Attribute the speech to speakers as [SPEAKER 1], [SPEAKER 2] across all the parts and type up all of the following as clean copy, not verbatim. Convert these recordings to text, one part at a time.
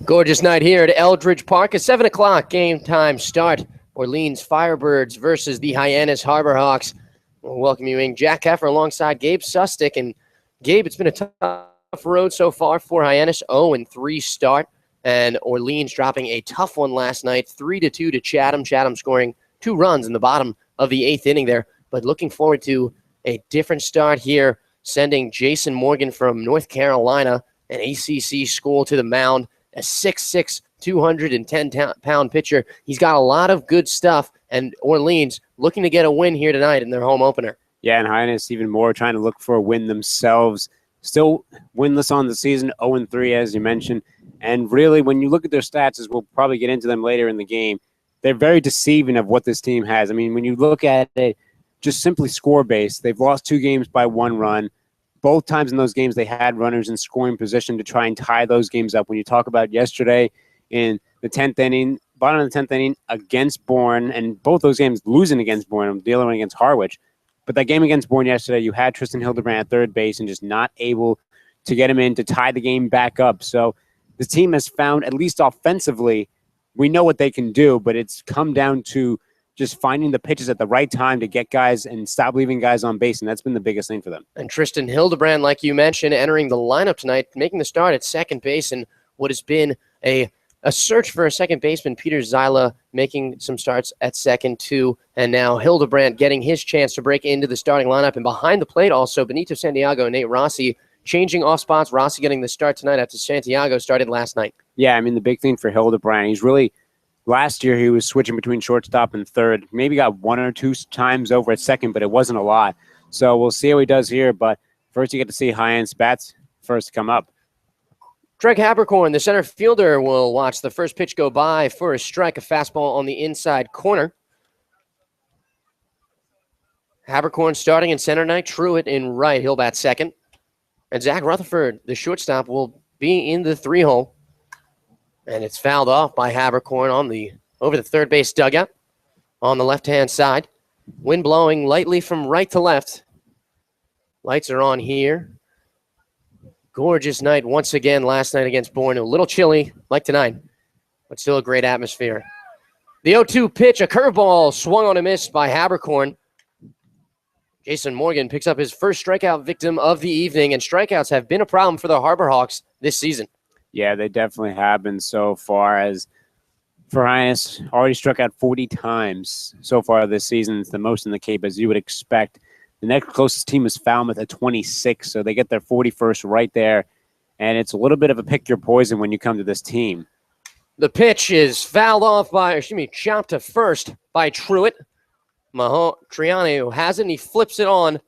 [SPEAKER 1] Gorgeous night here at Eldredge Park. A 7 o'clock game time start. Orleans Firebirds versus the Hyannis Harbor Hawks. We'll welcome you in. Jack Heffer alongside Gabe Sustick. And Gabe, it's been a tough road so far for Hyannis. 0-3 start. And Orleans dropping a tough one last night, 3-2 to Chatham. Chatham scoring 2 runs in the bottom of the 8th inning there. But looking forward to a different start here, sending Jason Morgan from North Carolina, an ACC school, to the mound. A 6'6", 210-pound pitcher. He's got a lot of good stuff, and Orleans looking to get a win here tonight in their home opener.
[SPEAKER 2] Yeah, and Hyannis even more trying to look for a win themselves. Still winless on the season, 0-3 as you mentioned. And really, when you look at their stats, as we'll probably get into them later in the game, they're very deceiving of what this team has. I mean, when you look at it just simply score-based, they've lost 2 games by 1 run. Both times in those games, they had runners in scoring position to try and tie those games up. When you talk about yesterday in the 10th inning, bottom of the 10th inning against Bourne, and both those games losing against Bourne, dealing against Harwich. But that game against Bourne yesterday, you had Tristan Hildebrand at third base and just not able to get him in to tie the game back up. So the team has found, at least offensively, we know what they can do, but it's come down to just finding the pitches at the right time to get guys and stop leaving guys on base, and that's been the biggest thing for them.
[SPEAKER 1] And Tristan Hildebrand, like you mentioned, entering the lineup tonight, making the start at second base, and what has been a search for a second baseman. Peter Zyla making some starts at second, too, and now Hildebrand getting his chance to break into the starting lineup. And behind the plate also, Benito Santiago and Nate Rossi changing off spots. Rossi getting the start tonight after Santiago started last night.
[SPEAKER 2] Yeah, I mean, the big thing for Hildebrand, he's really – last year, he was switching between shortstop and third. Maybe got 1 or 2 times over at second, but it wasn't a lot. So we'll see how he does here. But first, you get to see Hyannis bats first to come up.
[SPEAKER 1] Dreg Habercorn, the center fielder, will watch the first pitch go by for a strike, a fastball on the inside corner. Habercorn starting in center tonight, Truitt in right. He'll bat second. And Zach Rutherford, the shortstop, will be in the 3-hole. And it's fouled off by Habercorn over the third base dugout on the left-hand side. Wind blowing lightly from right to left. Lights are on here. Gorgeous night once again last night against Bourne. A little chilly like tonight, but still a great atmosphere. The 0-2 pitch, a curveball swung on a miss by Habercorn. Jason Morgan picks up his first strikeout victim of the evening, and strikeouts have been a problem for the Harbor Hawks this season.
[SPEAKER 2] Yeah, they definitely have been so far. As for Hyannis, already struck out 40 times so far this season. It's the most in the Cape, as you would expect. The next closest team is Falmouth at 26, so they get their 41st right there. And it's a little bit of a pick your poison when you come to this team.
[SPEAKER 1] The pitch is fouled off chopped to first by Truitt. Triani has it, and he flips it on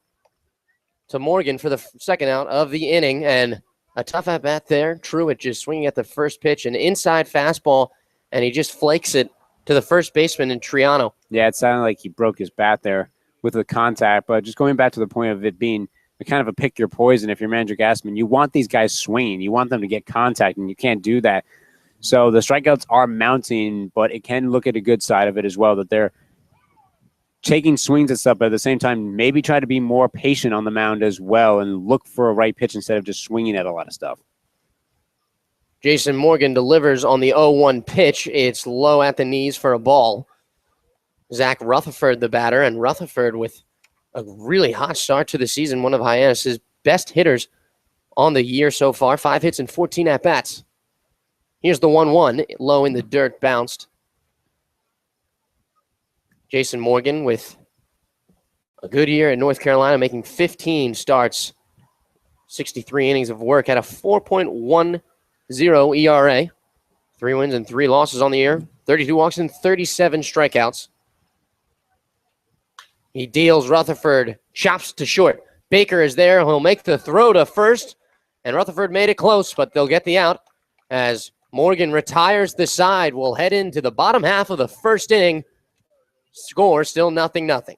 [SPEAKER 1] to Morgan for the second out of the inning, and a tough at-bat there. Truitt just swinging at the first pitch, an inside fastball, and he just flakes it to the first baseman in Triano.
[SPEAKER 2] Yeah, it sounded like he broke his bat there with the contact, but just going back to the point of it being kind of a pick your poison, if you're manager Gassman, you want these guys swinging. You want them to get contact, and you can't do that. So the strikeouts are mounting, but it can look at a good side of it as well, that they're taking swings and stuff, but at the same time, maybe try to be more patient on the mound as well and look for a right pitch instead of just swinging at a lot of stuff.
[SPEAKER 1] Jason Morgan delivers on the 0-1 pitch. It's low at the knees for a ball. Zach Rutherford, the batter, and Rutherford with a really hot start to the season, one of Hyannis' best hitters on the year so far. 5 hits and 14 at-bats. Here's the 1-1, low in the dirt, bounced. Jason Morgan with a good year at North Carolina, making 15 starts, 63 innings of work, had a 4.10 ERA, 3 wins and 3 losses on the year, 32 walks and 37 strikeouts. He deals Rutherford, chops to short. Baker is there. He'll make the throw to first, and Rutherford made it close, but they'll get the out as Morgan retires the side. We'll head into the bottom half of the first inning. Score still 0-0.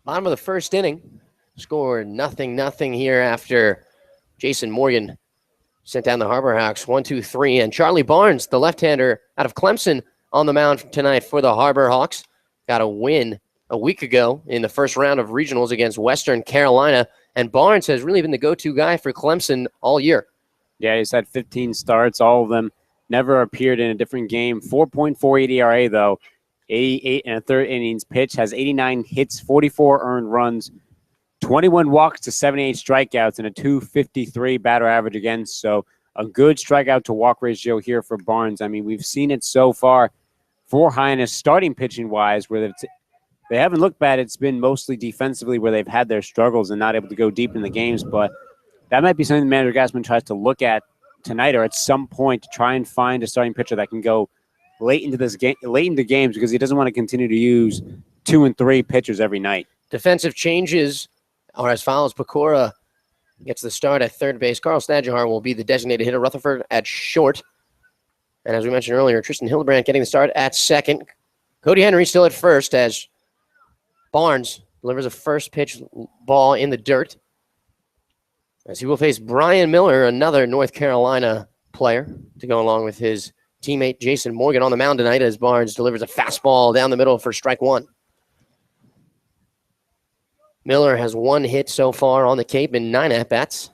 [SPEAKER 1] Bottom of the first inning. Score 0-0 here after Jason Morgan sent down the Harbor Hawks 1-2-3. And Charlie Barnes, the left-hander out of Clemson, on the mound tonight for the Harbor Hawks. Got a win a week ago in the first round of regionals against Western Carolina. And Barnes has really been the go-to guy for Clemson all year.
[SPEAKER 2] Yeah, he's had 15 starts, all of them never appeared in a different game. 4.48 ERA, though. 88 and a third innings pitch, has 89 hits, 44 earned runs, 21 walks to 78 strikeouts, and a 253 batter average against. So a good strikeout to walk ratio here for Barnes. I mean, we've seen it so far for Hyannis starting pitching wise, where they haven't looked bad. It's been mostly defensively where they've had their struggles and not able to go deep in the games. But that might be something manager Gassman tries to look at tonight or at some point to try and find a starting pitcher that can go late into games, because he doesn't want to continue to use 2 and 3 pitchers every night.
[SPEAKER 1] Defensive changes are as follows. Pecora gets the start at third base. Carl Stadjahar will be the designated hitter. Rutherford at short. And as we mentioned earlier, Tristan Hildebrandt getting the start at second. Cody Henry still at first as Barnes delivers a first pitch ball in the dirt, as he will face Brian Miller, another North Carolina player, to go along with his teammate Jason Morgan on the mound tonight, as Barnes delivers a fastball down the middle for strike one. Miller has 1 hit so far on the Cape in 9 at-bats,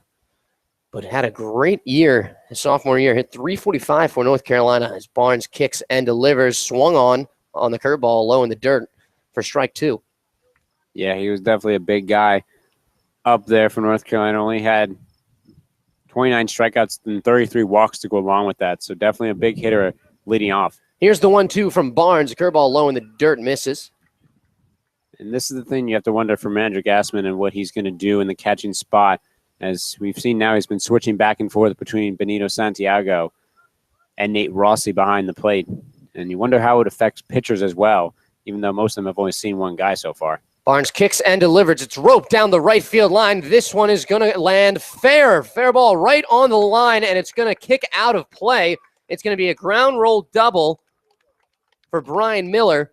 [SPEAKER 1] but had a great year, his sophomore year. Hit .345 for North Carolina as Barnes kicks and delivers, swung on the curveball low in the dirt for strike 2.
[SPEAKER 2] Yeah, he was definitely a big guy up there for North Carolina. Only had 29 strikeouts and 33 walks to go along with that. So definitely a big hitter leading off.
[SPEAKER 1] Here's the 1-2 from Barnes. Curveball low in the dirt, misses.
[SPEAKER 2] And this is the thing you have to wonder for manager Gassman and what he's going to do in the catching spot. As we've seen now, he's been switching back and forth between Benito Santiago and Nate Rossi behind the plate. And you wonder how it affects pitchers as well, even though most of them have only seen one guy so far.
[SPEAKER 1] Barnes kicks and delivers. It's roped down the right field line. This one is going to land fair. Fair ball right on the line, and it's going to kick out of play. It's going to be a ground roll double for Brian Miller,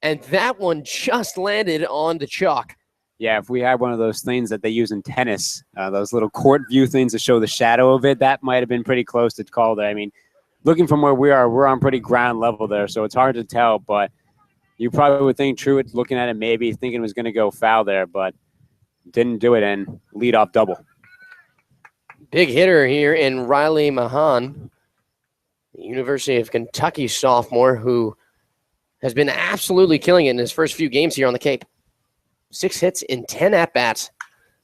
[SPEAKER 1] and that one just landed on the chalk.
[SPEAKER 2] Yeah, if we had one of those things that they use in tennis, those little court view things that show the shadow of it, that might have been pretty close to call there. I mean, looking from where we are, we're on pretty ground level there, so it's hard to tell, but you probably would think Truitt, looking at it, maybe thinking it was going to go foul there, but didn't do it, and leadoff double.
[SPEAKER 1] Big hitter here in Riley Mahan, the University of Kentucky sophomore, who has been absolutely killing it in his first few games here on the Cape. 6 hits in 10 at-bats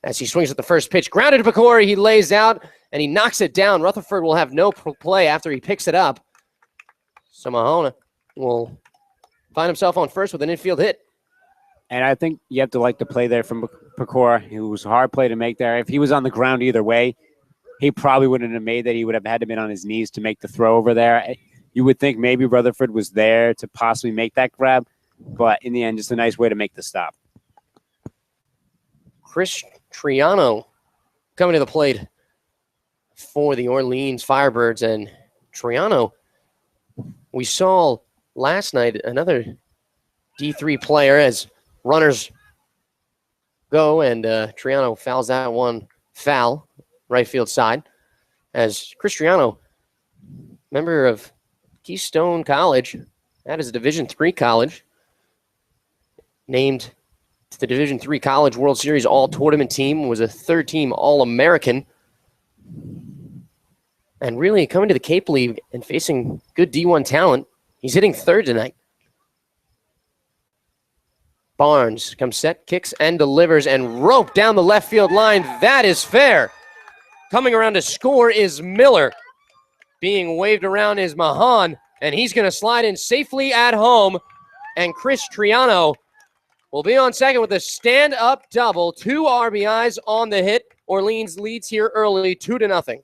[SPEAKER 1] as he swings at the first pitch. Grounded to Pecora, he lays out, and he knocks it down. Rutherford will have no play after he picks it up. So Mahona will find himself on first with an infield hit.
[SPEAKER 2] And I think you have to like the play there from Pecora. It was a hard play to make there. If he was on the ground either way, he probably wouldn't have made that. He would have had to been on his knees to make the throw over there. You would think maybe Rutherford was there to possibly make that grab, but in the end, just a nice way to make the stop.
[SPEAKER 1] Chris Triano coming to the plate for the Orleans Firebirds. And Triano, we saw last night another D3 player as runners go, and Triano fouls that one foul, right field side, as Chris Triano, member of Keystone College, that is a Division III college, named to the Division III College World Series All-Tournament team, was a third-team All-American, and really coming to the Cape League and facing good D1 talent. He's hitting third tonight. Barnes comes set, kicks and delivers, and roped down the left field line. That is fair. Coming around to score is Miller. Being waved around is Mahan, and he's going to slide in safely at home. And Chris Triano will be on second with a stand-up double. 2 RBIs on the hit. Orleans leads here early, 2-0.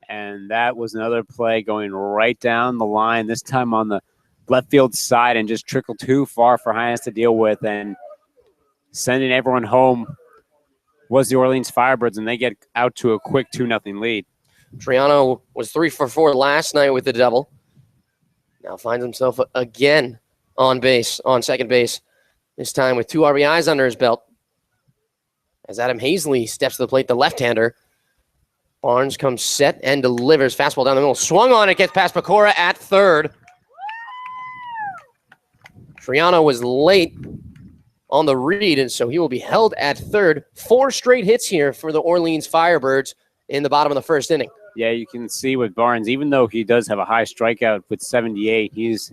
[SPEAKER 2] And that was another play going right down the line, this time on the left field side, and just trickled too far for Hyannis to deal with, and sending everyone home was the Orleans Firebirds, and they get out to a quick 2-0 lead.
[SPEAKER 1] Triano was 3 for 4 last night with the double. Now finds himself again on base, on second base, this time with 2 RBIs under his belt. as Adam Hazley steps to the plate, the left-hander. Barnes comes set and delivers. Fastball down the middle. Swung on it, gets past Pecora at third. Triano was late on the read, and so he will be held at third. 4 straight hits here for the Orleans Firebirds in the bottom of the first inning.
[SPEAKER 2] Yeah, you can see with Barnes, even though he does have a high strikeout with 78, he's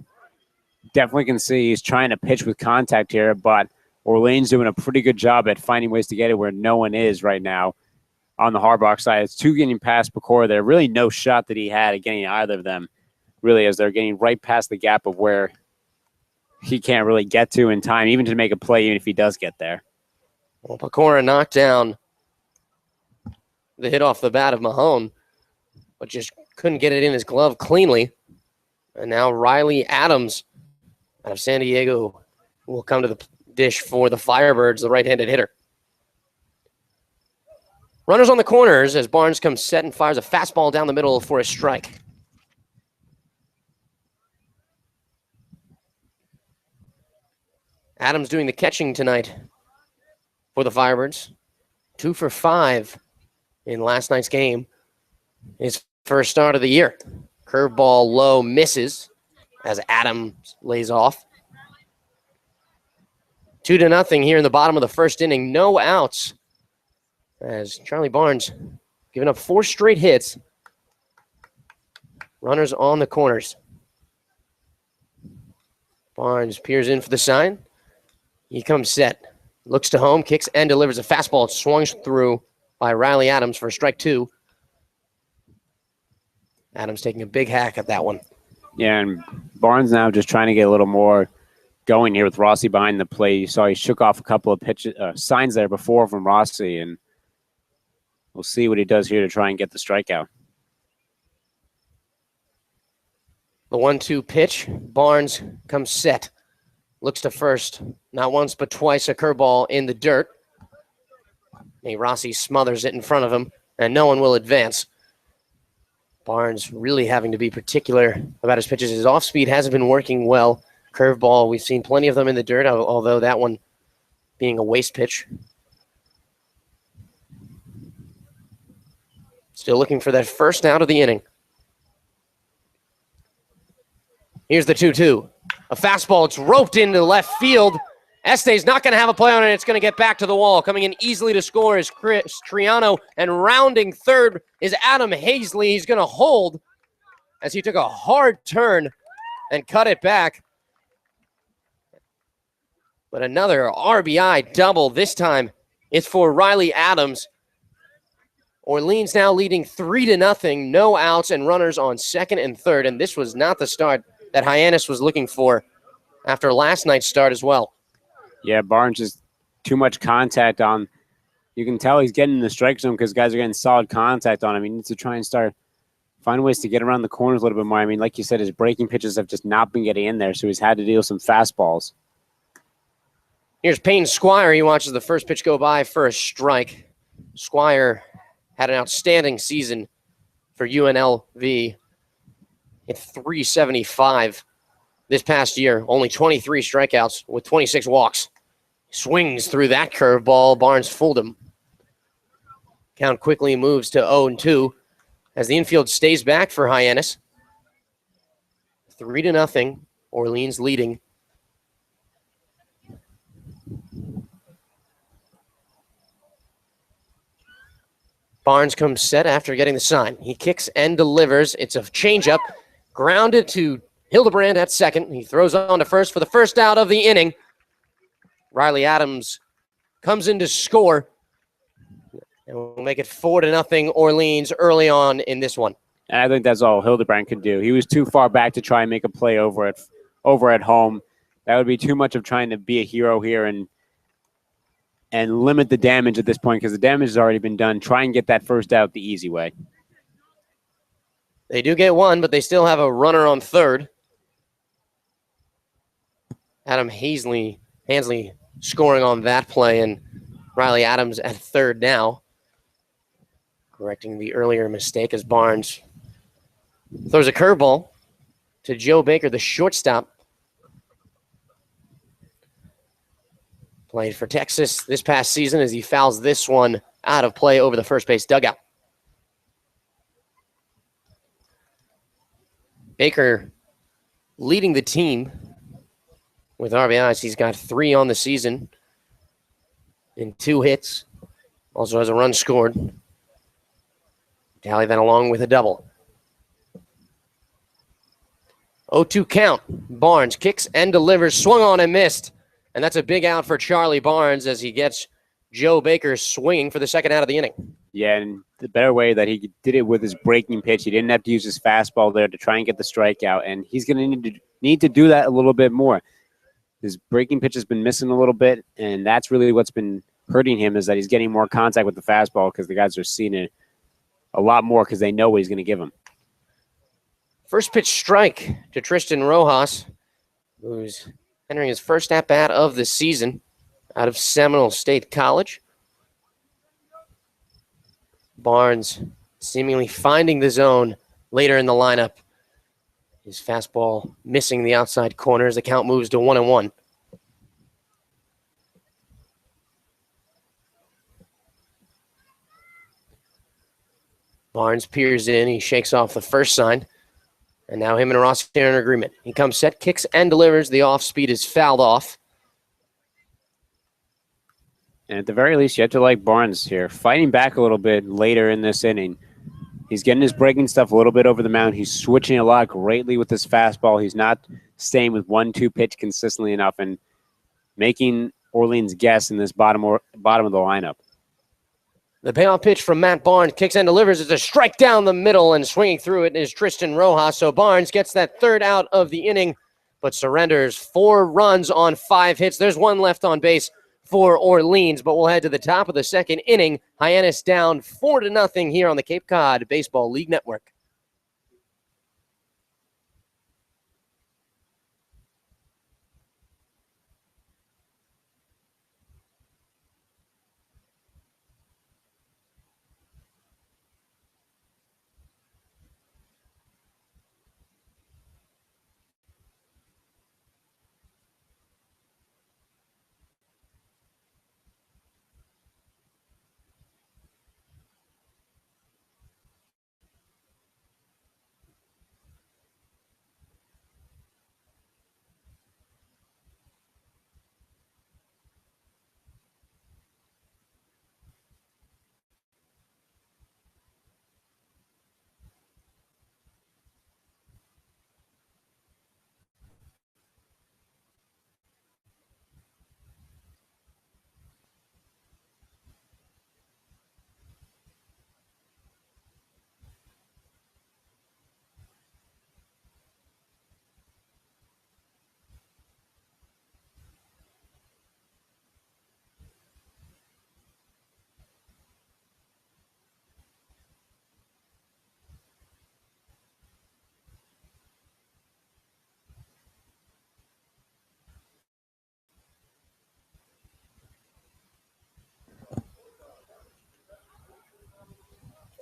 [SPEAKER 2] definitely can see he's trying to pitch with contact here, but Orleans doing a pretty good job at finding ways to get it where no one is right now on the Harbach side. It's 2 getting past Pecora there. Really no shot that he had at getting either of them, really, as they're getting right past the gap of where he can't really get to in time, even to make a play, even if he does get there.
[SPEAKER 1] Well, Pecora knocked down the hit off the bat of Mahone, but just couldn't get it in his glove cleanly. And now Riley Adams out of San Diego will come to the dish for the Firebirds, the right-handed hitter. Runners on the corners as Barnes comes set and fires a fastball down the middle for a strike. Adams doing the catching tonight for the Firebirds. 2 for 5 in last night's game. His first start of the year. Curveball low misses as Adams lays off. 2-0 here in the bottom of the first inning. No outs as Charlie Barnes giving up 4 straight hits. Runners on the corners. Barnes peers in for the sign. He comes set. Looks to home, kicks and delivers a fastball. Swung through by Riley Adams for strike 2. Adams taking a big hack at that one.
[SPEAKER 2] Yeah, and Barnes now just trying to get a little more going here with Rossi behind the plate. You saw he shook off a couple of signs there before from Rossi, and we'll see what he does here to try and get the strikeout.
[SPEAKER 1] The 1-2 pitch. Barnes comes set. Looks to first. Not once, but twice a curveball in the dirt. Rossi smothers it in front of him, and no one will advance. Barnes really having to be particular about his pitches. His off-speed hasn't been working well. Curveball, we've seen plenty of them in the dirt, although that one being a waste pitch. Still looking for that first out of the inning. Here's the 2-2. A fastball, it's roped into left field. Este's not going to have a play on it. It's going to get back to the wall. Coming in easily to score is Chris Triano, and rounding third is Adam Hazley. He's going to hold as he took a hard turn and cut it back. But another RBI double. This time it's for Riley Adams. Orleans now leading 3-0. No outs and runners on second and third. And this was not the start that Hyannis was looking for after last night's start as well.
[SPEAKER 2] Yeah, Barnes is too much contact on. You can tell he's getting in the strike zone because guys are getting solid contact on him. He needs to try and find ways to get around the corners a little bit more. I mean, like you said, his breaking pitches have just not been getting in there, so he's had to deal with some fastballs.
[SPEAKER 1] Here's Payne Squire. He watches the first pitch go by for a strike. Squire had an outstanding season for UNLV. Hit .375 this past year. Only 23 strikeouts with 26 walks. Swings through that curveball. Barnes fooled him. Count quickly moves to 0-2 as the infield stays back for Hyannis. 3-0. Orleans leading. Barnes comes set after getting the sign. He kicks and delivers. It's a changeup. Grounded to Hildebrand at second. He throws on to first for the first out of the inning. Riley Adams comes in to score. And we'll make it 4-0 Orleans early on in this one.
[SPEAKER 2] And I think that's all Hildebrand could do. He was too far back to try and make a play over at home. That would be too much of trying to be a hero here and limit the damage at this point because the damage has already been done. Try and get that first out the easy way.
[SPEAKER 1] They do get one, but they still have a runner on third. Adam Hansley scoring on that play, and Riley Adams at third now. Correcting the earlier mistake as Barnes throws a curveball to Joe Baker, the shortstop. Played for Texas this past season as he fouls this one out of play over the first base dugout. Baker leading the team with RBIs. He's got 3 on the season and 2 hits. Also has a run scored. Tally that along with a double. 0-2 count. Barnes kicks and delivers. Swung on and missed. And that's a big out for Charlie Barnes as he gets Joe Baker swinging for the second out of the inning.
[SPEAKER 2] Yeah, and the better way that he did it with his breaking pitch. He didn't have to use his fastball there to try and get the strikeout, and he's going to need to do that a little bit more. His breaking pitch has been missing a little bit, and that's really what's been hurting him, is that he's getting more contact with the fastball because the guys are seeing it a lot more because they know what he's going to give him.
[SPEAKER 1] First pitch strike to Tristan Rojas, who's entering his first at-bat of the season out of Seminole State College. Barnes seemingly finding the zone later in the lineup. His fastball missing the outside corner as the count moves to 1-1. Barnes peers in. He shakes off the first sign. And now him and Ross are in agreement. He comes set, kicks, and delivers. The off-speed is fouled off.
[SPEAKER 2] And at the very least, you have to like Barnes here. Fighting back a little bit later in this inning. He's getting his breaking stuff a little bit over the mound. He's switching a lot greatly with his fastball. He's not staying with 1-2 pitch consistently enough and making Orleans guess in this bottom of the lineup.
[SPEAKER 1] The payoff pitch from Matt Barnes kicks and delivers. It's a strike down the middle, and swinging through it is Tristan Rojas. So Barnes gets that third out of the inning, but surrenders 4 runs on 5 hits. There's 1 left on base for Orleans, but we'll head to the top of the second inning. Hyannis down 4-0 here on the Cape Cod Baseball League Network.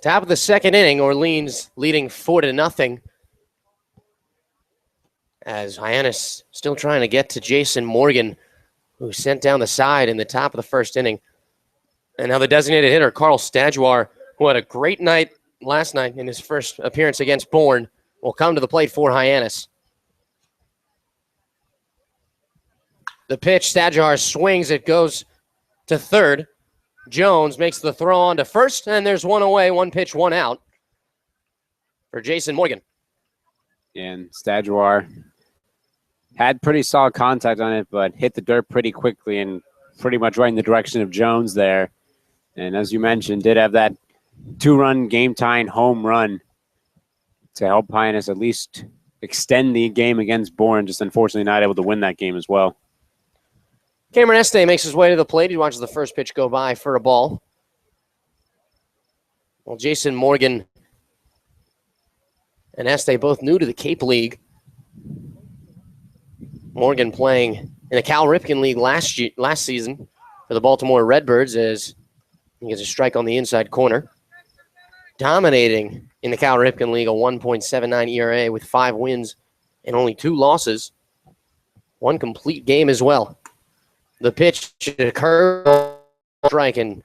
[SPEAKER 1] Top of the second inning, Orleans leading 4-0. As Hyannis still trying to get to Jason Morgan, who sent down the side in the top of the first inning. And now the designated hitter, Carl Staguar, who had a great night last night in his first appearance against Bourne, will come to the plate for Hyannis. The pitch, Staguar swings, it goes to third. Jones makes the throw on to first, and there's 1 away, 1 pitch, 1 out for Jason Morgan.
[SPEAKER 2] And Staguar had pretty solid contact on it, but hit the dirt pretty quickly and pretty much right in the direction of Jones there. And as you mentioned, did have that 2-run game-tying home run to help Hyannis at least extend the game against Bourne, just unfortunately not able to win that game as well.
[SPEAKER 1] Cameron Este makes his way to the plate. He watches the first pitch go by for a ball. Well, Jason Morgan and Este both new to the Cape League. Morgan playing in the Cal Ripken League last season for the Baltimore Redbirds as he gets a strike on the inside corner. Dominating in the Cal Ripken League, a 1.79 ERA with 5 wins and only 2 losses. 1 complete game as well. The pitch, a curve strike, and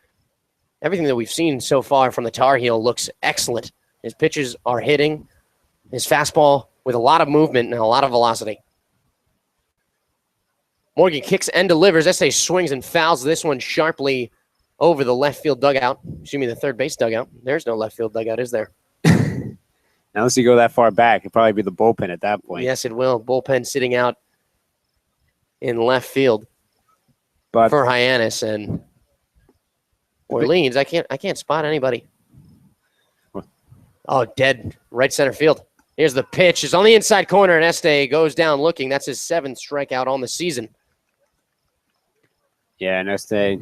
[SPEAKER 1] everything that we've seen so far from the Tar Heel looks excellent. His pitches are hitting. His fastball with a lot of movement and a lot of velocity. Morgan kicks and delivers. SA swings and fouls this one sharply over the left field dugout. Excuse me, the third base dugout. There's no left field dugout, is there?
[SPEAKER 2] Now, unless you go that far back, it'd probably be the bullpen at that point.
[SPEAKER 1] Yes, it will. Bullpen sitting out in left field
[SPEAKER 2] But
[SPEAKER 1] for Hyannis and Orleans. I can't spot anybody. Oh, dead right center field. Here's the pitch. It's on the inside corner, and Este goes down looking. That's his 7th strikeout on the season.
[SPEAKER 2] yeah, and Este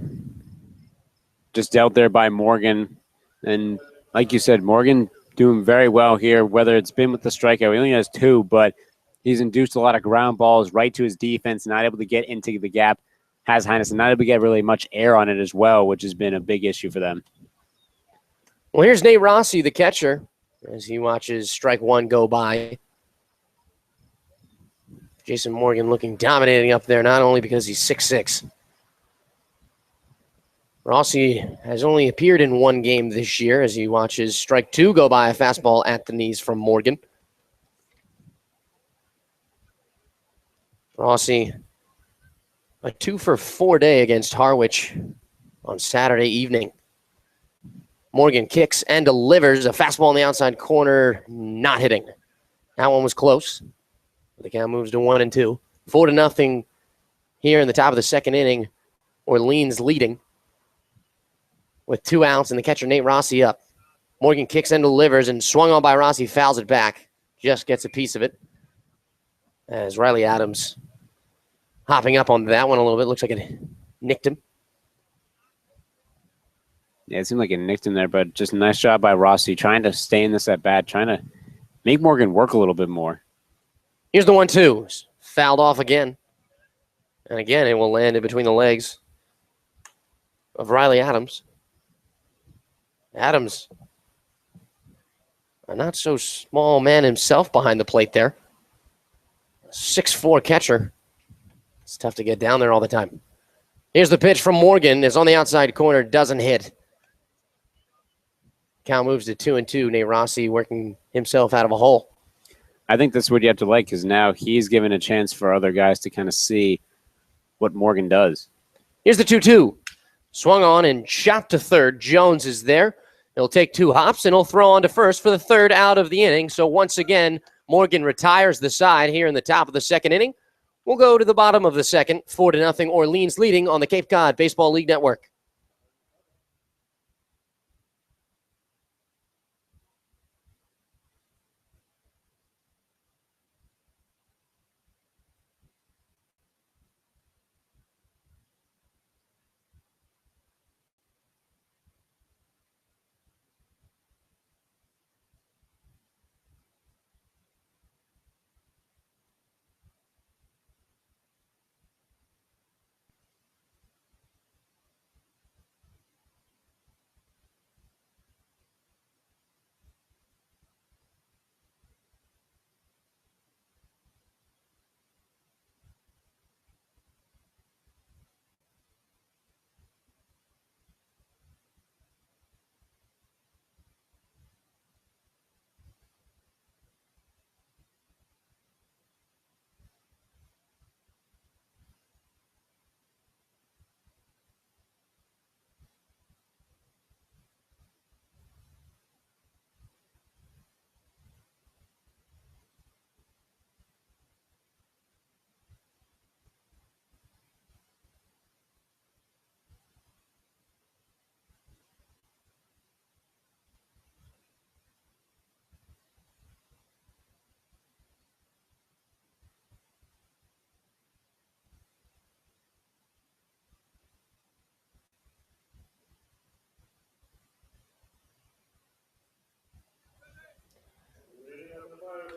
[SPEAKER 2] just dealt there by Morgan. And like you said, Morgan doing very well here, whether it's been with the strikeout. He only has 2, but he's induced a lot of ground balls right to his defense, not able to get into the gap. Has Hyannis and not able to get really much air on it as well, which has been a big issue for them.
[SPEAKER 1] Well, here's Nate Rossi, the catcher, as he watches strike 1 go by. Jason Morgan looking dominating up there, not only because he's 6'6". Rossi has only appeared in 1 game this year as he watches strike 2 go by, a fastball at the knees from Morgan. Rossi, a 2-for-4 day against Harwich on Saturday evening. Morgan kicks and delivers a fastball in the outside corner, not hitting. That one was close. The count moves to 1-2. 4-0 here in the top of the 2nd inning. Orleans leading with 2 outs and the catcher Nate Rossi up. Morgan kicks and delivers and swung on by Rossi, fouls it back. Just gets a piece of it. As Riley Adams hopping up on that one a little bit. Looks like it nicked him.
[SPEAKER 2] Yeah, it seemed like it nicked him there, but just a nice job by Rossi trying to stay in this at bat, trying to make Morgan work a little bit more.
[SPEAKER 1] Here's the 1-2. Fouled off again. And again, it will land in between the legs of Riley Adams. Adams, a not so small man himself behind the plate there. 6'4" catcher. It's tough to get down there all the time. Here's the pitch from Morgan. It's on the outside corner. Doesn't hit. Count moves to 2-2. Nate Rossi working himself out of a hole.
[SPEAKER 2] I think that's what you have to like, because now he's given a chance for other guys to kind of see what Morgan does.
[SPEAKER 1] Here's the 2-2. Swung on and shot to third. Jones is there. He'll take 2 hops, and he'll throw on to first for the 3rd out of the inning. So once again, Morgan retires the side here in the top of the 2nd inning. We'll go to the bottom of the 2nd. 4-0 Orleans leading on the Cape Cod Baseball League Network.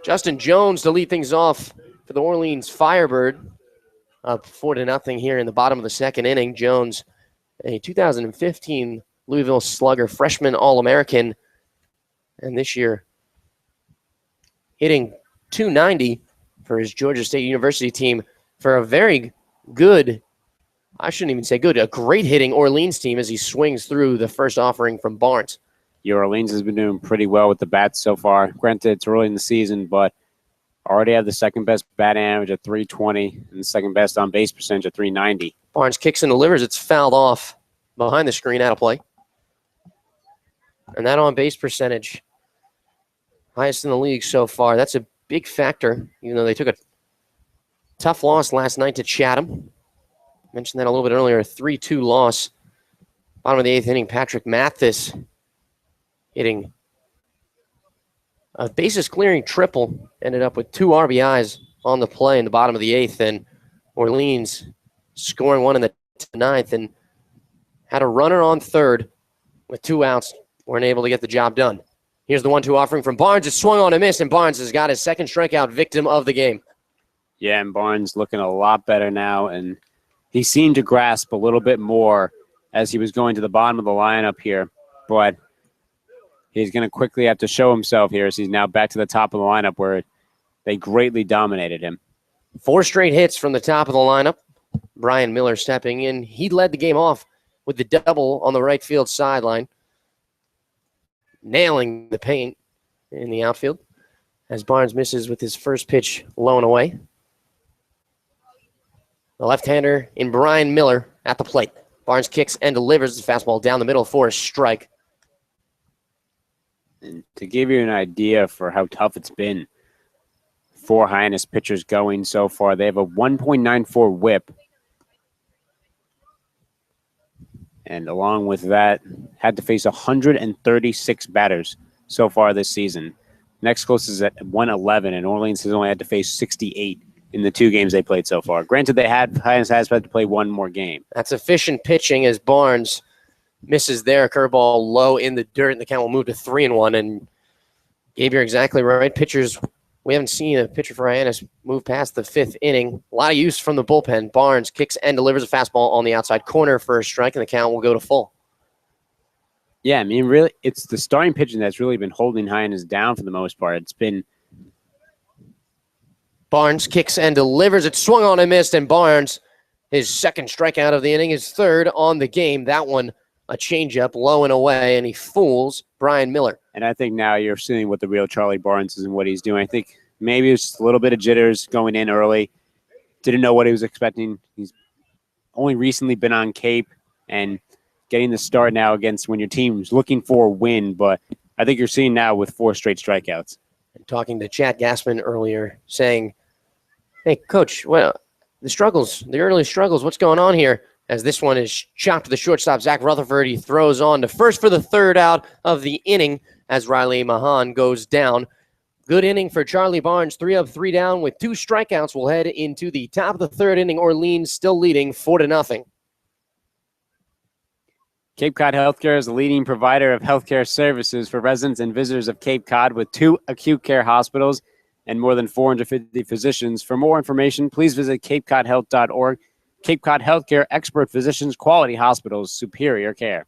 [SPEAKER 1] Justin Jones to lead things off for the Orleans Firebird. Up 4-0 here in the bottom of the 2nd inning. Jones, a 2015 Louisville Slugger freshman All-American. And this year, hitting .290 for his Georgia State University team for a very good I shouldn't even say good, a great hitting Orleans team as he swings through the first offering from Barnes.
[SPEAKER 2] Orleans has been doing pretty well with the bats so far. Granted, it's early in the season, but already have the second best bat average at 320 and the second best on base percentage at 390.
[SPEAKER 1] Barnes kicks and delivers. It's fouled off behind the screen, out of play. And that on base percentage, highest in the league so far. That's a big factor, even though they took a tough loss last night to Chatham. Mentioned that a little bit earlier, a 3-2 loss. Bottom of the 8th inning, Patrick Mathis hitting a bases-clearing triple. Ended up with 2 RBIs on the play in the bottom of the 8th, and Orleans scoring one in the 9th and had a runner on third with 2 outs. Weren't able to get the job done. Here's the 1-2 offering from Barnes. It swung on and missed, and Barnes has got his second strikeout, victim of the game.
[SPEAKER 2] Yeah, and Barnes looking a lot better now, and he seemed to grasp a little bit more as he was going to the bottom of the lineup here. But he's going to quickly have to show himself here as he's now back to the top of the lineup where they greatly dominated him.
[SPEAKER 1] 4 straight hits from the top of the lineup. Brian Miller stepping in. He led the game off with the double on the right field sideline, nailing the paint in the outfield as Barnes misses with his first pitch low and away. The left-hander in Brian Miller at the plate. Barnes kicks and delivers the fastball down the middle for a strike.
[SPEAKER 2] And to give you an idea for how tough it's been for Hyannis pitchers going so far, they have a 1.94 whip. And along with that, had to face 136 batters so far this season. Next closest is at 111, and Orleans has only had to face 68 in the 2 games they played so far. Granted, Hyannis has had to play 1 more game.
[SPEAKER 1] That's efficient pitching as Barnes misses there. Curveball low in the dirt, and the count will move to 3-1. And Gabe, you're exactly right. Pitchers, we haven't seen a pitcher for Hyannis move past the 5th inning. A lot of use from the bullpen. Barnes kicks and delivers a fastball on the outside corner for a strike, and the count will go to full.
[SPEAKER 2] Yeah, I mean, really, it's the starting pitching that's really been holding Hyannis down for the most part. It's been
[SPEAKER 1] Barnes kicks and delivers. It swung on and missed, and Barnes, his second strikeout of the inning, his 3rd on the game. That one, a changeup, low and away, and he fools Brian Miller.
[SPEAKER 2] And I think now you're seeing what the real Charlie Barnes is and what he's doing. I think maybe it's just a little bit of jitters going in early. Didn't know what he was expecting. He's only recently been on Cape and getting the start now against when your team's looking for a win. But I think you're seeing now with 4 straight strikeouts.
[SPEAKER 1] And talking to Chad Gassman earlier, saying, hey, Coach, well, the early struggles, what's going on here? As this one is chopped to the shortstop, Zach Rutherford. He throws on to first for the 3rd out of the inning as Riley Mahan goes down. Good inning for Charlie Barnes, 3 up, 3 down with 2 strikeouts. We'll head into the top of the 3rd inning. Orleans still leading 4-0.
[SPEAKER 2] Cape Cod Healthcare is the leading provider of healthcare services for residents and visitors of Cape Cod with 2 acute care hospitals and more than 450 physicians. For more information, please visit capecodhealth.org. Cape Cod Healthcare, expert physicians, quality hospitals, superior care.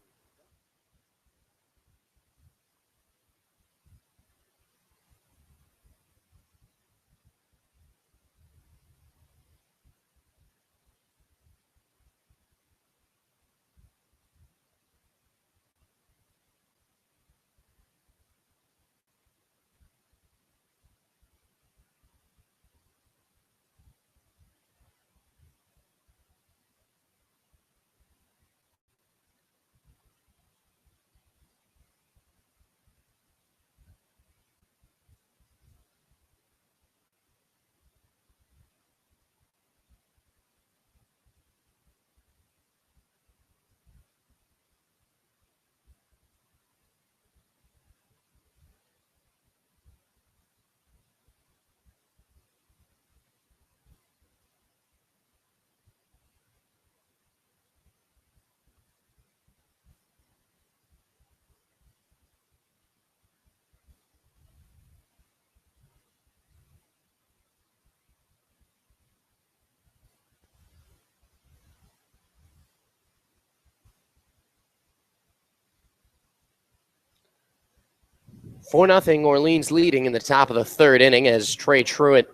[SPEAKER 1] Four nothing Orleans leading in the top of the 3rd inning as Trey Truitt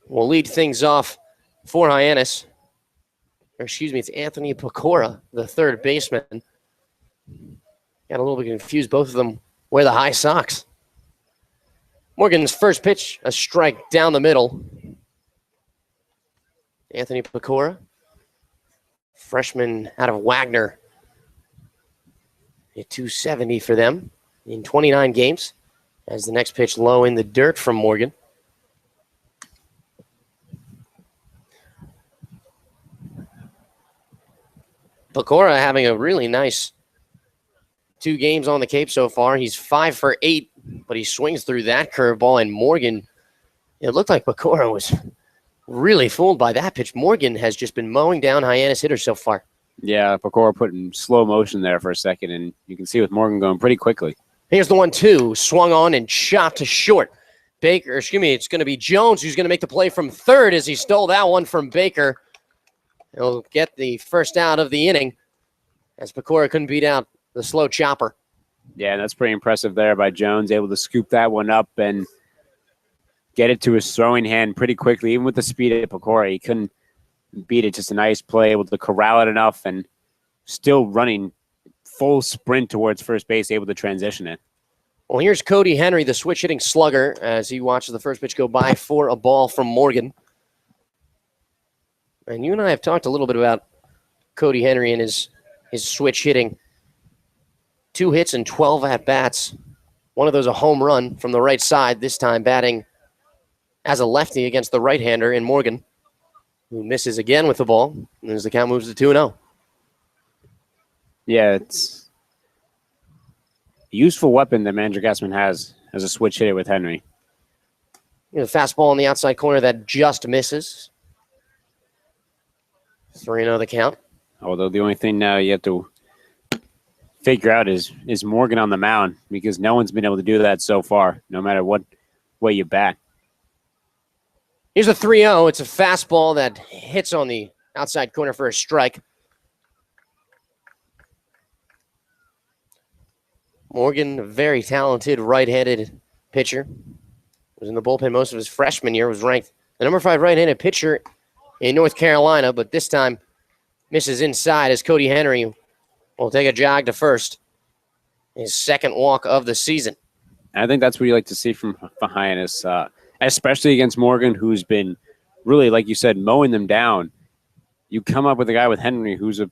[SPEAKER 1] will lead things off for Hyannis. It's Anthony Pecora, the third baseman. Got a little bit confused. Both of them wear the high socks. Morgan's first pitch, a strike down the middle. Anthony Pecora, freshman out of Wagner. A 270 for them in 29 games. As the next pitch low in the dirt from Morgan. Pecora having a really nice 2 games on the Cape so far. He's 5 for 8, but he swings through that curveball. And Morgan, it looked like Pecora was really fooled by that pitch. Morgan has just been mowing down Hyannis hitters so far.
[SPEAKER 2] Yeah, Pecora put in slow motion there for a second, and you can see with Morgan going pretty quickly.
[SPEAKER 1] Here's the 1-2, swung on and chopped to short. It's going to be Jones who's going to make the play from third as he stole that one from Baker. He'll get the first out of the inning as Pecora couldn't beat out the slow chopper.
[SPEAKER 2] Yeah, that's pretty impressive there by Jones, able to scoop that one up and get it to his throwing hand pretty quickly. Even with the speed of Pecora, he couldn't beat it. Just a nice play, able to corral it enough and still running full sprint towards first base, able to transition it.
[SPEAKER 1] Well, here's Cody Henry, the switch-hitting slugger, as he watches the first pitch go by for a ball from Morgan. And you and I have talked a little bit about Cody Henry and his switch hitting. 2 hits and 12 at-bats. One of those a home run from the right side, this time batting as a lefty against the right-hander in Morgan, who misses again with the ball, and as the count moves to 2-0.
[SPEAKER 2] Yeah, it's a useful weapon that Manager Gassman has as a switch hitter with Henry.
[SPEAKER 1] The fastball on the outside corner that just misses. 3-0 the count.
[SPEAKER 2] Although the only thing now you have to figure out is Morgan on the mound, because no one's been able to do that so far, no matter what way you bat.
[SPEAKER 1] Here's a 3-0. It's a fastball that hits on the outside corner for a strike. Morgan, a very talented right-handed pitcher. Was in the bullpen most of his freshman year, was ranked the number 5 right-handed pitcher in North Carolina, but this time misses inside as Cody Henry will take a jog to first. His second walk of the season.
[SPEAKER 2] I think that's what you like to see from Hyannis, especially against Morgan, who's been really, like you said, mowing them down. You come up with a guy with Henry who's a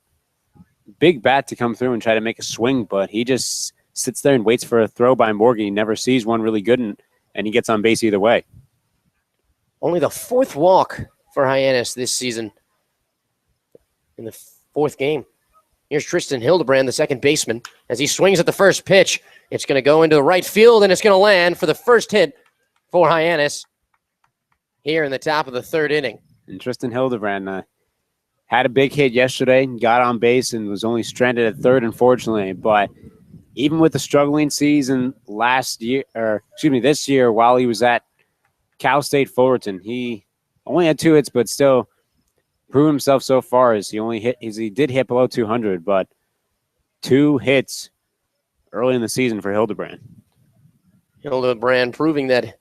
[SPEAKER 2] big bat to come through and try to make a swing, but he just sits there and waits for a throw by Morgan. He never sees one really good, and he gets on base either way.
[SPEAKER 1] Only the 4th walk for Hyannis this season in the 4th game. Here's Tristan Hildebrand, the second baseman, as he swings at the first pitch. It's going to go into the right field, and it's going to land for the first hit for Hyannis here in the top of the 3rd inning.
[SPEAKER 2] And Tristan Hildebrand had a big hit yesterday, got on base, and was only stranded at third, unfortunately. But even with the struggling season this year, while he was at Cal State Fullerton, he only had 2 hits, but still proved himself so far as he did hit below 200, but 2 hits early in the season for Hildebrand.
[SPEAKER 1] Hildebrand proving that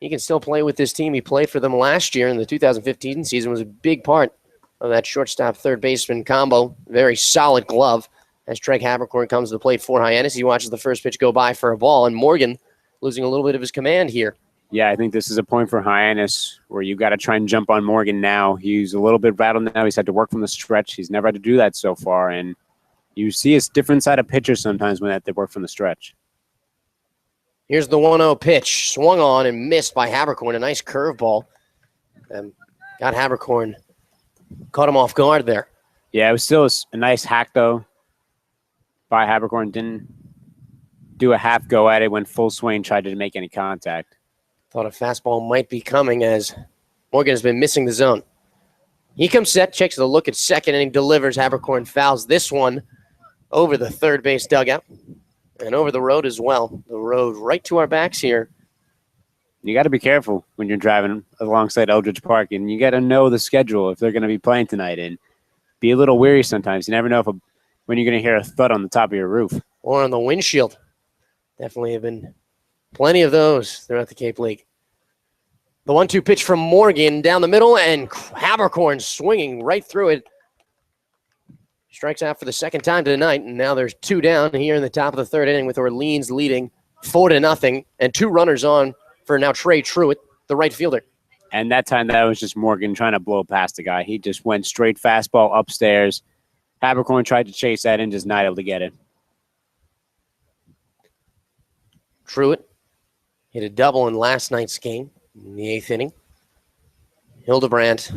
[SPEAKER 1] he can still play with this team. He played for them last year in the 2015 season, was a big part of that shortstop third baseman combo. Very solid glove as Treg Habercorn comes to the plate for Hyannis. He watches the first pitch go by for a ball, and Morgan losing a little bit of his command here.
[SPEAKER 2] Yeah, I think this is a point for Hyannis where you got to try and jump on Morgan now. He's a little bit rattled now. He's had to work from the stretch. He's never had to do that so far, and you see a different side of pitchers sometimes when they work from the stretch.
[SPEAKER 1] Here's the 1-0 pitch. Swung on and missed by Habercorn. A nice curveball. Got Habercorn. Caught him off guard there.
[SPEAKER 2] Yeah, it was still a nice hack, though, by Habercorn. Didn't do a half go at it, went full swing, tried to make any contact.
[SPEAKER 1] Thought a fastball might be coming as Morgan has been missing the zone. He comes set, checks the look at second, and he delivers. Habercorn fouls this one over the third base dugout and over the road as well. The road right to our backs here.
[SPEAKER 2] You got to be careful when you're driving alongside Eldredge Park, and you got to know the schedule if they're going to be playing tonight, and be a little weary sometimes. You never know when you're going to hear a thud on the top of your roof.
[SPEAKER 1] Or on the windshield. Definitely have been plenty of those throughout the Cape League. The 1-2 pitch from Morgan down the middle, and Habercorn swinging right through it. Strikes out for the second time tonight, and now there's 2 down here in the top of the third inning with Orleans leading 4-0, and 2 runners on for now Trey Truitt, the right fielder.
[SPEAKER 2] And that time, that was just Morgan trying to blow past the guy. He just went straight fastball upstairs. Habercorn tried to chase that and just not able to get it.
[SPEAKER 1] Truitt hit a double in last night's game in the 8th inning. Hildebrandt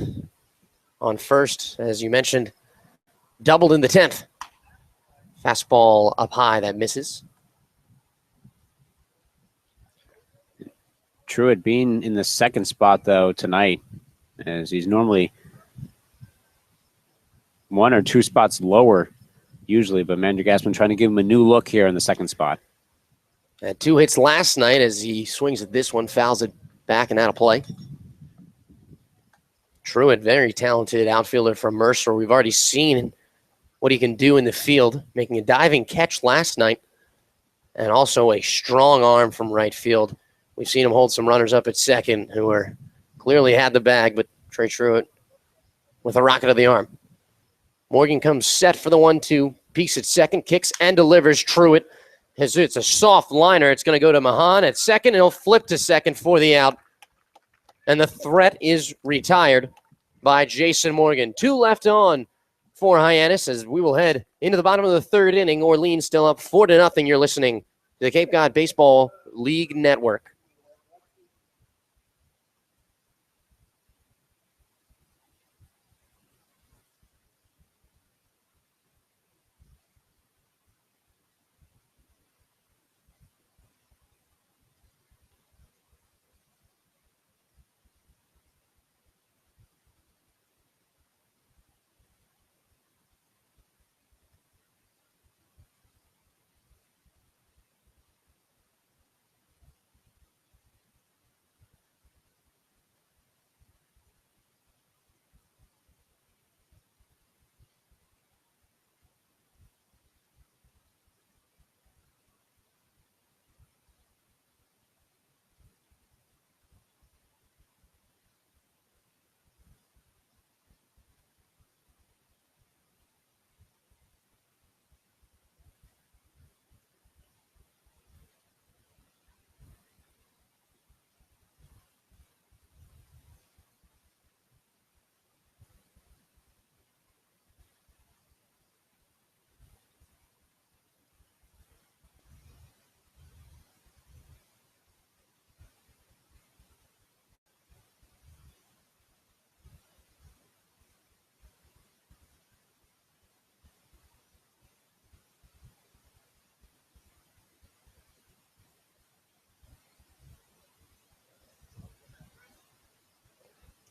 [SPEAKER 1] on first, as you mentioned, doubled in the 10th. Fastball up high that misses.
[SPEAKER 2] Truitt being in the second spot, though, tonight, as he's normally 1 or 2 spots lower usually, but Mander Gassman trying to give him a new look here in the second spot.
[SPEAKER 1] Had 2 hits last night as he swings at this one, fouls it back and out of play. Truitt, very talented outfielder from Mercer. We've already seen what he can do in the field, making a diving catch last night, and also a strong arm from right field. We've seen him hold some runners up at second who are clearly had the bag, but Trey Truitt with a rocket of the arm. Morgan comes set for the 1-2. Peaks at second, kicks and delivers. Truitt. It's a soft liner. It's going to go to Mahan at second, and he'll flip to second for the out. And the threat is retired by Jason Morgan. 2 left on for Hyannis as we will head into the bottom of the third inning. Orleans still up 4-0. You're listening to the Cape Cod Baseball League Network.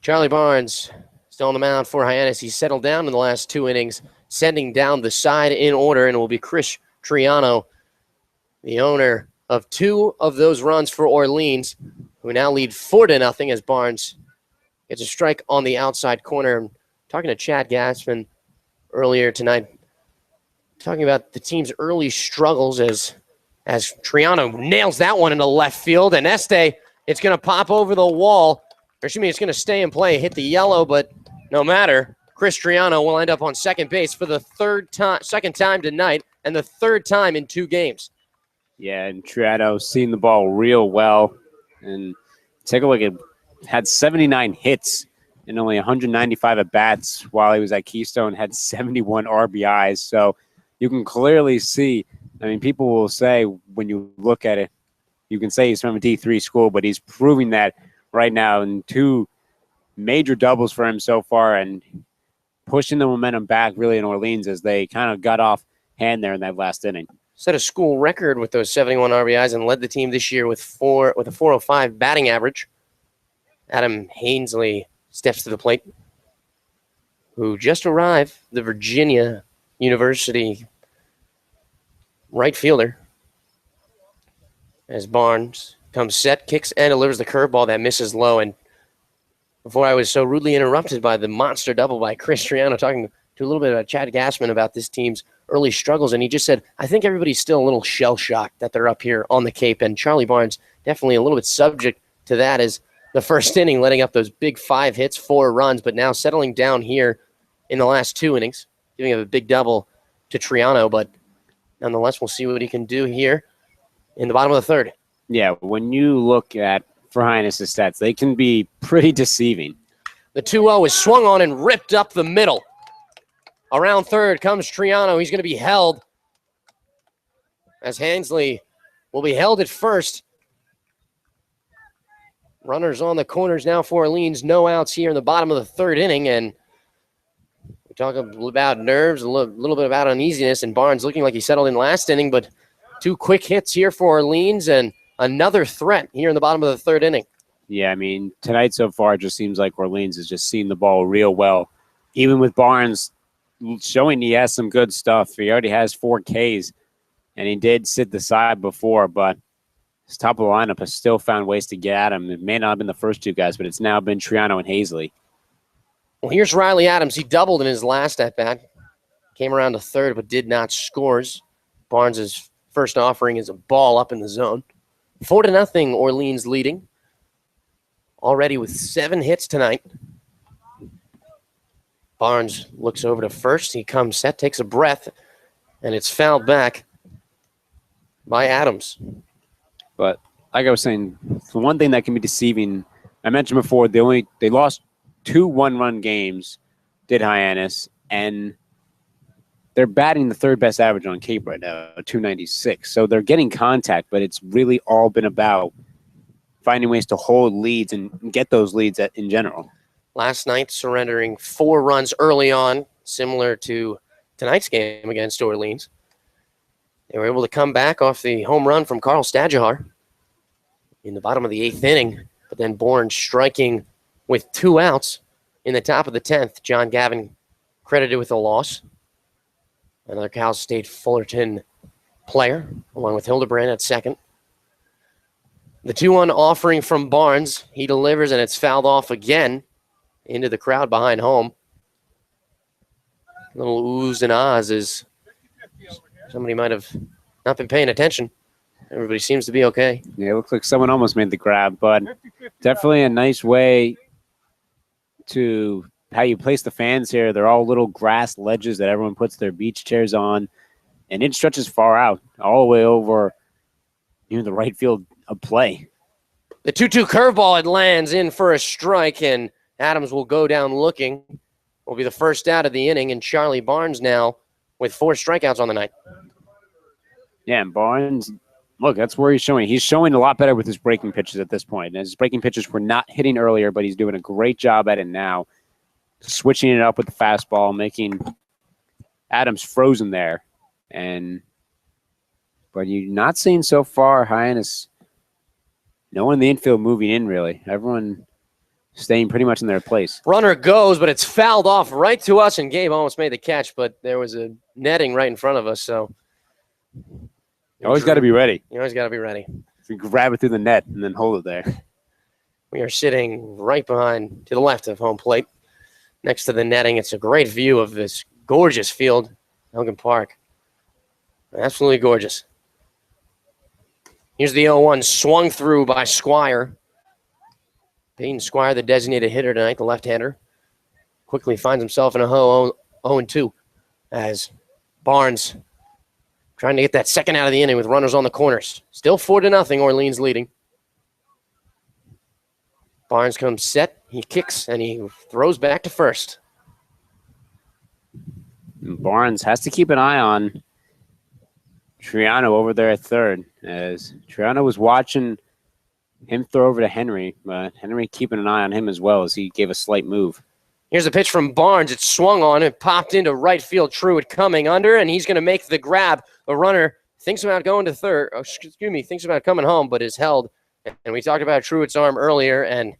[SPEAKER 1] Charlie Barnes still on the mound for Hyannis. He's settled down in the last 2 innings, sending down the side in order, and it will be Chris Triano, the owner of 2 of those runs for Orleans, who now lead 4-0 as Barnes gets a strike on the outside corner. I'm talking to Chad Gassman earlier tonight, talking about the team's early struggles as Triano nails that one into left field, and Este, it's going to pop over the wall. It's going to stay in play, hit the yellow, but no matter. Chris Triano will end up on second base for the second time tonight, and the 3rd time in 2 games.
[SPEAKER 2] Yeah, and Triano seeing the ball real well. And take a look at had 79 hits and only 195 at bats while he was at Keystone, had 71 RBIs. So you can clearly see, I mean, people will say when you look at it, you can say he's from a D3 school, but he's proving that right now in 2 major doubles for him so far and pushing the momentum back really in Orleans as they kind of got off hand there in that last inning.
[SPEAKER 1] Set a school record with those 71 RBIs and led the team this year with a 405 batting average. Adam Hainsley steps to the plate, who just arrived, the Virginia University right fielder, as Barnes comes set, kicks, and delivers the curveball that misses low. And before I was so rudely interrupted by the monster double by Chris Triano, talking to a little bit about Chad Gassman about this team's early struggles, and he just said, I think everybody's still a little shell-shocked that they're up here on the Cape, and Charlie Barnes definitely a little bit subject to that as the first inning, letting up those big 5 hits, 4 runs, but now settling down here in the last 2 innings, giving up a big double to Triano, but nonetheless, we'll see what he can do here in the bottom of the 3rd.
[SPEAKER 2] Yeah, when you look at For Highness's stats, they can be pretty deceiving.
[SPEAKER 1] The 2-0 is swung on and ripped up the middle. Around 3rd comes Triano. He's going to be held as Hansley will be held at first. Runners on the corners now for Orleans. No outs here in the bottom of the 3rd inning. And we talk about nerves, a little bit about uneasiness. And Barnes looking like he settled in last inning, but 2 quick hits here for Orleans and another threat here in the bottom of the 3rd inning.
[SPEAKER 2] Yeah, I mean, tonight so far it just seems like Orleans has just seen the ball real well. Even with Barnes showing he has some good stuff. He already has 4 Ks, and he did sit the side before, but his top of the lineup has still found ways to get at him. It may not have been the first 2 guys, but it's now been Triano and Hazley.
[SPEAKER 1] Well, here's Riley Adams. He doubled in his last at-bat. Came around to 3rd, but did not scores. Barnes' first offering is a ball up in the zone. 4-0, Orleans leading. Already with 7 hits tonight. Barnes looks over to first. He comes set, takes a breath, and it's fouled back by Adams.
[SPEAKER 2] But like I was saying, the one thing that can be deceiving, I mentioned before, they lost 2 one-run games, did Hyannis, and they're batting the 3rd best average on Cape right now, 296. So they're getting contact, but it's really all been about finding ways to hold leads and get those leads in general.
[SPEAKER 1] Last night, surrendering 4 runs early on, similar to tonight's game against Orleans. They were able to come back off the home run from Carl Stadjahar in the bottom of the 8th inning, but then Bourne striking with 2 outs in the top of the 10th. John Gavin credited with a loss. Another Cal State Fullerton player, along with Hildebrand at second. The 2-1 offering from Barnes. He delivers, and it's fouled off again into the crowd behind home. A little oohs and ahs as somebody might have not been paying attention. Everybody seems to be okay.
[SPEAKER 2] Yeah, it looks like someone almost made the grab, but definitely a nice way to how you place the fans here. They're all little grass ledges that everyone puts their beach chairs on, and it stretches far out, all the way over the right field of play.
[SPEAKER 1] The 2-2 curveball, it lands in for a strike, and Adams will go down looking. Will be the first out of the inning, and Charlie Barnes now with 4 strikeouts on the night.
[SPEAKER 2] Yeah, and Barnes, look, that's where he's showing. He's showing a lot better with his breaking pitches at this point. And his breaking pitches were not hitting earlier, but he's doing a great job at it now. Switching it up with the fastball, making Adams frozen there. But you're not seeing so far Hyannis, no one in the infield moving in, really. Everyone staying pretty much in their place.
[SPEAKER 1] Runner goes, but it's fouled off right to us, and Gabe almost made the catch, but there was a netting right in front of us, so.
[SPEAKER 2] You always got to be ready.
[SPEAKER 1] You always got to be ready.
[SPEAKER 2] So you grab it through the net and then hold it there.
[SPEAKER 1] We are sitting right behind, to the left of home plate, next to the netting. It's a great view of this gorgeous field, Eldredge Park. Absolutely gorgeous. Here's the 0-1, swung through by Squire. Peyton Squire, the designated hitter tonight, the left-hander, quickly finds himself in a 0-2 as Barnes trying to get that second out of the inning with runners on the corners. Still 4-0, Orleans leading. Barnes comes set, he kicks, and he throws back to first.
[SPEAKER 2] Barnes has to keep an eye on Triano over there at third, as Triano was watching him throw over to Henry, but Henry keeping an eye on him as well as he gave a slight move.
[SPEAKER 1] Here's a pitch from Barnes. It swung on and popped into right field. Truitt coming under, and he's going to make the grab. The runner thinks about going to third. Oh, excuse me, thinks about coming home, but is held. And we talked about Truitt's arm earlier, and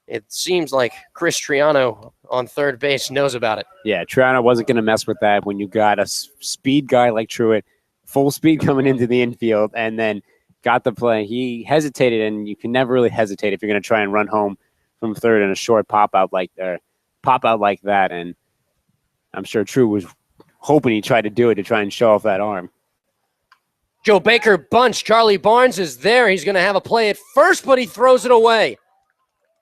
[SPEAKER 1] it seems like Chris Triano on third base knows about it.
[SPEAKER 2] Yeah, Triano wasn't going to mess with that when you got a speed guy like Truitt, full speed coming into the infield, and then got the play. He hesitated, and you can never really hesitate if you're going to try and run home from third in a short pop out like that. And I'm sure True was hoping he tried to do it to try and show off that arm.
[SPEAKER 1] Joe Baker bunch. Charlie Barnes is there. He's going to have a play at first, but he throws it away.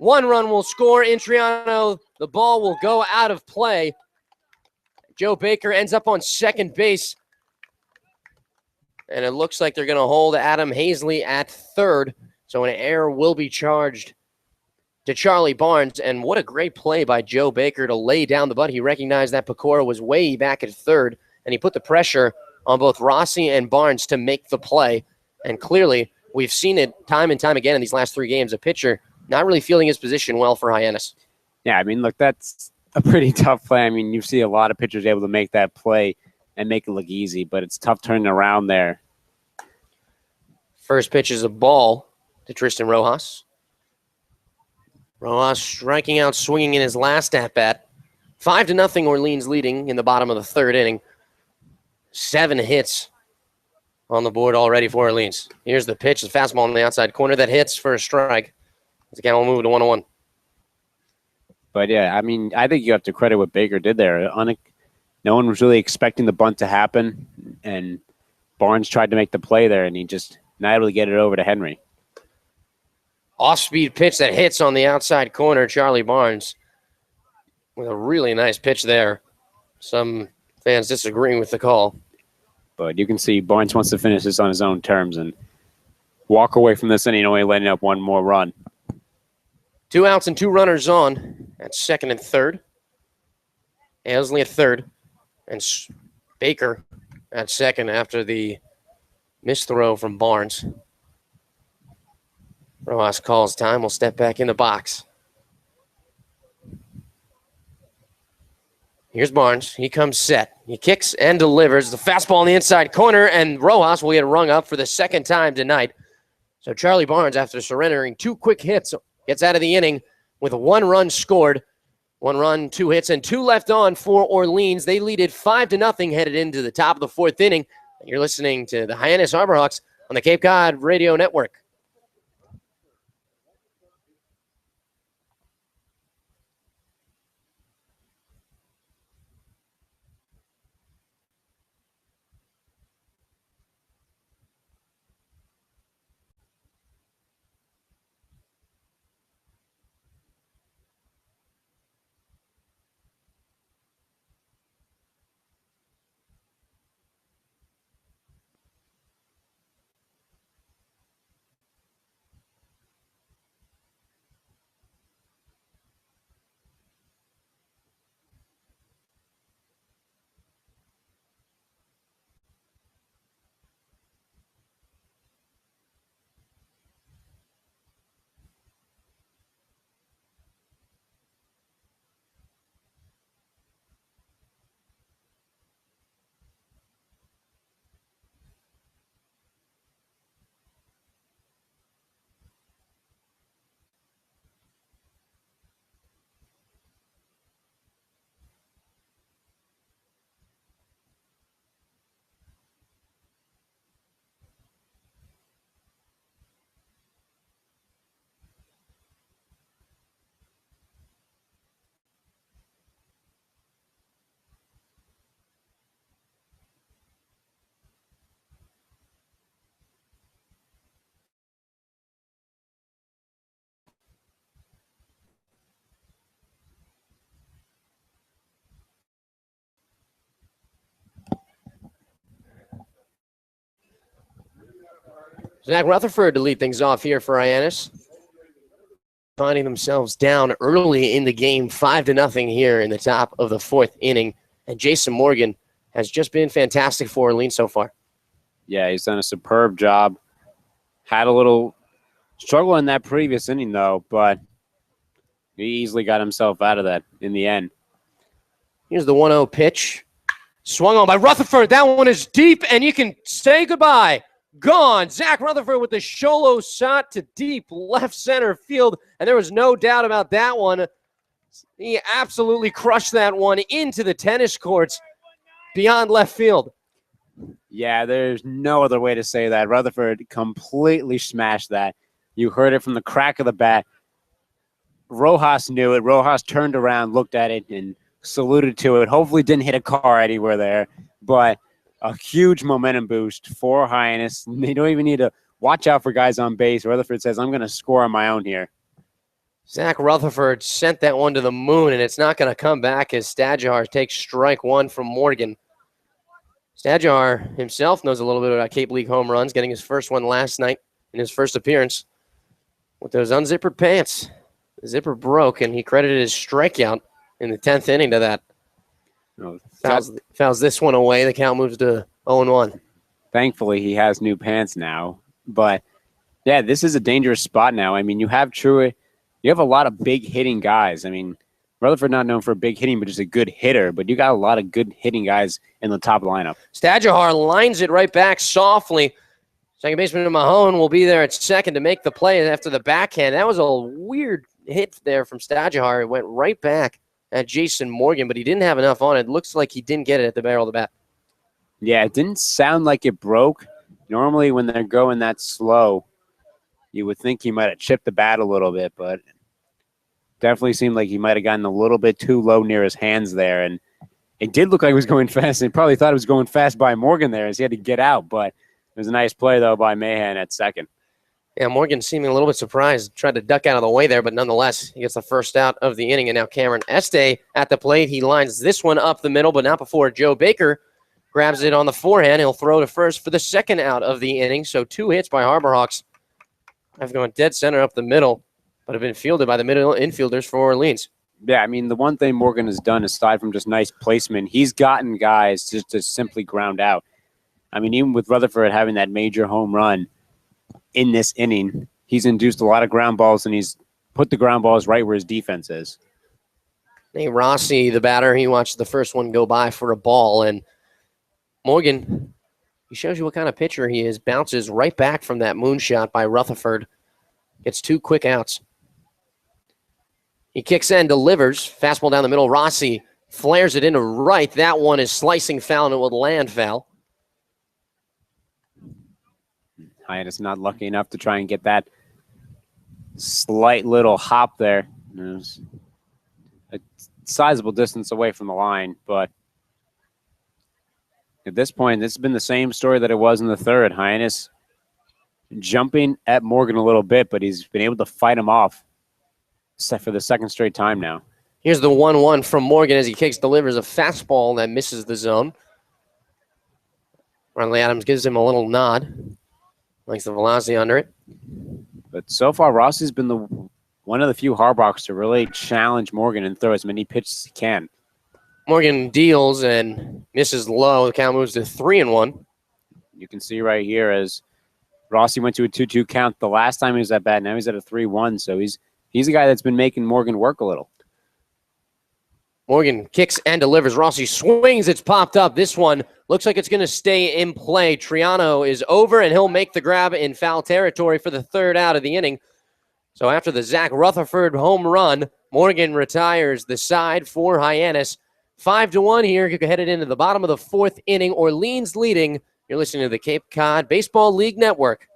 [SPEAKER 1] 1 run will score. Intriano, the ball will go out of play. Joe Baker ends up on second base. And it looks like they're going to hold Adam Hazley at third. So an error will be charged to Charlie Barnes. And what a great play by Joe Baker to lay down the butt. He recognized that Pecora was way back at third, and he put the pressure on both Rossi and Barnes to make the play. And clearly, we've seen it time and time again in these last 3 games. A pitcher not really feeling his position well for Hyannis.
[SPEAKER 2] Yeah, I mean, look, that's a pretty tough play. I mean, you see a lot of pitchers able to make that play and make it look easy, but it's tough turning around there.
[SPEAKER 1] First pitch is a ball to Tristan Rojas. Rojas striking out, swinging in his last at-bat. 5-0 Orleans leading in the bottom of the 3rd inning. 7 hits on the board already for Orleans. Here's the pitch, the fastball on the outside corner that hits for a strike. The count will move to 1-1.
[SPEAKER 2] But yeah, I mean, I think you have to credit what Baker did there. No one was really expecting the bunt to happen, and Barnes tried to make the play there, and he just not able to get it over to Henry.
[SPEAKER 1] Off-speed pitch that hits on the outside corner. Charlie Barnes with a really nice pitch there. Some fans disagreeing with the call.
[SPEAKER 2] But you can see Barnes wants to finish this on his own terms and walk away from this inning, only letting up 1 more run.
[SPEAKER 1] 2 outs and 2 runners on at second and third. Hazley at third. And Baker at second after the missed throw from Barnes. Rojas calls time. We'll step back in the box. Here's Barnes. He comes set. He kicks and delivers. The fastball in the inside corner, and Rojas will get rung up for the 2nd time tonight. So Charlie Barnes, after surrendering 2 quick hits, gets out of the inning with 1 run scored. 1 run, 2 hits, and 2 left on for Orleans. They lead it 5-0 headed into the top of the 4th inning. And you're listening to the Hyannis Harborhawks on the Cape Cod Radio Network. Zach Rutherford to lead things off here for Hyannis. Finding themselves down early in the game, 5-0 here in the top of the 4th inning. And Jason Morgan has just been fantastic for Orleans so far.
[SPEAKER 2] Yeah, he's done a superb job. Had a little struggle in that previous inning, though, but he easily got himself out of that in the end.
[SPEAKER 1] Here's the 1-0 pitch. Swung on by Rutherford. That one is deep, and you can say goodbye. Gone. Zach Rutherford with the Sholo shot to deep left center field, and there was no doubt about that one. He absolutely crushed that one into the tennis courts beyond left field.
[SPEAKER 2] Yeah, there's no other way to say that. Rutherford completely smashed that. You heard it from the crack of the bat. Rojas knew it. Rojas turned around, looked at it, and saluted to it. Hopefully didn't hit a car anywhere there, but a huge momentum boost for Hyannis. They don't even need to watch out for guys on base. Rutherford says, I'm going to score on my own here.
[SPEAKER 1] Zach Rutherford sent that one to the moon, and it's not going to come back as Stadjar takes strike one from Morgan. Stadjar himself knows a little bit about Cape League home runs, getting his first one last night in his first appearance with those unzippered pants. The zipper broke, and he credited his strikeout in the 10th inning to that. Fouls this one away. The count moves to 0-1.
[SPEAKER 2] Thankfully, he has new pants now. But, yeah, this is a dangerous spot now. I mean, you have Truitt. You have a lot of big hitting guys. I mean, Rutherford not known for big hitting, but just a good hitter. But you got a lot of good hitting guys in the top lineup.
[SPEAKER 1] Stadjar lines it right back softly. Second baseman Mahone will be there at second to make the play after the backhand. That was a weird hit there from Stadjar. It went right back at Jason Morgan, but he didn't have enough on it. Looks like he didn't get it at the barrel of the bat.
[SPEAKER 2] Yeah, it didn't sound like it broke. Normally when they're going that slow, you would think he might have chipped the bat a little bit, but definitely seemed like he might have gotten a little bit too low near his hands there. And it did look like it was going fast. And he probably thought it was going fast by Morgan there as he had to get out. But it was a nice play, though, by Mahan at second.
[SPEAKER 1] Yeah, Morgan seeming a little bit surprised. Tried to duck out of the way there, but nonetheless, he gets the first out of the inning. And now Cameron Este at the plate. He lines this one up the middle, but not before Joe Baker grabs it on the forehand. He'll throw to first for the second out of the inning. So 2 hits by Harborhawks have gone dead center up the middle, but have been fielded by the middle infielders for Orleans.
[SPEAKER 2] Yeah, I mean, the one thing Morgan has done, aside from just nice placement, he's gotten guys just to simply ground out. I mean, even with Rutherford having that major home run in this inning, he's induced a lot of ground balls, and he's put the ground balls right where his defense is.
[SPEAKER 1] Nate Rossi, the batter, he watched the first one go by for a ball, and Morgan, he shows you what kind of pitcher he is, bounces right back from that moonshot by Rutherford, gets 2 quick outs. He kicks in, delivers, fastball down the middle. Rossi flares it into right. That one is slicing foul, and it will land foul.
[SPEAKER 2] Hyannis not lucky enough to try and get that slight little hop there. It was a sizable distance away from the line, but at this point, this has been the same story that it was in the third. Hyannis jumping at Morgan a little bit, but he's been able to fight him off for the second straight time now.
[SPEAKER 1] Here's the 1-1 from Morgan as he kicks, delivers a fastball that misses the zone. Riley Adams gives him a little nod. Likes the velocity under it.
[SPEAKER 2] But so far, Rossi's been one of the few Harborhawks to really challenge Morgan and throw as many pitches as he can.
[SPEAKER 1] Morgan deals and misses low. The count moves to 3-1.
[SPEAKER 2] You can see right here as Rossi went to a 2-2 count the last time he was at bat. Now he's at a 3-1, so he's a guy that's been making Morgan work a little.
[SPEAKER 1] Morgan kicks and delivers. Rossi swings. It's popped up. This one looks like it's going to stay in play. Triano is over, and he'll make the grab in foul territory for the third out of the inning. So after the Zach Rutherford home run, Morgan retires the side for Hyannis. 5-1 here. Headed into the bottom of the 4th inning. Orleans leading. You're listening to the Cape Cod Baseball League Network.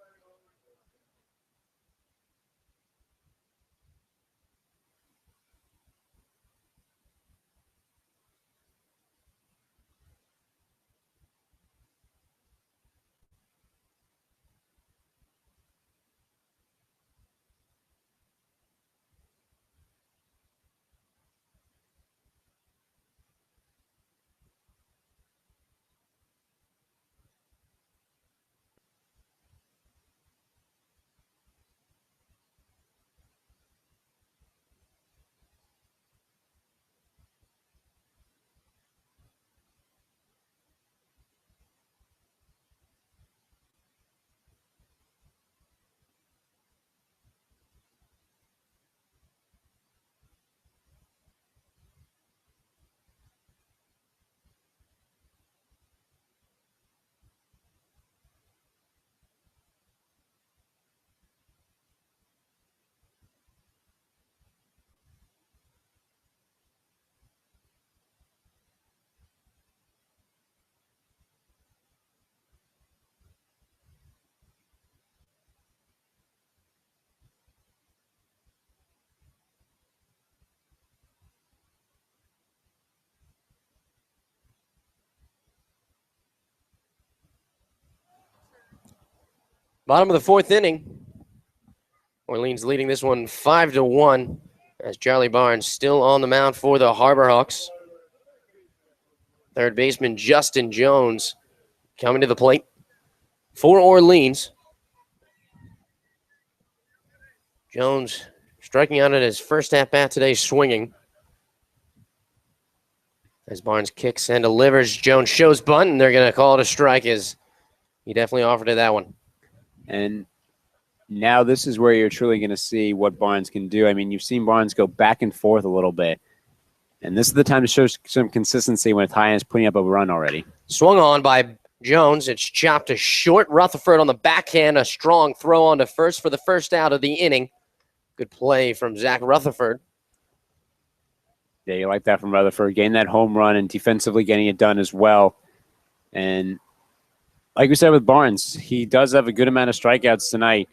[SPEAKER 1] Bottom of the 4th inning. Orleans leading this one 5-1 as Charlie Barnes still on the mound for the Harbor Hawks. Third baseman Justin Jones coming to the plate for Orleans. Jones striking out at his first at-bat today, swinging. As Barnes kicks and delivers, Jones shows bunt, and they're going to call it a strike as he definitely offered it that one.
[SPEAKER 2] And now this is where you're truly going to see what Barnes can do. I mean, you've seen Barnes go back and forth a little bit. And this is the time to show some consistency when Hyannis is putting up a run already.
[SPEAKER 1] Swung on by Jones. It's chopped to short. Rutherford on the backhand. A strong throw on to first for the first out of the inning. Good play from Zach Rutherford.
[SPEAKER 2] Yeah, you like that from Rutherford. Getting that home run and defensively getting it done as well. And like we said with Barnes, he does have a good amount of strikeouts tonight,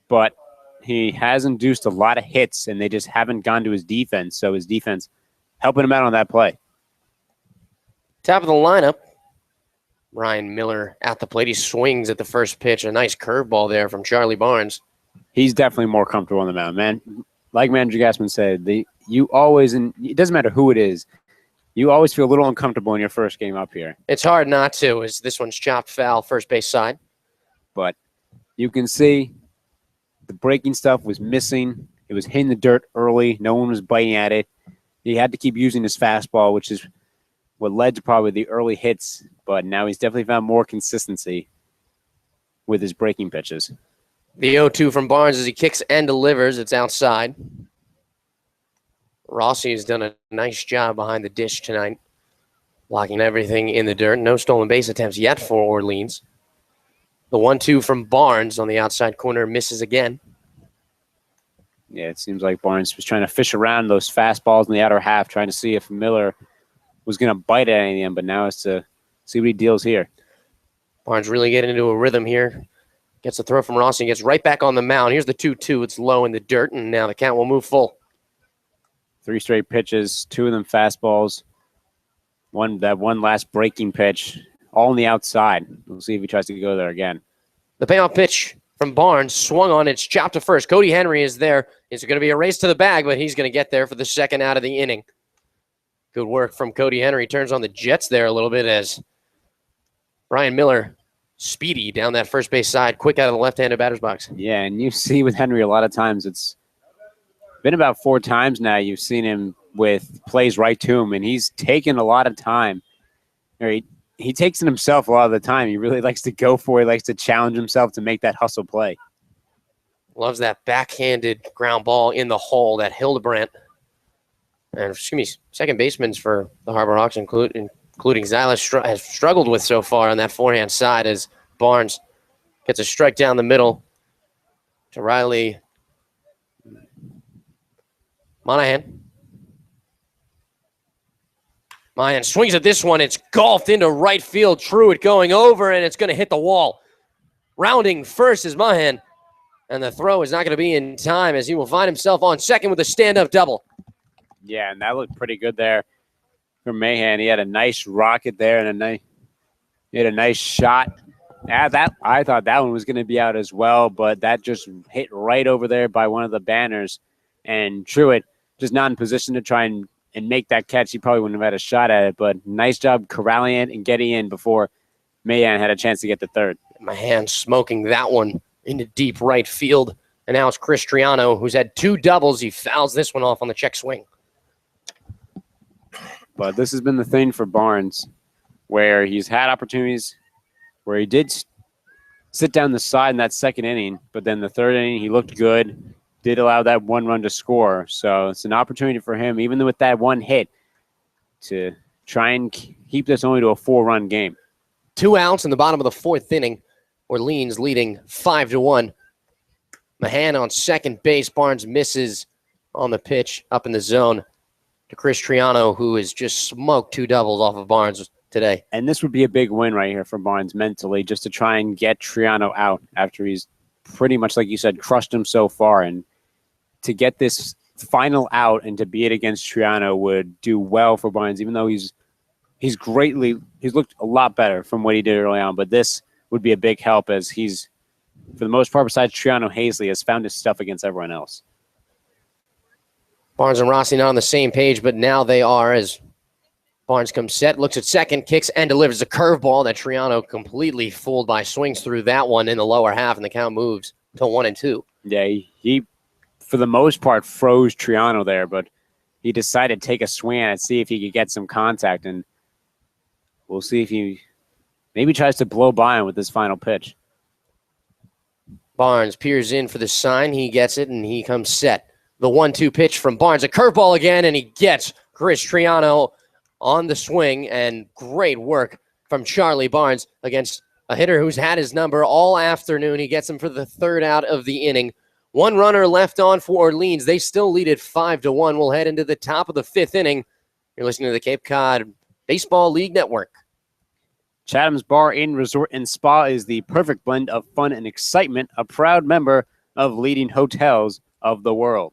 [SPEAKER 2] but he has induced a lot of hits, and they just haven't gone to his defense. So his defense helping him out on that play.
[SPEAKER 1] Top of the lineup, Ryan Miller at the plate. He swings at the first pitch. A nice curveball there from Charlie Barnes.
[SPEAKER 2] He's definitely more comfortable on the mound, man. Like Manager Gassman said, you always, and it doesn't matter who it is, you always feel a little uncomfortable in your first game up here.
[SPEAKER 1] It's hard not to, as this one's chopped foul, first base side.
[SPEAKER 2] But you can see the breaking stuff was missing. It was hitting the dirt early. No one was biting at it. He had to keep using his fastball, which is what led to probably the early hits. But now he's definitely found more consistency with his breaking pitches.
[SPEAKER 1] The 0-2 from Barnes as he kicks and delivers. It's outside. Rossi has done a nice job behind the dish tonight, blocking everything in the dirt. No stolen base attempts yet for Orleans. The 1-2 from Barnes on the outside corner misses again.
[SPEAKER 2] Yeah, it seems like Barnes was trying to fish around those fastballs in the outer half, trying to see if Miller was going to bite at any of them, but now it's to see what he deals here. Barnes
[SPEAKER 1] really getting into a rhythm here. Gets a throw from Rossi and gets right back on the mound. Here's the 2-2. It's low in the dirt, and now the count will move full.
[SPEAKER 2] 3 straight pitches, 2 of them fastballs. That one last breaking pitch, all on the outside. We'll see if he tries to go there again.
[SPEAKER 1] The payoff pitch from Barnes swung on. It's chopped to first. Cody Henry is there. It's going to be a race to the bag, but he's going to get there for the second out of the inning. Good work from Cody Henry. Turns on the Jets there a little bit as Brian Miller speedy down that first base side, quick out of the left-handed batter's box.
[SPEAKER 2] Yeah, and you see with Henry a lot of times, it's been about 4 times now you've seen him with plays right to him, and he's taken a lot of time. He takes it himself a lot of the time. He really likes to go for it. He likes to challenge himself to make that hustle play.
[SPEAKER 1] Loves that backhanded ground ball in the hole, that Hildebrandt. And second baseman for the Harbor Hawks, including Zyla, has struggled with so far on that forehand side as Barnes gets a strike down the middle to Riley Monahan. Monahan swings at this one. It's golfed into right field. Truitt going over, and it's going to hit the wall. Rounding first is Monahan, and the throw is not going to be in time as he will find himself on second with a stand-up double.
[SPEAKER 2] Yeah, and that looked pretty good there for Mahan. He had a nice rocket there and he had a nice shot. I thought that one was going to be out as well, but that just hit right over there by one of the banners. And Truitt just not in position to try and make that catch. He probably wouldn't have had a shot at it, but nice job corralling it and getting in before Mahan had a chance to get the third.
[SPEAKER 1] Mahan smoking that one into deep right field. And now it's Chris Triano, who's had 2 doubles. He fouls this one off on the check swing.
[SPEAKER 2] But this has been the thing for Barnes, where he's had opportunities where he did sit down the side in that second inning, but then the third inning he looked good, did allow that 1 run to score. So it's an opportunity for him, even with that 1 hit, to try and keep this only to a 4-run game.
[SPEAKER 1] 2 outs in the bottom of the 4th inning. Orleans leading 5-1. Mahan on second base. Barnes misses on the pitch up in the zone to Chris Triano, who has just smoked 2 doubles off of Barnes today.
[SPEAKER 2] And this would be a big win right here for Barnes mentally, just to try and get Triano out after he's pretty much, like you said, crushed him so far. And to get this final out and to be it against Triano would do well for Barnes, even though he's looked a lot better from what he did early on. But this would be a big help as he's for the most part, besides Triano Hazley, has found his stuff against everyone else.
[SPEAKER 1] Barnes and Rossi not on the same page, but now they are as Barnes comes set, looks at second, kicks, and delivers a curveball that Triano completely fooled by, swings through that one in the lower half, and the count moves to 1-2.
[SPEAKER 2] Yeah, he for the most part, froze Triano there, but he decided to take a swing and see if he could get some contact, and we'll see if he maybe tries to blow by him with this final pitch.
[SPEAKER 1] Barnes peers in for the sign. He gets it, and he comes set. The 1-2 pitch from Barnes, a curveball again, and he gets Chris Triano on the swing, and great work from Charlie Barnes against a hitter who's had his number all afternoon. He gets him for the third out of the inning. One runner left on for Orleans. They still lead it 5-1. We'll head into the top of the fifth inning. You're listening to the Cape Cod Baseball League Network.
[SPEAKER 2] Chatham's Bar Inn Resort and Spa is the perfect blend of fun and excitement, a proud member of leading hotels of the world.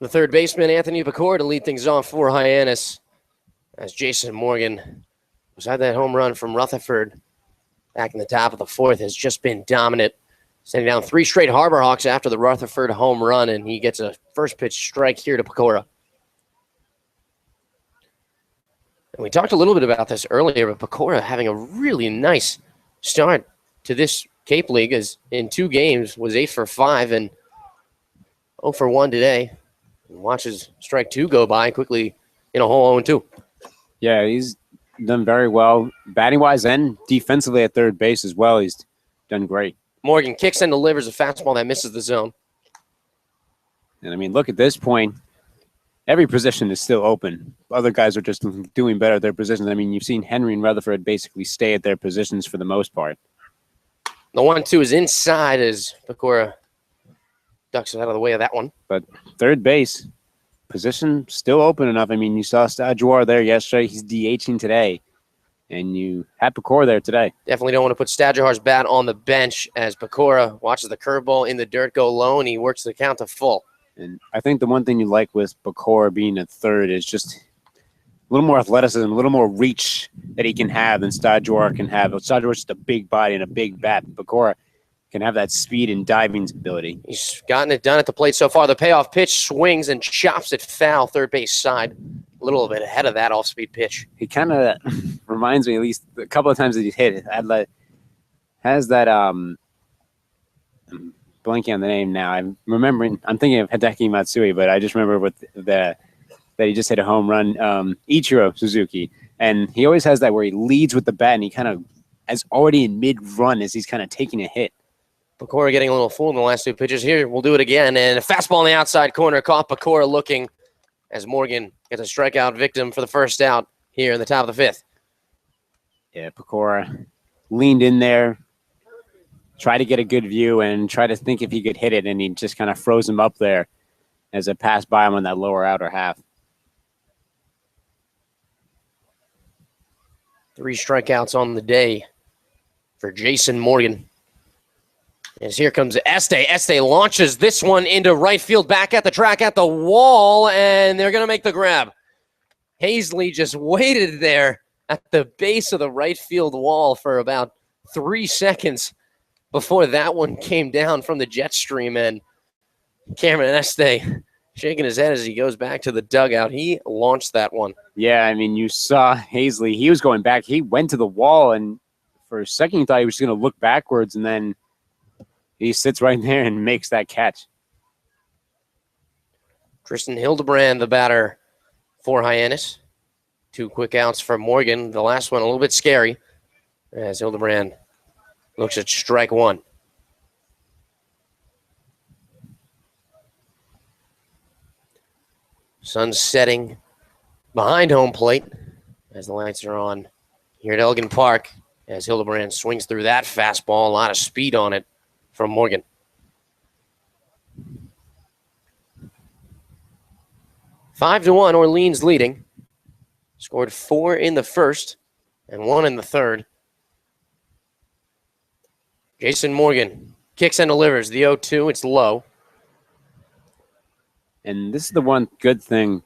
[SPEAKER 1] The third baseman, Anthony Pecora, to lead things off for Hyannis, as Jason Morgan, who's had that home run from Rutherford back in the top of the fourth, has just been dominant, sending down 3 straight Harbor Hawks after the Rutherford home run, and he gets a first pitch strike here to Pecora. And we talked a little bit about this earlier, but Pecora having a really nice start to this Cape League, as in 2 games was 8 for 5 and 0 for 1 today. Watches strike 2 go by quickly in a hole 0-2.
[SPEAKER 2] Yeah, he's done very well batting-wise and defensively at third base as well. He's done great.
[SPEAKER 1] Morgan kicks and delivers a fastball that misses the zone.
[SPEAKER 2] And, I mean, look at this point. Every position is still open. Other guys are just doing better at their positions. I mean, you've seen Henry and Rutherford basically stay at their positions for the most part.
[SPEAKER 1] The 1-2 is inside as Pecora ducks it out of the way of that one.
[SPEAKER 2] But third base, position still open enough. I mean, you saw Stajuar there yesterday. He's DHing today. And you had Pecora there today.
[SPEAKER 1] Definitely don't want to put Stajuar's bat on the bench as Pecora watches the curveball in the dirt go low, and he works the count to full.
[SPEAKER 2] And I think the one thing you like with Pecora being at third is just a little more athleticism, a little more reach that he can have than Stajuar can have. Stajuar's just a big body and a big bat. Pecora can have that speed and diving ability.
[SPEAKER 1] He's gotten it done at the plate so far. The payoff pitch swings and chops it foul third base side. A little bit ahead of that off-speed pitch.
[SPEAKER 2] He kind of reminds me, at least a couple of times that he's hit it, has that, I'm blanking on the name now. I'm thinking of Hideki Matsui, but I just remember that he just hit a home run, Ichiro Suzuki. And he always has that where he leads with the bat, and he kind of is already in mid-run as he's kind of taking a hit.
[SPEAKER 1] Pecora getting a little fooled in the last 2 pitches. Here, we'll do it again. And a fastball on the outside corner caught Pecora looking as Morgan gets a strikeout victim for the first out here in the top of the 5th.
[SPEAKER 2] Yeah, Pecora leaned in there, tried to get a good view, and tried to think if he could hit it, and he just kind of froze him up there as it passed by him on that lower outer half.
[SPEAKER 1] 3 strikeouts on the day for Jason Morgan. As here comes Este. Este launches this one into right field, back at the track, at the wall, and they're going to make the grab. Hazley just waited there at the base of the right field wall for about 3 seconds before that one came down from the jet stream, and Cameron Este shaking his head as he goes back to the dugout. He launched that one.
[SPEAKER 2] Yeah, I mean, you saw Hazley. He was going back. He went to the wall, and for a second you thought he was going to look backwards, and then he sits right there and makes that catch.
[SPEAKER 1] Tristan Hildebrand, the batter for Hyannis. 2 quick outs for Morgan. The last one a little bit scary as Hildebrand looks at strike 1. Sun's setting behind home plate as the lights are on here at Eldredge Park as Hildebrand swings through that fastball. A lot of speed on it from Morgan. Five to 1, Orleans leading. Scored 4 in the first and 1 in the third. Jason Morgan kicks and delivers the 0-2. It's low.
[SPEAKER 2] And this is the one good thing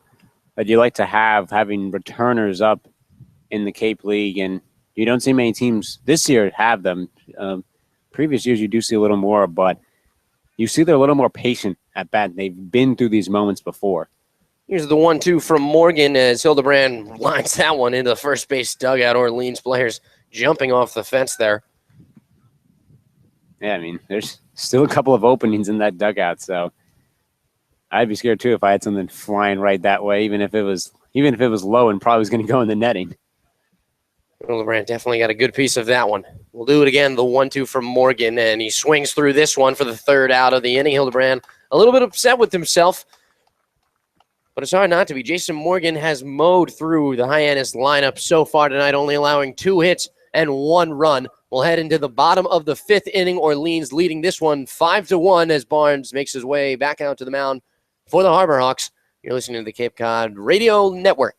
[SPEAKER 2] that you like to have, having returners up in the Cape League. And you don't see many teams this year have them. Previous years, you do see a little more, but you see they're a little more patient at bat. They've been through these moments before.
[SPEAKER 1] Here's the 1-2 from Morgan as Hildebrand lines that one into the first base dugout. Orleans players jumping off the fence there.
[SPEAKER 2] Yeah, I mean, there's still a couple of openings in that dugout, so I'd be scared too if I had something flying right that way, even if it was low and probably was going to go in the netting.
[SPEAKER 1] Hildebrand definitely got a good piece of that one. We'll do it again, the 1-2 from Morgan, and he swings through this one for the third out of the inning. Hildebrand a little bit upset with himself, but it's hard not to be. Jason Morgan has mowed through the Hyannis lineup so far tonight, only allowing 2 hits and 1 run. We'll head into the bottom of the 5th inning. Orleans leading this one 5-1 as Barnes makes his way back out to the mound for the Harbor Hawks. You're listening to the Cape Cod Radio Network.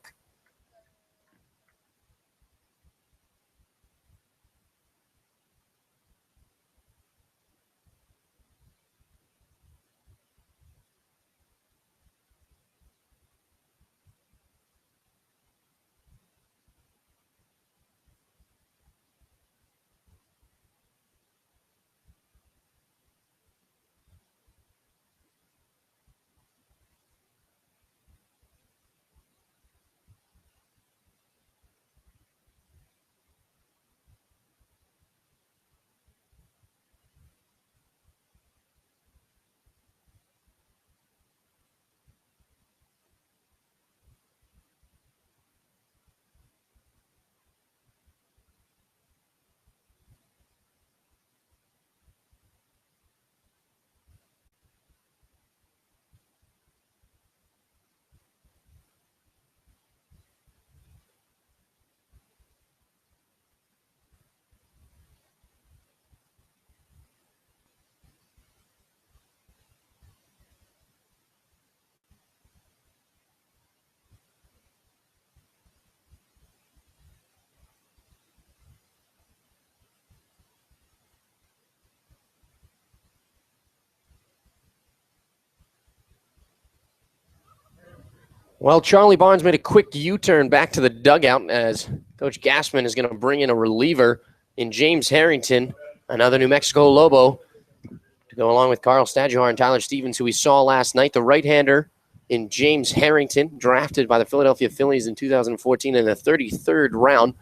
[SPEAKER 1] Well, Charlie Barnes made a quick U-turn back to the dugout as Coach Gassman is going to bring in a reliever in James Harrington, another New Mexico Lobo, to go along with Carl Stadjuhar and Tyler Stevens, who we saw last night. The right-hander in James Harrington, drafted by the Philadelphia Phillies in 2014 in the 33rd round,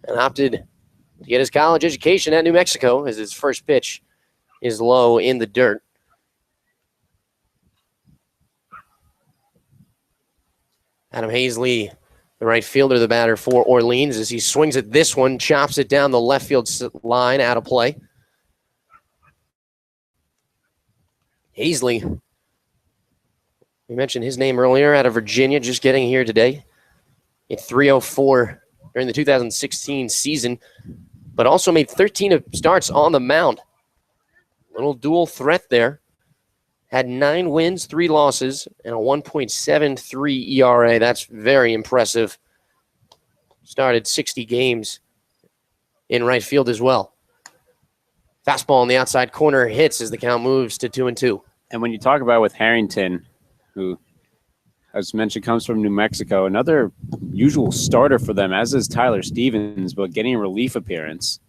[SPEAKER 1] and opted to get his college education at New Mexico as his first pitch is low in the dirt. Adam Hazley, the right fielder, the batter for Orleans, as he swings at this one, chops it down the left field line, out of play. Hazley, we mentioned his name earlier, out of Virginia, just getting here today. Hit .304 during the 2016 season, but also made 13 starts on the mound. Little dual threat there. Had 9 wins, 3 losses, and a 1.73 ERA. That's very impressive. Started 60 games in right field as well. Fastball on the outside corner hits as the count moves to 2-2.
[SPEAKER 2] And when you talk about with Harrington, who as mentioned, comes from New Mexico. Another usual starter for them, as is Tyler Stevens, but getting a relief appearance.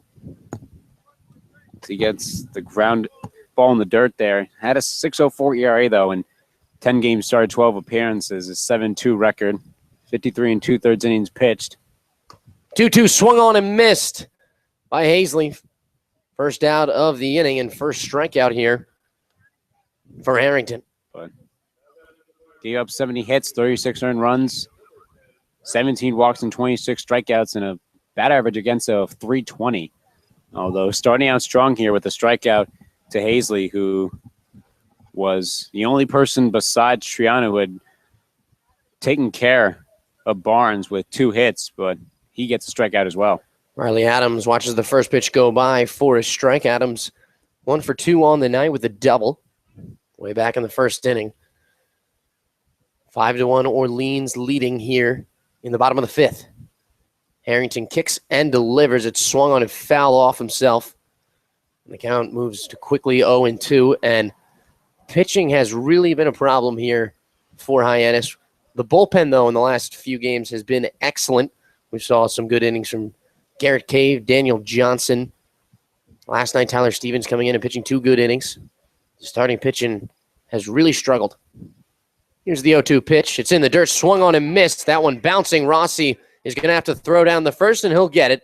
[SPEAKER 2] He gets the ground ball in the dirt there. Had a 6.04 ERA, though, and 10 games started, 12 appearances, a 7.2 record, 53 and 2/3 innings pitched.
[SPEAKER 1] 2-2 swung on and missed by Hazley. First out of the inning and first strikeout here for Harrington.
[SPEAKER 2] But gave up 70 hits, 36 earned runs, 17 walks and 26 strikeouts, and a bat average against of 320. Although starting out strong here with a strikeout to Hazley, who was the only person besides Triano who had taken care of Barnes with 2 hits, but he gets a strikeout as well.
[SPEAKER 1] Riley Adams watches the first pitch go by for a strike. Adams 1 for 2 on the night with a double way back in the first inning. 5-1 Orleans leading here in the bottom of the 5th. Harrington kicks and delivers. It's swung on and foul off himself. And the count moves to quickly 0-2, and pitching has really been a problem here for Hyannis. The bullpen, though, in the last few games has been excellent. We saw some good innings from Garrett Cave, Daniel Johnson. Last night, Tyler Stevens coming in and pitching 2 good innings. Starting pitching has really struggled. Here's the 0-2 pitch. It's in the dirt, swung on and missed. That one bouncing. Rossi is going to have to throw down the first, and he'll get it.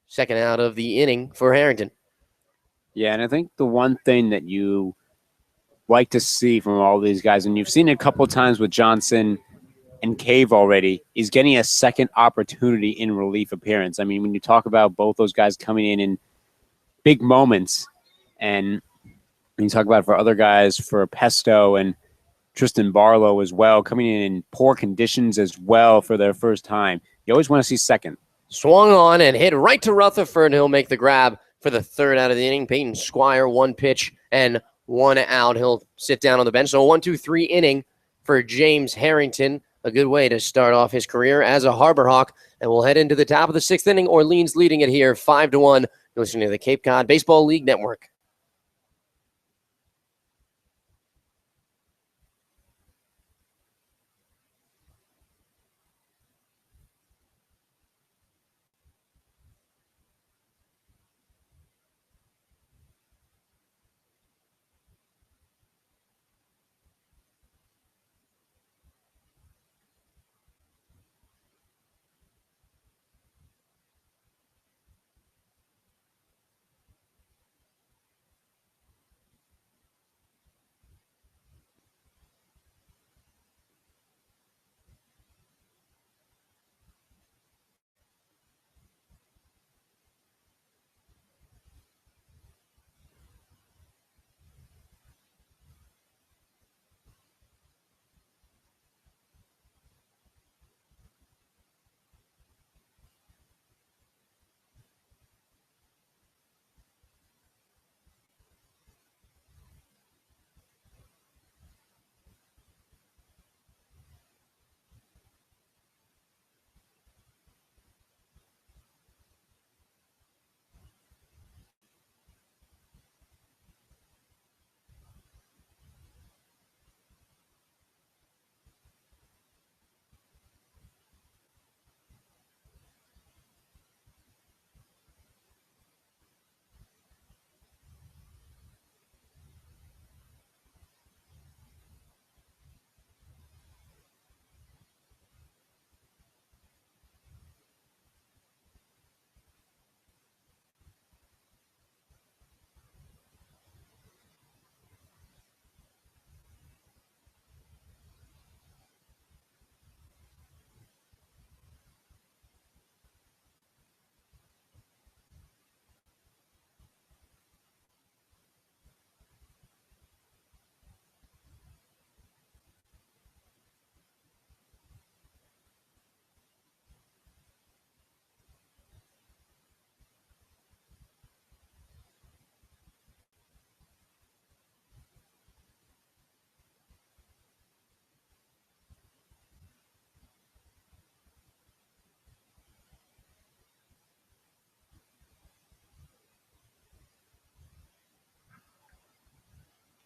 [SPEAKER 1] Second out of the inning for Harrington.
[SPEAKER 2] Yeah, and I think the one thing that you like to see from all these guys, and you've seen it a couple of times with Johnson and Cave already, is getting a second opportunity in relief appearance. I mean, when you talk about both those guys coming in big moments, and when you talk about it for other guys, for Pesto and Tristan Barlow as well, coming in poor conditions as well for their first time, you always want to see second.
[SPEAKER 1] Swung on and hit right to Rutherford, and he'll make the grab for the third out of the inning. Peyton Squire, 1 pitch and 1 out. He'll sit down on the bench. So a 1-2-3 inning for James Harrington. A good way to start off his career as a Harbor Hawk. And we'll head into the top of the 6th inning. Orleans leading it here 5-1. You're listening to the Cape Cod Baseball League Network.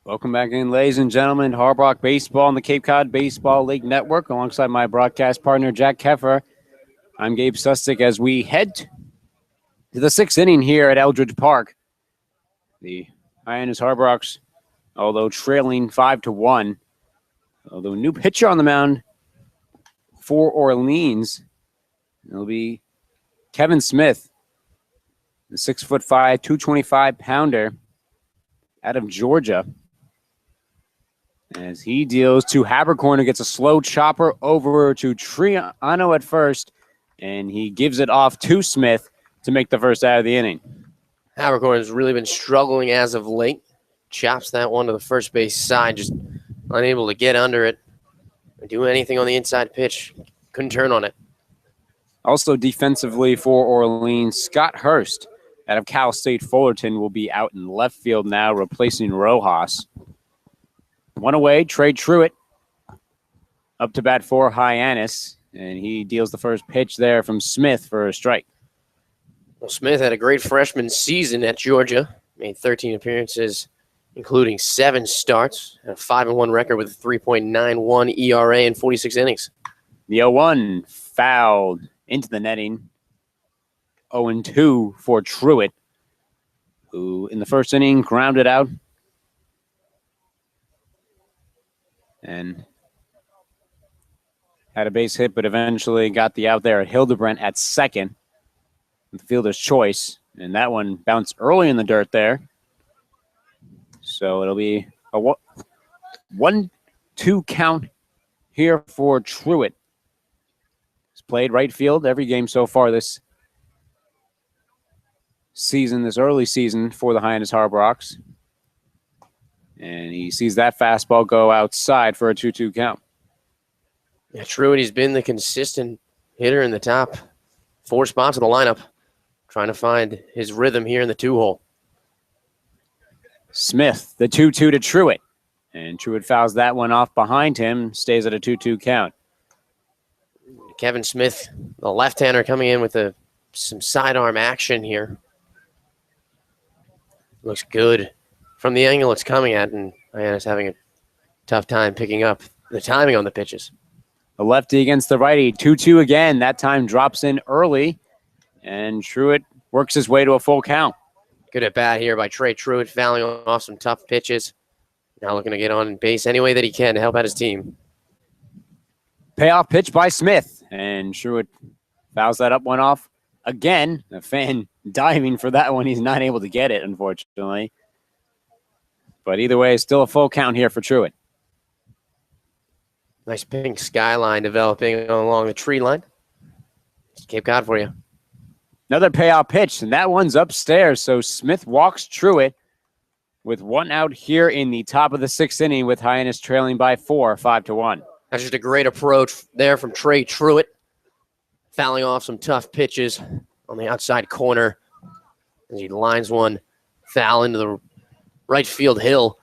[SPEAKER 2] Welcome back in, ladies and gentlemen. Hard Rock Baseball on the Cape Cod Baseball League Network alongside my broadcast partner, Jack Keffer. I'm Gabe Sustick as we head to the 6th inning here at Eldredge Park. The Hyannis Harbor Hawks, although trailing 5-1, although new pitcher on the mound for Orleans, it'll be Kevin Smith, the 6'5", 225-pounder out of Georgia. As he deals to Habercorn, who gets a slow chopper over to Triano at first, and he gives it off to Smith to make the first out of the inning.
[SPEAKER 1] Habercorn has really been struggling as of late. Chops that one to the first base side, just unable to get under it or do anything on the inside pitch. Couldn't turn on it.
[SPEAKER 2] Also defensively for Orleans, Scott Hurst out of Cal State Fullerton will be out in left field now, replacing Rojas. One away, Trey Truitt up to bat for Hyannis, and he deals the first pitch there from Smith for a strike.
[SPEAKER 1] Well, Smith had a great freshman season at Georgia, made 13 appearances, including 7 starts, and a 5-1 record with a 3.91 ERA in 46 innings.
[SPEAKER 2] The 0-1 fouled into the netting. 0-2 for Truitt, who in the first inning grounded out and had a base hit, but eventually got the out there at Hildebrandt at second. The fielder's choice, and that one bounced early in the dirt there. So it'll be a 1-2 count here for Truitt. He's played right field every game so far this season, this early season for the Hyannis Harbor Hawks. And he sees that fastball go outside for a 2-2 count.
[SPEAKER 1] Yeah, Truitt, he's been the consistent hitter in the top 4 spots of the lineup, trying to find his rhythm here in the 2-hole.
[SPEAKER 2] Smith, the 2-2 to Truitt. And Truitt fouls that one off behind him, stays at a 2-2 count.
[SPEAKER 1] Kevin Smith, the left-hander, coming in with some sidearm action here. Looks good from the angle it's coming at, and Hyannis having a tough time picking up the timing on the pitches.
[SPEAKER 2] The lefty against the righty, 2-2 again. That time drops in early, and Truitt works his way to a full count.
[SPEAKER 1] Good at bat here by Trey Truitt, fouling off some tough pitches. Now looking to get on base any way that he can to help out his team.
[SPEAKER 2] Payoff pitch by Smith, and Truitt fouls that up one off again. The fan diving for that one. He's not able to get it, unfortunately. But either way, still a full count here for Truitt.
[SPEAKER 1] Nice pink skyline developing along the tree line. It's Cape Cod for you.
[SPEAKER 2] Another payoff pitch, and that one's upstairs. So Smith walks Truitt with one out here in the top of the 6th inning with Hyannis trailing by 4, 5-1.
[SPEAKER 1] That's just a great approach there from Trey Truitt, fouling off some tough pitches on the outside corner as he lines one foul into the right field hill.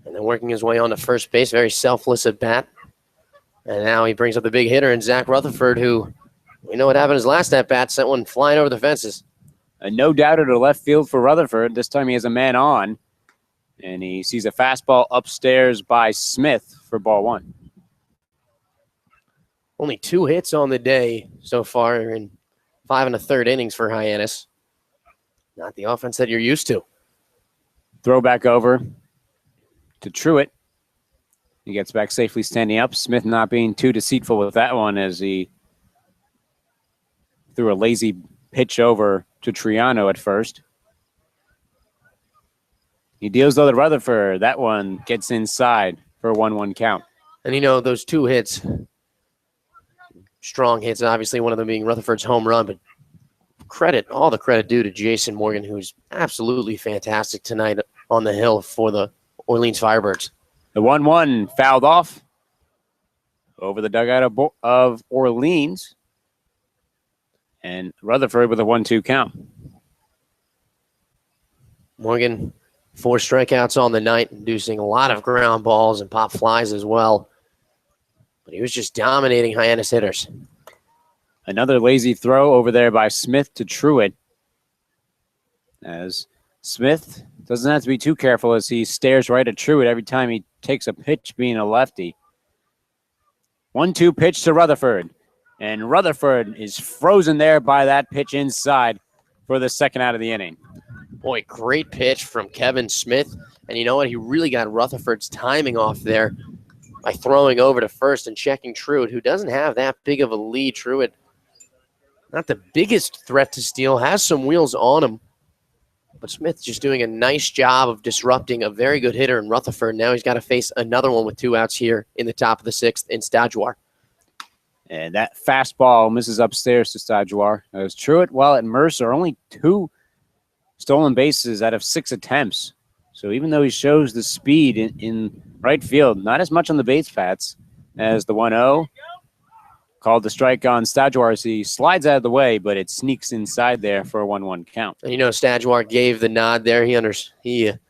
[SPEAKER 1] And then working his way on to first base, very selfless at bat. And now he brings up the big hitter, and Zach Rutherford, who we know what happened his last at bat, sent one flying over the fences.
[SPEAKER 2] No doubter to left field for Rutherford. This time he has a man on, and he sees a fastball upstairs by Smith for ball 1.
[SPEAKER 1] Only 2 hits on the day so far in 5 1/3 innings for Hyannis. Not the offense that you're used to.
[SPEAKER 2] Throw back over to Truitt. He gets back safely standing up. Smith not being too deceitful with that one as he threw a lazy pitch over to Triano at first. He deals though to Rutherford. That one gets inside for a 1-1 count.
[SPEAKER 1] And you know, those 2 hits, strong hits, obviously one of them being Rutherford's home run, but all the credit due to Jason Morgan, who's absolutely fantastic tonight on the hill for the Orleans Firebirds.
[SPEAKER 2] The 1-1 fouled off over the dugout of Orleans. And Rutherford with a 1-2 count.
[SPEAKER 1] Morgan, 4 strikeouts on the night, inducing a lot of ground balls and pop flies as well. But he was just dominating Hyannis hitters.
[SPEAKER 2] Another lazy throw over there by Smith to Truitt. As Smith doesn't have to be too careful as he stares right at Truitt every time he takes a pitch being a lefty. 1-2 pitch to Rutherford. And Rutherford is frozen there by that pitch inside for the second out of the inning.
[SPEAKER 1] Boy, great pitch from Kevin Smith. And you know what? He really got Rutherford's timing off there by throwing over to first and checking Truitt, who doesn't have that big of a lead. Truitt, not the biggest threat to steal, has some wheels on him. But Smith just doing a nice job of disrupting a very good hitter in Rutherford. Now he's got to face another one with 2 outs here in the top of the 6th in Stajuar.
[SPEAKER 2] And that fastball misses upstairs to Stajuar. As Truitt, while at Mercer, only 2 stolen bases out of 6 attempts. So even though he shows the speed in right field, not as much on the base paths as the 1-0. Called the strike on Stajuar as he slides out of the way, but it sneaks inside there for a 1-1 count.
[SPEAKER 1] And you know, Stajuar gave the nod there. He knew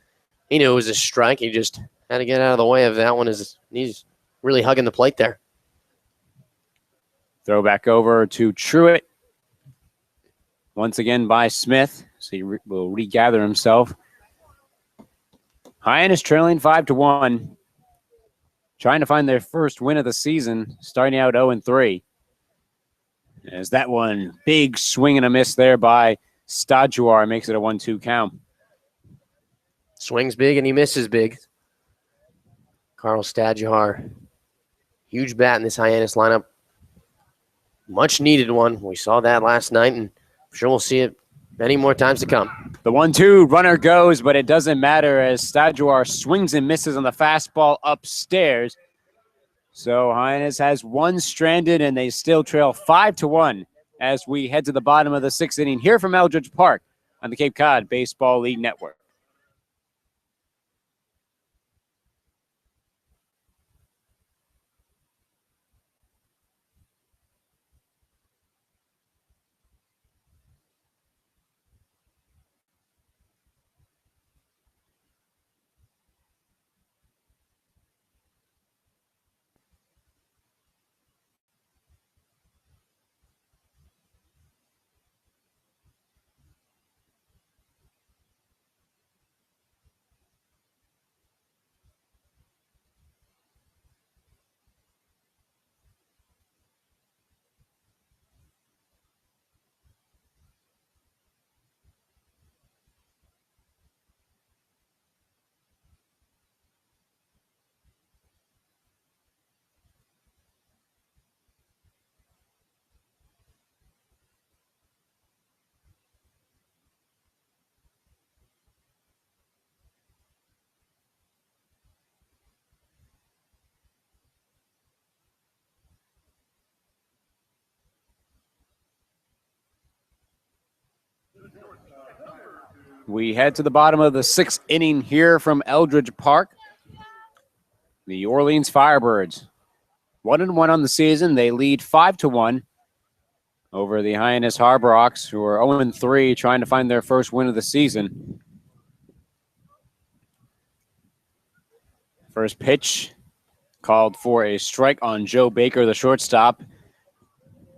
[SPEAKER 1] it was a strike. He just had to get out of the way of that one. He's really hugging the plate there.
[SPEAKER 2] Throw back over to Truitt. Once again by Smith. So he will regather himself. Hyannis trailing 5-1. Trying to find their first win of the season, starting out 0-3. As that one, big swing and a miss there by Stajuar makes it a 1-2 count.
[SPEAKER 1] Swings big and he misses big. Carl Stajuar, huge bat in this Hyannis lineup. Much needed one. We saw that last night, and I'm sure we'll see it many more times to come.
[SPEAKER 2] The 1-2 runner goes, but it doesn't matter as Stajuar swings and misses on the fastball upstairs. So Hyannis has 1 stranded, and they still trail 5-1 as we head to the bottom of the 6th inning here from Eldredge Park on the Cape Cod Baseball League Network. We head to the bottom of the 6th inning here from Eldredge Park. The Orleans Firebirds, 1-1 on the season. They lead 5-1 over the Hyannis Harbor Hawks, who are 0-3, trying to find their first win of the season. First pitch called for a strike on Joe Baker, the shortstop.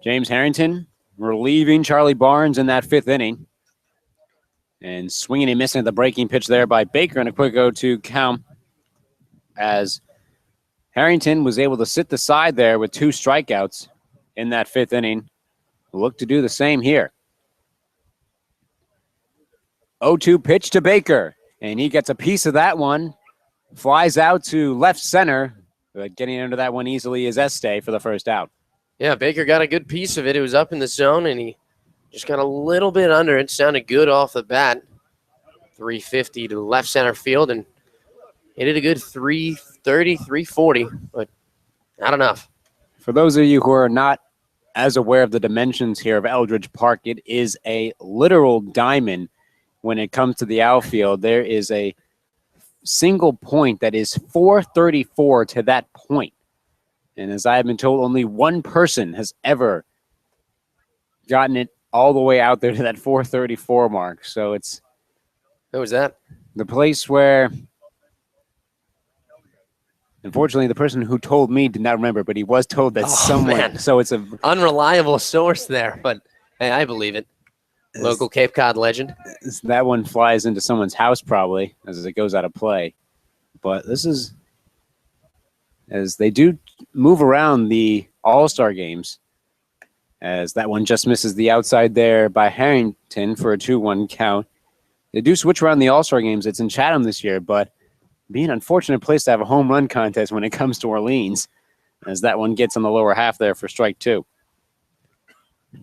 [SPEAKER 2] James Harrington relieving Charlie Barnes in that 5th inning. And swinging and missing at the breaking pitch there by Baker, and a quick 0-2 count as Harrington was able to sit the side there with 2 strikeouts in that 5th inning. Look to do the same here. 0-2 pitch to Baker, and he gets a piece of that one. Flies out to left center, but getting into that one easily is Este for the first out.
[SPEAKER 1] Yeah, Baker got a good piece of it. It was up in the zone, and he just got a little bit under it. Sounded good off the bat. 350 to left center field, and hit it a good 330, 340, but not enough.
[SPEAKER 2] For those of you who are not as aware of the dimensions here of Eldredge Park, it is a literal diamond when it comes to the outfield. There is a single point that is 434 to that point. And as I have been told, only one person has ever gotten it all the way out there to that 434 mark. So it's...
[SPEAKER 1] Who was that?
[SPEAKER 2] The place where... Unfortunately, the person who told me did not remember, but he was told that someone...
[SPEAKER 1] Man.
[SPEAKER 2] So it's a...
[SPEAKER 1] Unreliable source there, but hey, I believe it. Local Cape Cod legend.
[SPEAKER 2] That one flies into someone's house probably as it goes out of play. But this is as they do move around the All-Star games, as that one just misses the outside there by Harrington for a 2-1 count. They do switch around the All-Star games. It's in Chatham this year, but be an unfortunate place to have a home run contest when it comes to Orleans, as that one gets on the lower half there for strike 2.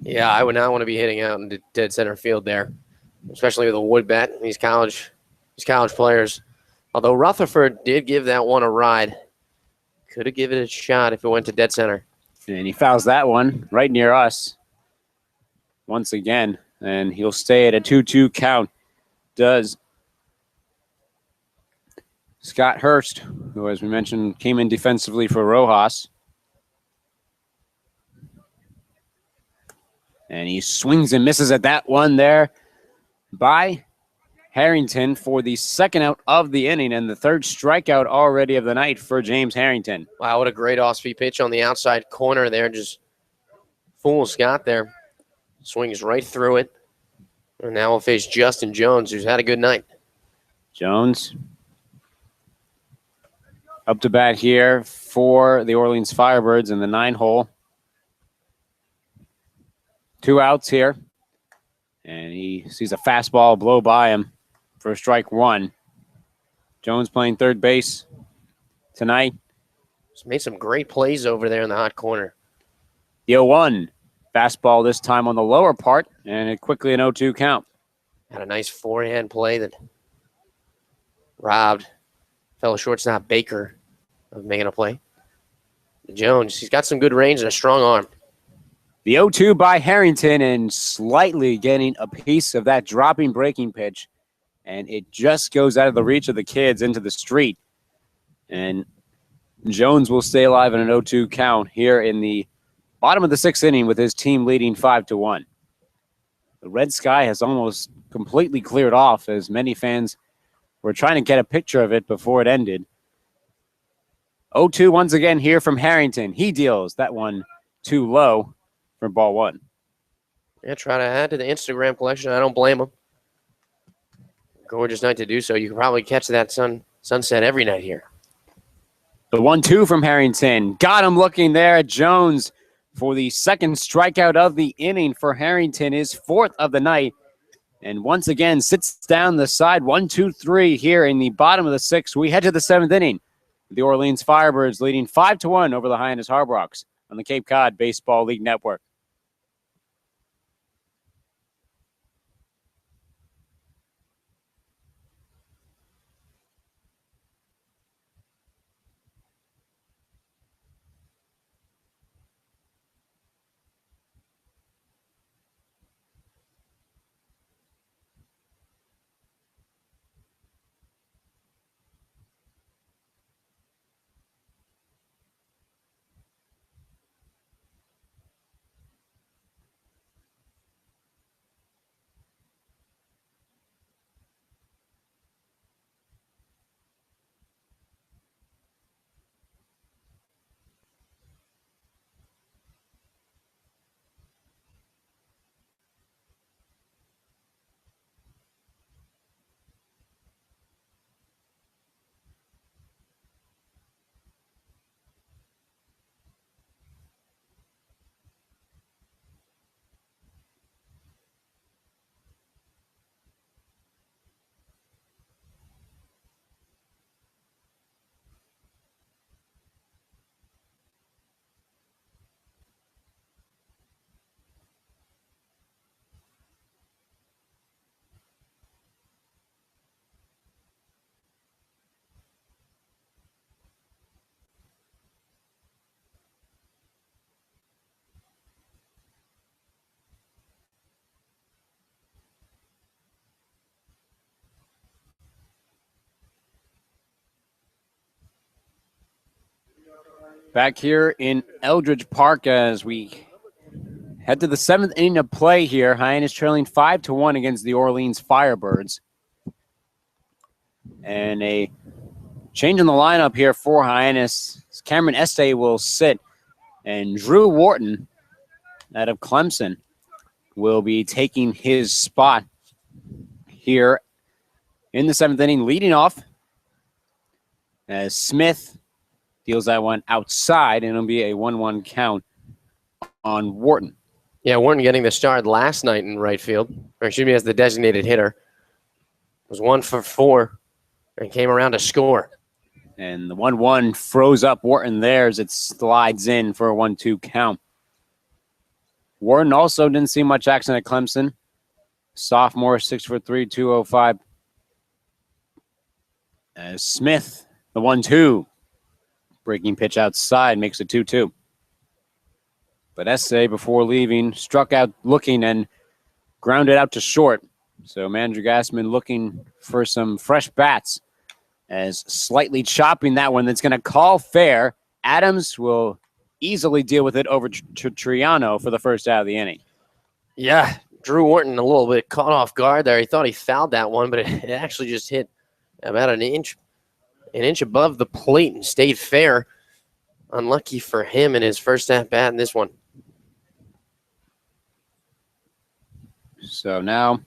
[SPEAKER 1] Yeah, I would not want to be hitting out into dead center field there, especially with a wood bat. These college players. Although Rutherford did give that one a ride. Could have given it a shot if it went to dead center.
[SPEAKER 2] And he fouls that one right near us once again, and he'll stay at a 2-2 count. Does Scott Hurst, who, as we mentioned, came in defensively for Rojas. And he swings and misses at that one there by Harrington for the second out of the inning and the third strikeout already of the night for James Harrington.
[SPEAKER 1] Wow, what a great off-speed pitch on the outside corner there. Just fools Scott there. Swings right through it. And now we'll face Justin Jones, who's had a good night.
[SPEAKER 2] Jones up to bat here for the Orleans Firebirds in the 9-hole. 2 outs here. And he sees a fastball blow by him for strike 1. Jones playing third base tonight.
[SPEAKER 1] Just made some great plays over there in the hot corner.
[SPEAKER 2] The 0-1. Fastball this time on the lower part, and it quickly an 0-2 count.
[SPEAKER 1] Had a nice forehand play that robbed fellow shortstop Baker of making a play. Jones, he's got some good range and a strong arm.
[SPEAKER 2] The 0-2 by Harrington, and slightly getting a piece of that dropping breaking pitch. And it just goes out of the reach of the kids into the street. And Jones will stay alive in an 0-2 count here in the bottom of the 6th inning with his team leading 5-1. The red sky has almost completely cleared off as many fans were trying to get a picture of it before it ended. 0-2 once again here from Harrington. He deals that one too low for ball 1.
[SPEAKER 1] Yeah, try to add to the Instagram collection. I don't blame him. Gorgeous night to do so. You can probably catch that sunset every night here.
[SPEAKER 2] The 1-2 from Harrington. Got him looking there at Jones for the second strikeout of the inning for Harrington, his 4th of the night. And once again, sits down the side. 1-2-3 here in the bottom of the 6th. We head to the 7th inning. The Orleans Firebirds leading 5-1 over the Hyannis Harborough on the Cape Cod Baseball League Network. Back here in Eldredge Park as we head to the 7th inning of play here. Hyannis trailing 5-1 against the Orleans Firebirds. And a change in the lineup here for Hyannis. Cameron Este will sit. And Drew Wharton out of Clemson will be taking his spot here in the 7th inning, leading off as Smith deals that one outside, and it'll be a 1-1 count on Wharton.
[SPEAKER 1] Yeah, Wharton getting the start last night in right field, or excuse me, as the designated hitter. Was 1 for 4 and came around to score.
[SPEAKER 2] And the 1-1 froze up Wharton there as it slides in for a 1-2 count. Wharton also didn't see much action at Clemson. Sophomore, 6'3", 205. As Smith, the 1-2. Breaking pitch outside makes it 2-2. But Essay, before leaving, struck out looking and grounded out to short. So manager Gassman looking for some fresh bats as slightly chopping that one. That's going to call fair. Adams will easily deal with it over to Triano for the first out of the inning.
[SPEAKER 1] Yeah, Drew Wharton a little bit caught off guard there. He thought he fouled that one, but it actually just hit about an inch above the plate and stayed fair. Unlucky for him in his first at bat in this one.
[SPEAKER 2] So now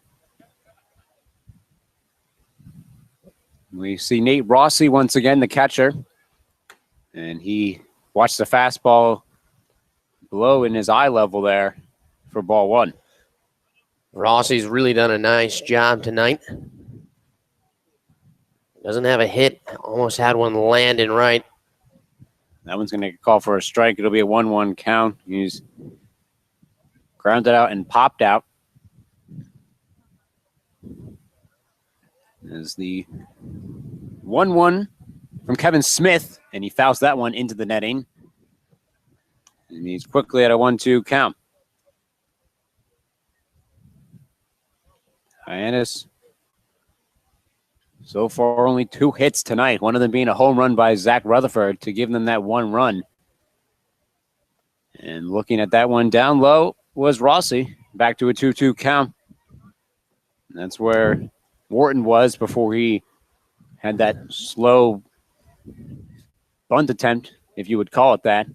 [SPEAKER 2] we see Nate Rossi once again, the catcher. And he watched the fastball blow in his eye level there for ball 1.
[SPEAKER 1] Rossi's really done a nice job tonight. Doesn't have a hit. Almost had one landing right.
[SPEAKER 2] That one's going to call for a strike. It'll be a 1-1 count. He's grounded out and popped out. As the 1-1 from Kevin Smith, and he fouls that one into the netting. And he's quickly at a 1-2 count. Hyannis, so far only 2 hits tonight, one of them being a home run by Zach Rutherford to give them that 1 run. And looking at that one down low was Rossi, back to a 2-2 count. And that's where Wharton was before he had that slow bunt attempt, if you would call it that.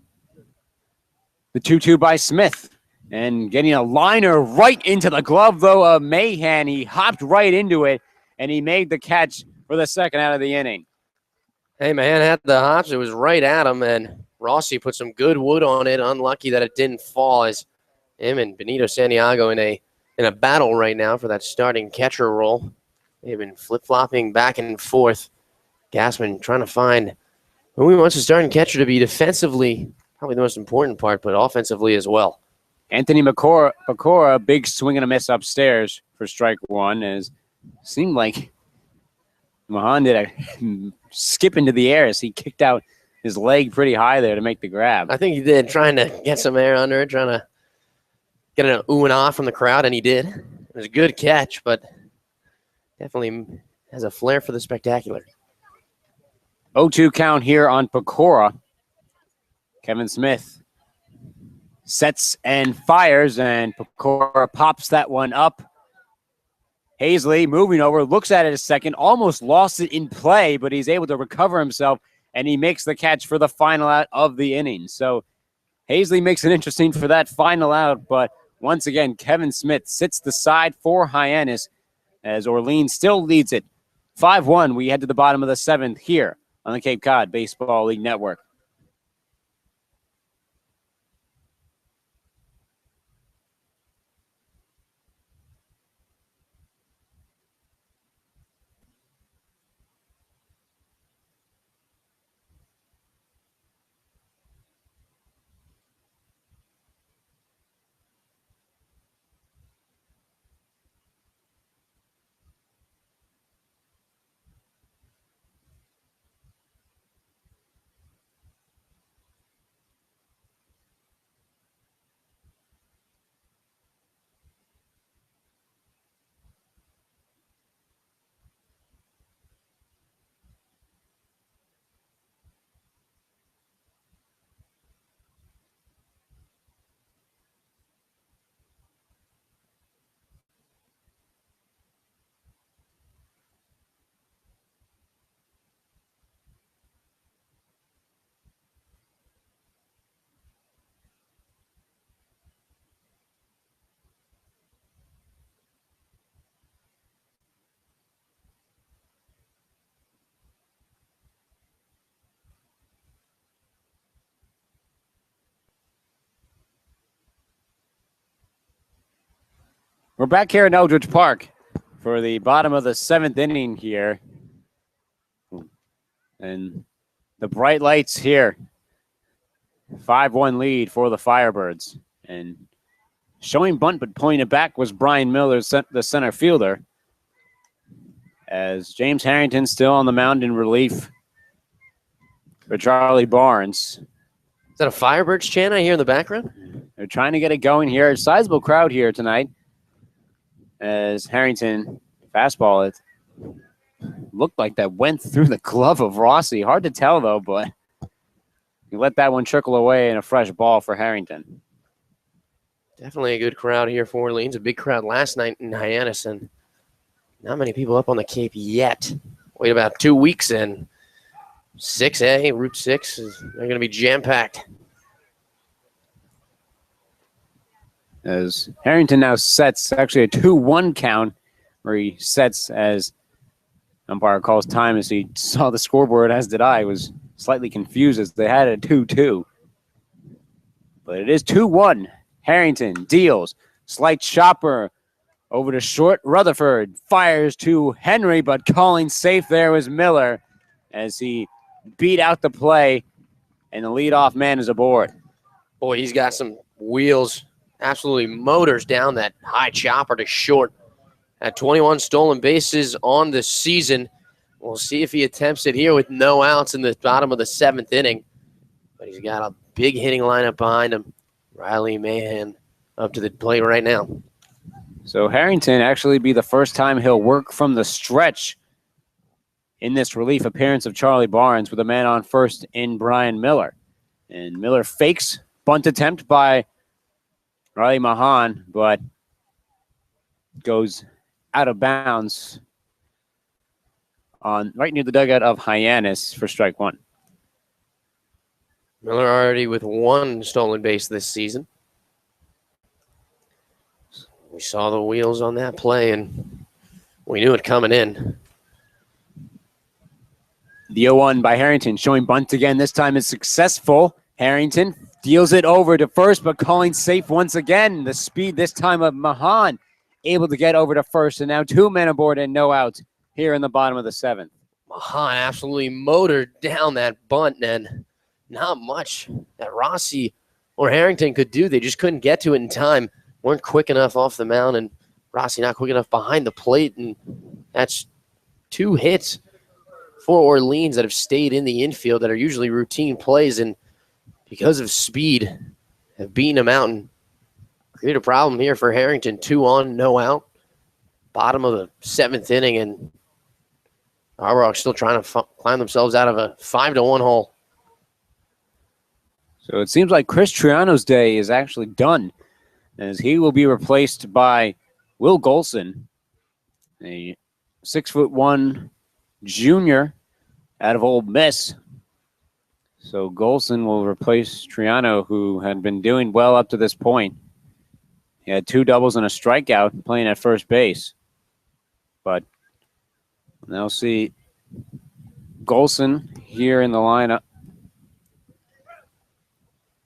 [SPEAKER 2] The 2-2 by Smith. And getting a liner right into the glove, though, of Mahan. He hopped right into it, and he made the catch for the second out of the inning.
[SPEAKER 1] Hey, Mahan had the hops. It was right at him, and Rossi put some good wood on it. Unlucky that it didn't fall, as him and Benito Santiago in a battle right now for that starting catcher role. They've been flip-flopping back and forth. Gassman trying to find who he wants the starting catcher to be defensively, probably the most important part, but offensively as well.
[SPEAKER 2] Anthony Pecora, big swing and a miss upstairs for strike 1. As seemed like Mahan did a skip into the air as he kicked out his leg pretty high there to make the grab.
[SPEAKER 1] I think he did, trying to get some air under it, trying to get an ooh and ah from the crowd, and he did. It was a good catch, but definitely has a flair for the spectacular.
[SPEAKER 2] 0-2 count here on Pecora. Kevin Smith sets and fires, and Pecora pops that one up. Hazley moving over, looks at it a second, almost lost it in play, but he's able to recover himself, and he makes the catch for the final out of the inning. So Hazley makes it interesting for that final out, but once again, Kevin Smith sits the side for Hyannis as Orleans still leads it 5-1. We head to the bottom of the 7th here on the Cape Cod Baseball League Network. We're back here in Eldredge Park for the bottom of the 7th inning here. And the bright lights here. 5-1 lead for the Firebirds. And showing bunt but pointing it back was Brian Miller, the center fielder. As James Harrington still on the mound in relief for Charlie Barnes.
[SPEAKER 1] Is that a Firebirds chant I hear in the background?
[SPEAKER 2] They're trying to get it going here. A sizable crowd here tonight. As Harrington fastball, it looked like that went through the glove of Rossi. Hard to tell, though, but you let that one trickle away in a fresh ball for Harrington.
[SPEAKER 1] Definitely a good crowd here for Orleans. A big crowd last night in Hyannis, and not many people up on the Cape yet. Wait about 2 weeks in. 6A, Route 6, they're going to be jam-packed.
[SPEAKER 2] As Harrington now sets actually a 2-1 count, where he sets as umpire calls time as he saw the scoreboard, as did I. Was slightly confused as they had a 2-2. But it is 2-1. Harrington deals. Slight chopper over to short. Rutherford fires to Henry, but calling safe there was Miller as he beat out the play, and the leadoff man is aboard.
[SPEAKER 1] Boy, he's got some wheels. Absolutely motors down that high chopper to short. At 21 stolen bases on the season. We'll see if he attempts it here with no outs in the bottom of the 7th inning. But he's got a big hitting lineup behind him. Riley Mahan up to the plate right now.
[SPEAKER 2] So Harrington actually be the first time he'll work from the stretch in this relief appearance of Charlie Barnes with a man on first in Brian Miller. And Miller fakes bunt attempt by Riley Mahan, but goes out of bounds on right near the dugout of Hyannis for strike one.
[SPEAKER 1] Miller already with 1 stolen base this season. We saw the wheels on that play, and we knew it coming in.
[SPEAKER 2] The 0-1 by Harrington, showing bunt again. This time is successful. Harrington deals it over to first, but calling safe once again. The speed this time of Mahan able to get over to first, and now 2 men aboard and no outs here in the bottom of the 7th.
[SPEAKER 1] Mahan absolutely motored down that bunt, and not much that Rossi or Harrington could do. They just couldn't get to it in time. Weren't quick enough off the mound, and Rossi not quick enough behind the plate, and that's 2 hits for Orleans that have stayed in the infield that are usually routine plays, and because of speed have beaten him out and created a problem here for Harrington. 2 on, no out. Bottom of the 7th inning, and Harborough still trying to climb themselves out of a 5-1 hole.
[SPEAKER 2] So it seems like Chris Triano's day is actually done, as he will be replaced by Will Golson, a 6'1" junior out of Ole Miss. So Golson will replace Triano, who had been doing well up to this point. He had 2 doubles and a strikeout playing at first base. But now see Golson here in the lineup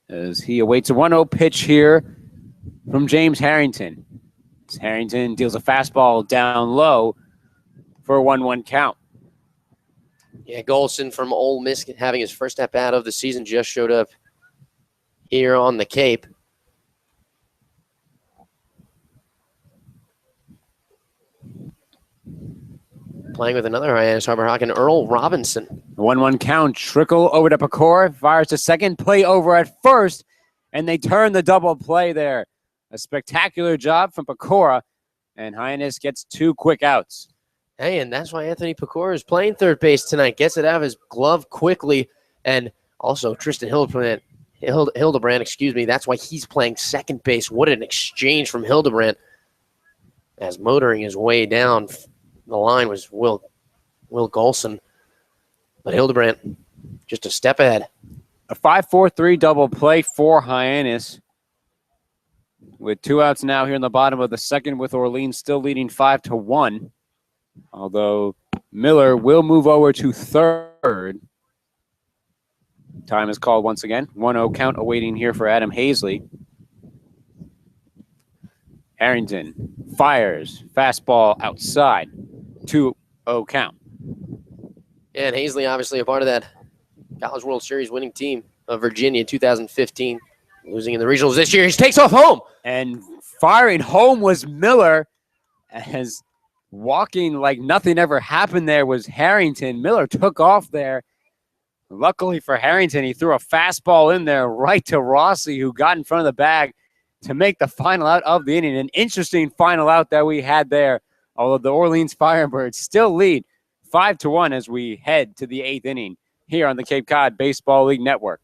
[SPEAKER 2] as he awaits a 1-0 pitch here from James Harrington. Harrington deals a fastball down low for a 1-1 count.
[SPEAKER 1] Yeah, Golson from Ole Miss having his first at-bat of the season just showed up here on the Cape. Playing with another Hyannis Harbor Hawk, and Earl Robinson.
[SPEAKER 2] 1-1 count, trickle over to Pecora, fires to second, play over at first, and they turn the double play there. A spectacular job from Pecora, and Hyannis gets 2 quick outs.
[SPEAKER 1] Hey, and that's why Anthony Pecora is playing third base tonight. Gets it out of his glove quickly, and also Tristan Hildebrand, that's why he's playing second base. What an exchange from Hildebrand. As motoring his way down the line was Will Golson. But Hildebrand just a step ahead.
[SPEAKER 2] A 5-4-3 double play for Hyannis, with 2 outs now here in the bottom of the 2nd, with Orleans still leading 5-1. Although Miller will move over to third. Time is called once again. 1-0 count awaiting here for Adam Hazley. Harrington fires. Fastball outside. 2-0 count.
[SPEAKER 1] And Hazley, obviously a part of that College World Series winning team of Virginia 2015, losing in the regionals this year. He takes off home.
[SPEAKER 2] And firing home was Miller, as walking like nothing ever happened there was Harrington. Miller took off there. Luckily for Harrington, he threw a fastball in there right to Rossi, who got in front of the bag to make the final out of the inning. An interesting final out that we had there, although the Orleans Firebirds still lead 5-1 as we head to the 8th inning here on the Cape Cod Baseball League Network.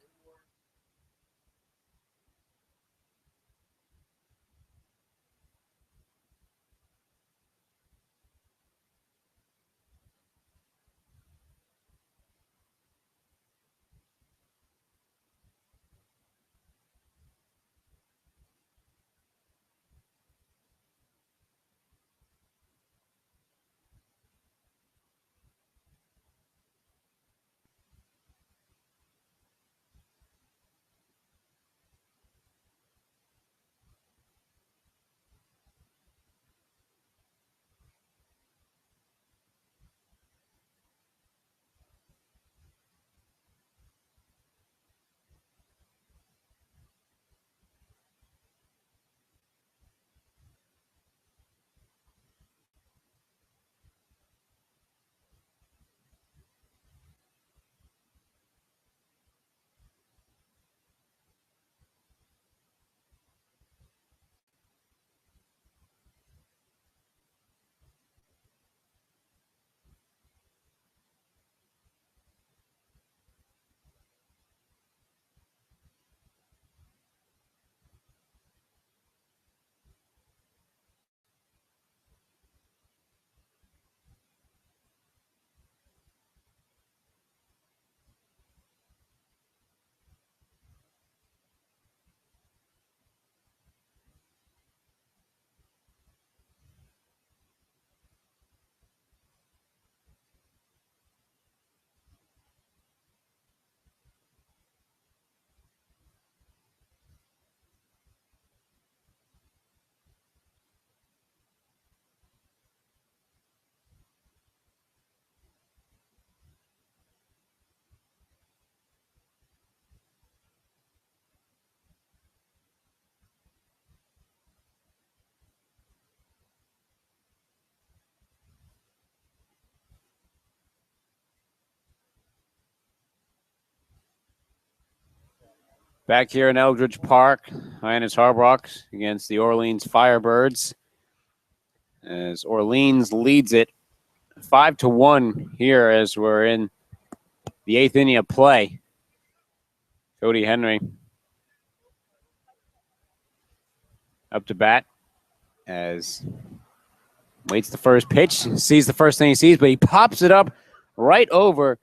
[SPEAKER 2] Back here in Eldredge Park, Hyannis Harbrox against the Orleans Firebirds, as Orleans leads it 5-1 here as we're in the 8th inning of play. Cody Henry up to bat as waits the first pitch, sees the first thing he sees, but he pops it up right over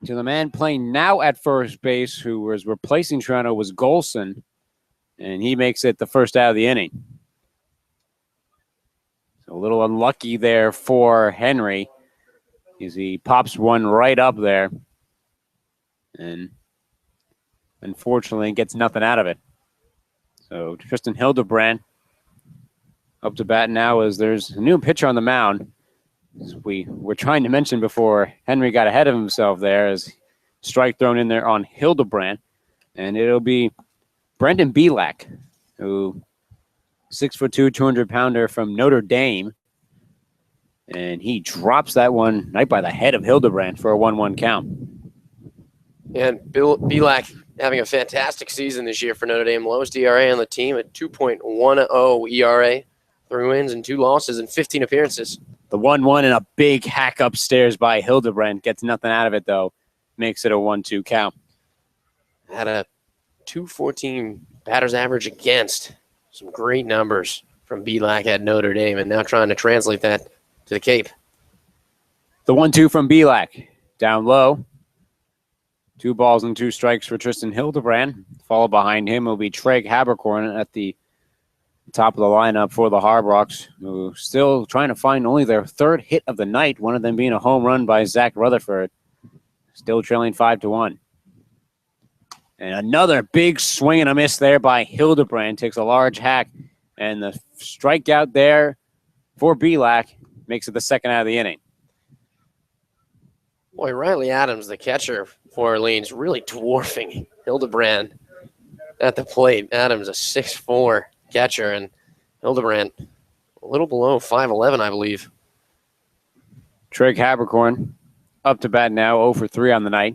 [SPEAKER 2] to the man playing now at first base, who was replacing Toronto, was Golson, and he makes it the first out of the inning. So a little unlucky there for Henry as he pops one right up there and unfortunately gets nothing out of it. So Tristan Hildebrand up to bat now as there's a new pitcher on the mound. As we were trying to mention before, Henry got ahead of himself there as strike thrown in there on Hildebrand. And it'll be Brendan Belak, who 6'2", 200-pounder from Notre Dame. And he drops that one right by the head of Hildebrand for a 1-1 count.
[SPEAKER 1] And Belak having a fantastic season this year for Notre Dame. Lowest ERA on the team at 2.10 ERA. 3 wins and 2 losses in 15 appearances.
[SPEAKER 2] The 1-1 and a big hack upstairs by Hildebrand. Gets nothing out of it, though. Makes it a 1-2 count.
[SPEAKER 1] Had a 214 batters average against. Some great numbers from Belak at Notre Dame, and now trying to translate that to the Cape.
[SPEAKER 2] The 1-2 from Belak. Down low. 2 balls and 2 strikes for Tristan Hildebrand. Followed behind him will be Treg Habercorn at the top of the lineup for the Harbrox, who still trying to find only their 3rd hit of the night, one of them being a home run by Zach Rutherford. Still trailing 5-1. And another big swing and a miss there by Hildebrand. Takes a large hack And the strikeout there for Belak makes it the second out of the inning.
[SPEAKER 1] Boy, Riley Adams, the catcher for Orleans, really dwarfing Hildebrand at the plate. Adams, a 6'4" catcher, and Hildebrand a little below 5'11", I believe.
[SPEAKER 2] Trig Habercorn up to bat now, 0 for 3 on the night.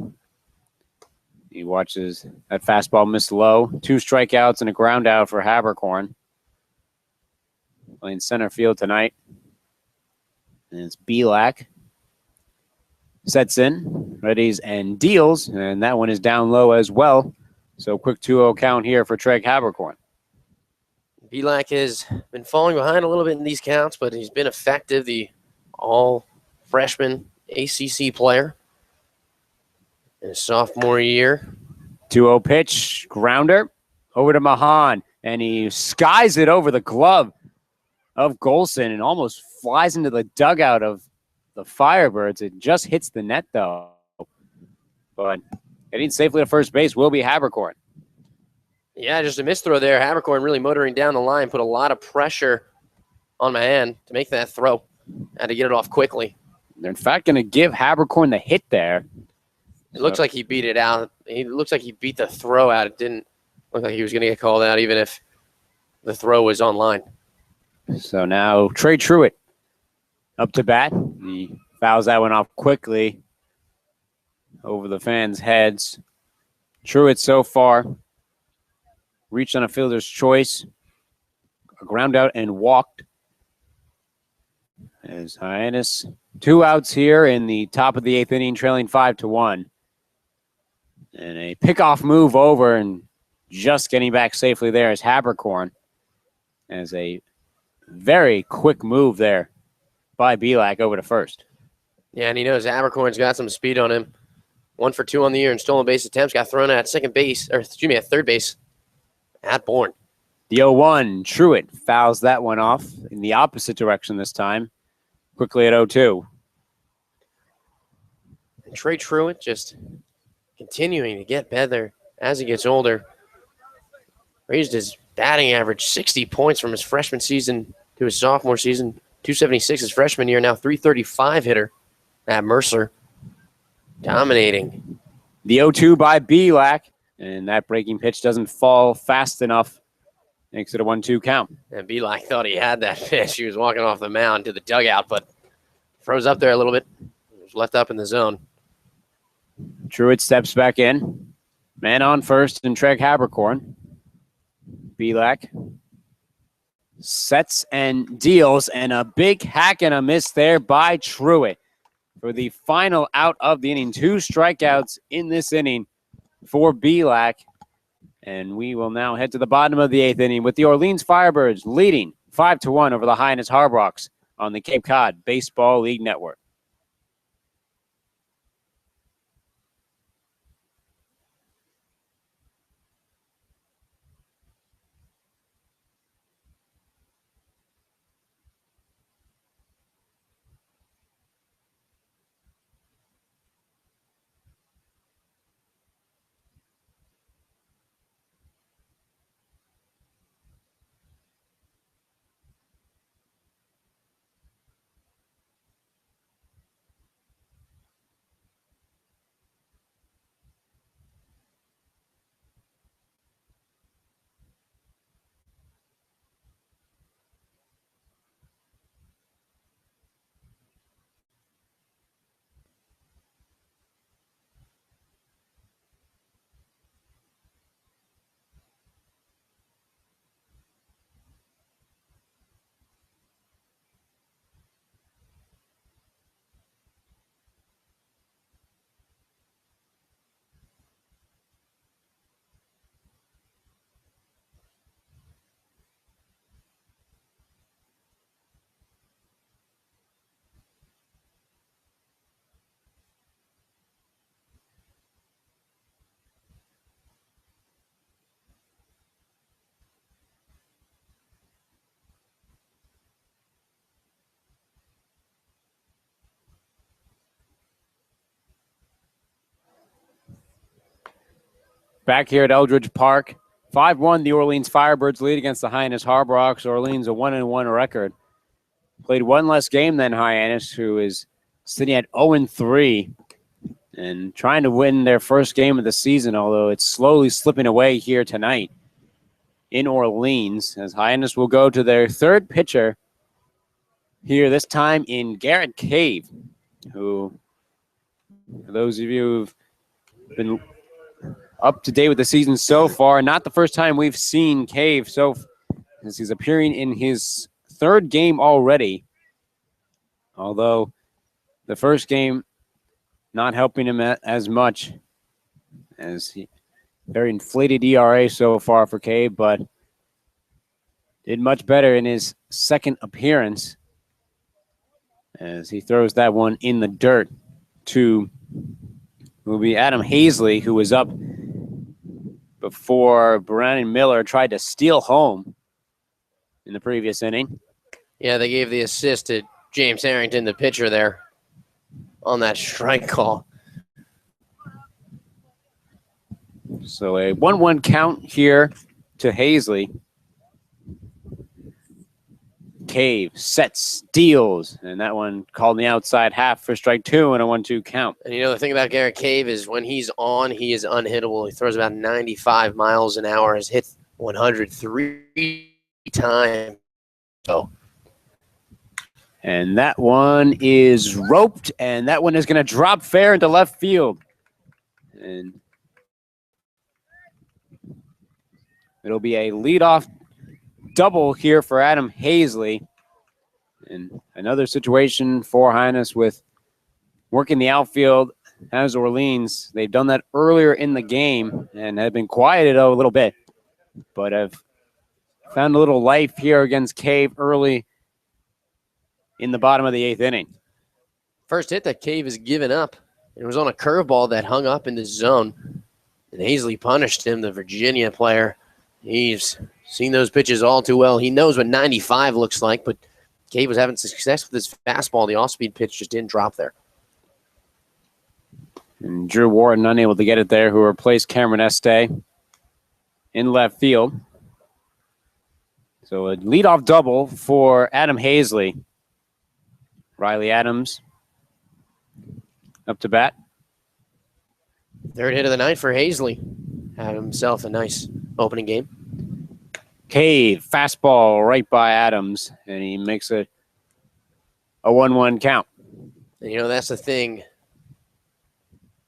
[SPEAKER 2] He watches that fastball miss low. 2 strikeouts and a ground out for Habercorn. Playing center field tonight. And it's Belak. Sets in, readies and deals, and that one is down low as well. So quick 2-0 count here for Trig Habercorn.
[SPEAKER 1] Belak has been falling behind a little bit in these counts, but he's been effective, the all-freshman ACC player in his sophomore year.
[SPEAKER 2] 2-0 pitch, grounder over to Mahan, and he skies it over the glove of Golson and almost flies into the dugout of the Firebirds. It just hits the net, though. But getting safely to first base will be Habercorn.
[SPEAKER 1] Yeah, just a misthrow there. Habercorn really motoring down the line, put a lot of pressure on Mahan to make that throw. Had to get it off quickly.
[SPEAKER 2] They're in fact going to give Habercorn the hit there.
[SPEAKER 1] It looks like he beat it out. It looks like he beat the throw out. It didn't look like he was going to get called out even if the throw was on line.
[SPEAKER 2] So now Trey Truitt up to bat. He fouls that one off quickly over the fans' heads. Truitt so far reached on a fielder's choice, a ground out and walked. As Hyannis, 2 outs here in the top of the 8th inning, trailing 5-1. And a pickoff move over and just getting back safely there is Habercorn. As a very quick move there by Belak over to first.
[SPEAKER 1] Yeah, and he knows Habercorn's got some speed on him. 1 for 2 on the year in stolen base attempts. Got thrown out at third base. At Bourne.
[SPEAKER 2] The 0-1, Truitt fouls that one off in the opposite direction this time. Quickly at 0-2.
[SPEAKER 1] And Trey Truitt just continuing to get better as he gets older. Raised his batting average 60 points from his freshman season to his sophomore season. 276 his freshman year, now 335 hitter at Mercer. Dominating.
[SPEAKER 2] The 0-2 by Belak. And that breaking pitch doesn't fall fast enough. Makes it a 1-2 count.
[SPEAKER 1] And Belak thought he had that pitch. He was walking off the mound to the dugout, but froze up there a little bit. Was left up in the zone.
[SPEAKER 2] Truitt steps back in. Man on first and Trig Habercorn. Belak sets and deals, and a big hack and a miss there by Truitt for the final out of the inning. 2 strikeouts in this inning for Belak. And we will now head to the bottom of the 8th inning with the Orleans Firebirds leading 5-1 over the Hyannis Harbrox on the Cape Cod Baseball League Network. Back here at Eldredge Park, 5-1, the Orleans Firebirds lead against the Hyannis Harborhawks. Orleans a 1-1 record. Played one less game than Hyannis, who is sitting at 0-3 and trying to win their first game of the season, although it's slowly slipping away here tonight in Orleans, as Hyannis will go to their third pitcher here, this time in Garrett Cave, who, for those of you who've been up to date with the season so far, not the first time we've seen Cave, so as he's appearing in his third game already, although the first game not helping him as much, as he very inflated ERA so far for Cave, but did much better in his second appearance as he throws that one in the dirt to will be Adam Hazley, who was up before Brandon Miller tried to steal home in the previous inning.
[SPEAKER 1] Yeah, they gave the assist to James Harrington, the pitcher there, on that strike call.
[SPEAKER 2] So a 1-1 count here to Hazley. Cave sets, deals, and that one called in the outside half for strike 2 and a 1-2 count.
[SPEAKER 1] And you know, the thing about Garrett Cave is when he's on, he is unhittable. He throws about 95 miles an hour, has hit 103 times. So,
[SPEAKER 2] and that one is roped, and that one is going to drop fair into left field. And it'll be a leadoff double here for Adam Hazley. And another situation for Hyannis with working the outfield as Orleans. They've done that earlier in the game and have been quieted a little bit, but have found a little life here against Cave early in the bottom of the 8th inning.
[SPEAKER 1] First hit that Cave has given up. It was on a curveball that hung up in the zone, and Hazley punished him, the Virginia player. He's seen those pitches all too well. He knows what 95 looks like, but Cave was having success with his fastball. The off-speed pitch just didn't drop there.
[SPEAKER 2] And Drew Warren unable to get it there, who replaced Cameron Este in left field. So a leadoff double for Adam Hazley. Riley Adams up to bat.
[SPEAKER 1] Third hit of the night for Hazley. Had himself a nice opening game.
[SPEAKER 2] Cave, fastball right by Adams, and he makes it a 1-1 count.
[SPEAKER 1] And, you know, that's the thing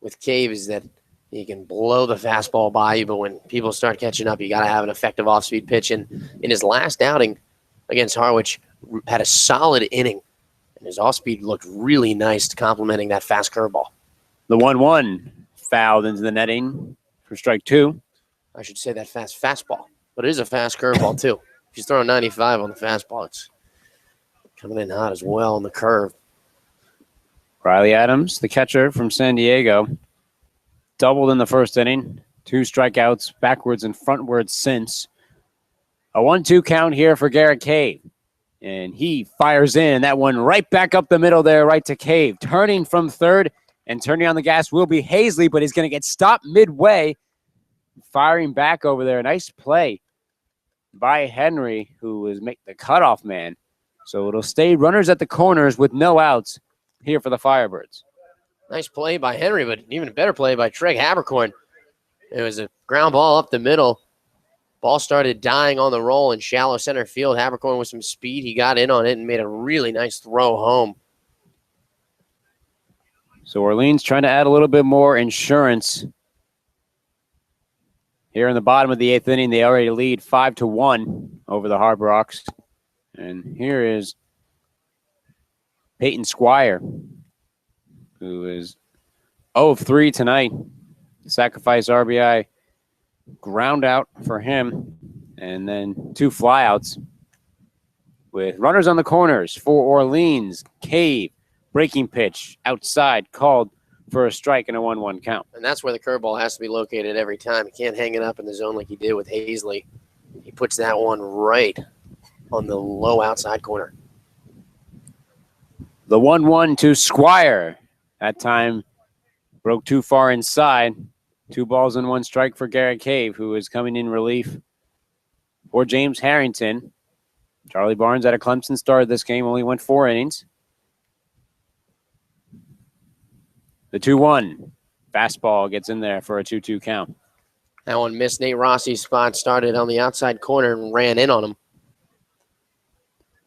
[SPEAKER 1] with Cave is that he can blow the fastball by you, but when people start catching up, you got to have an effective off-speed pitch. And in his last outing against Harwich, had a solid inning, and his off-speed looked really nice, complementing that fast curveball.
[SPEAKER 2] The 1-1 fouled into the netting for strike 2.
[SPEAKER 1] I should say that fast fastball, but it is a fast curveball too. If he's throwing 95 on the fastball, it's coming in hot as well on the curve.
[SPEAKER 2] Riley Adams, the catcher from San Diego, doubled in the first inning. 2 strikeouts backwards and frontwards since. A 1-2 count here for Garrett Cave. And he fires in that one right back up the middle there, right to Cave. Turning from third and turning on the gas will be Hazley, but he's going to get stopped midway. Firing back over there. Nice play by Henry, who was the cutoff man. So it'll stay runners at the corners with no outs here for the Firebirds.
[SPEAKER 1] Nice play by Henry, but even a better play by Treg Habercorn. It was a ground ball up the middle. Ball started dying on the roll in shallow center field. Habercorn with some speed. He got in on it and made a really nice throw home.
[SPEAKER 2] So Orleans trying to add a little bit more insurance. Here in the bottom of the 8th inning, they already lead 5-1 over the Harborhawks. And here is Peyton Squire, who is 0-3 tonight. Sacrifice RBI ground out for him, and then 2 flyouts with runners on the corners for Orleans. Cave, breaking pitch outside, called for a strike and a 1-1 count.
[SPEAKER 1] And that's where the curveball has to be located every time. He can't hang it up in the zone like he did with Hazley. He puts that one right on the low outside corner.
[SPEAKER 2] The 1-1 to Squire. That time broke too far inside. 2 balls and 1 strike for Garrett Cave, who is coming in relief for James Harrington. Charlie Barnes out of Clemson started this game, only went 4 innings. The 2-1. Fastball gets in there for a 2-2 count.
[SPEAKER 1] That one missed Nate Rossi's spot, started on the outside corner and ran in on him.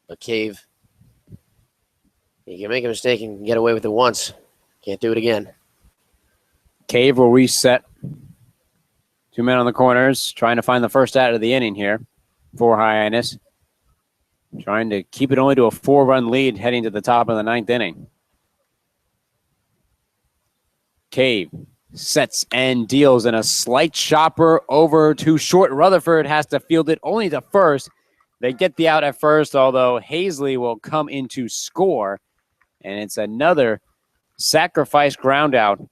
[SPEAKER 1] But Cave, you can make a mistake and get away with it once. Can't do it again.
[SPEAKER 2] Cave will reset. 2 men on the corners, trying to find the first out of the inning here for Hyannis. Trying to keep it only to a 4-run lead heading to the top of the 9th inning. Cave sets and deals in a slight chopper over to short. Rutherford has to field it only to first. They get the out at first, although Hazley will come in to score. And it's another sacrifice ground out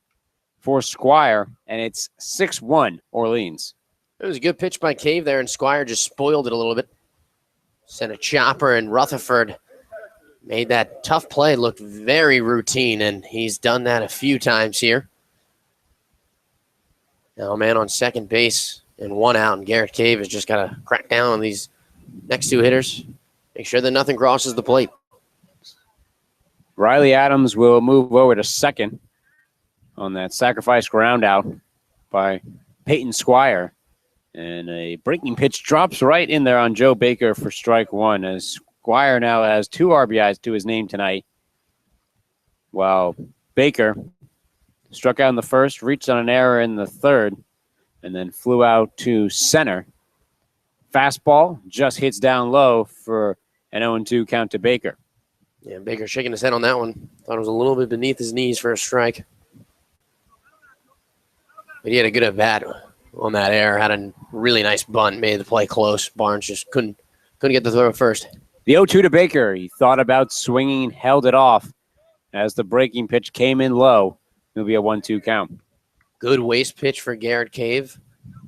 [SPEAKER 2] for Squire, and it's 6-1 Orleans.
[SPEAKER 1] It was a good pitch by Cave there, and Squire just spoiled it a little bit. Sent a chopper, and Rutherford made that tough play look very routine, and he's done that a few times here. Now, man on second base and 1 out, and Garrett Cave has just got to crack down on these next 2 hitters. Make sure that nothing crosses the plate.
[SPEAKER 2] Riley Adams will move over to second on that sacrifice ground out by Peyton Squire. And a breaking pitch drops right in there on Joe Baker for strike 1, as Squire now has 2 RBIs to his name tonight, while Baker struck out in the first, reached on an error in the third, and then flew out to center. Fastball just hits down low for an 0-2 count to Baker.
[SPEAKER 1] Yeah, Baker shaking his head on that one. Thought it was a little bit beneath his knees for a strike. But he had a good at-bat on that error. Had a really nice bunt, made the play close. Barnes just couldn't get the throw at first.
[SPEAKER 2] The 0-2 to Baker. He thought about swinging, held it off as the breaking pitch came in low. It'll be a 1-2 count.
[SPEAKER 1] Good waste pitch for Garrett Cave.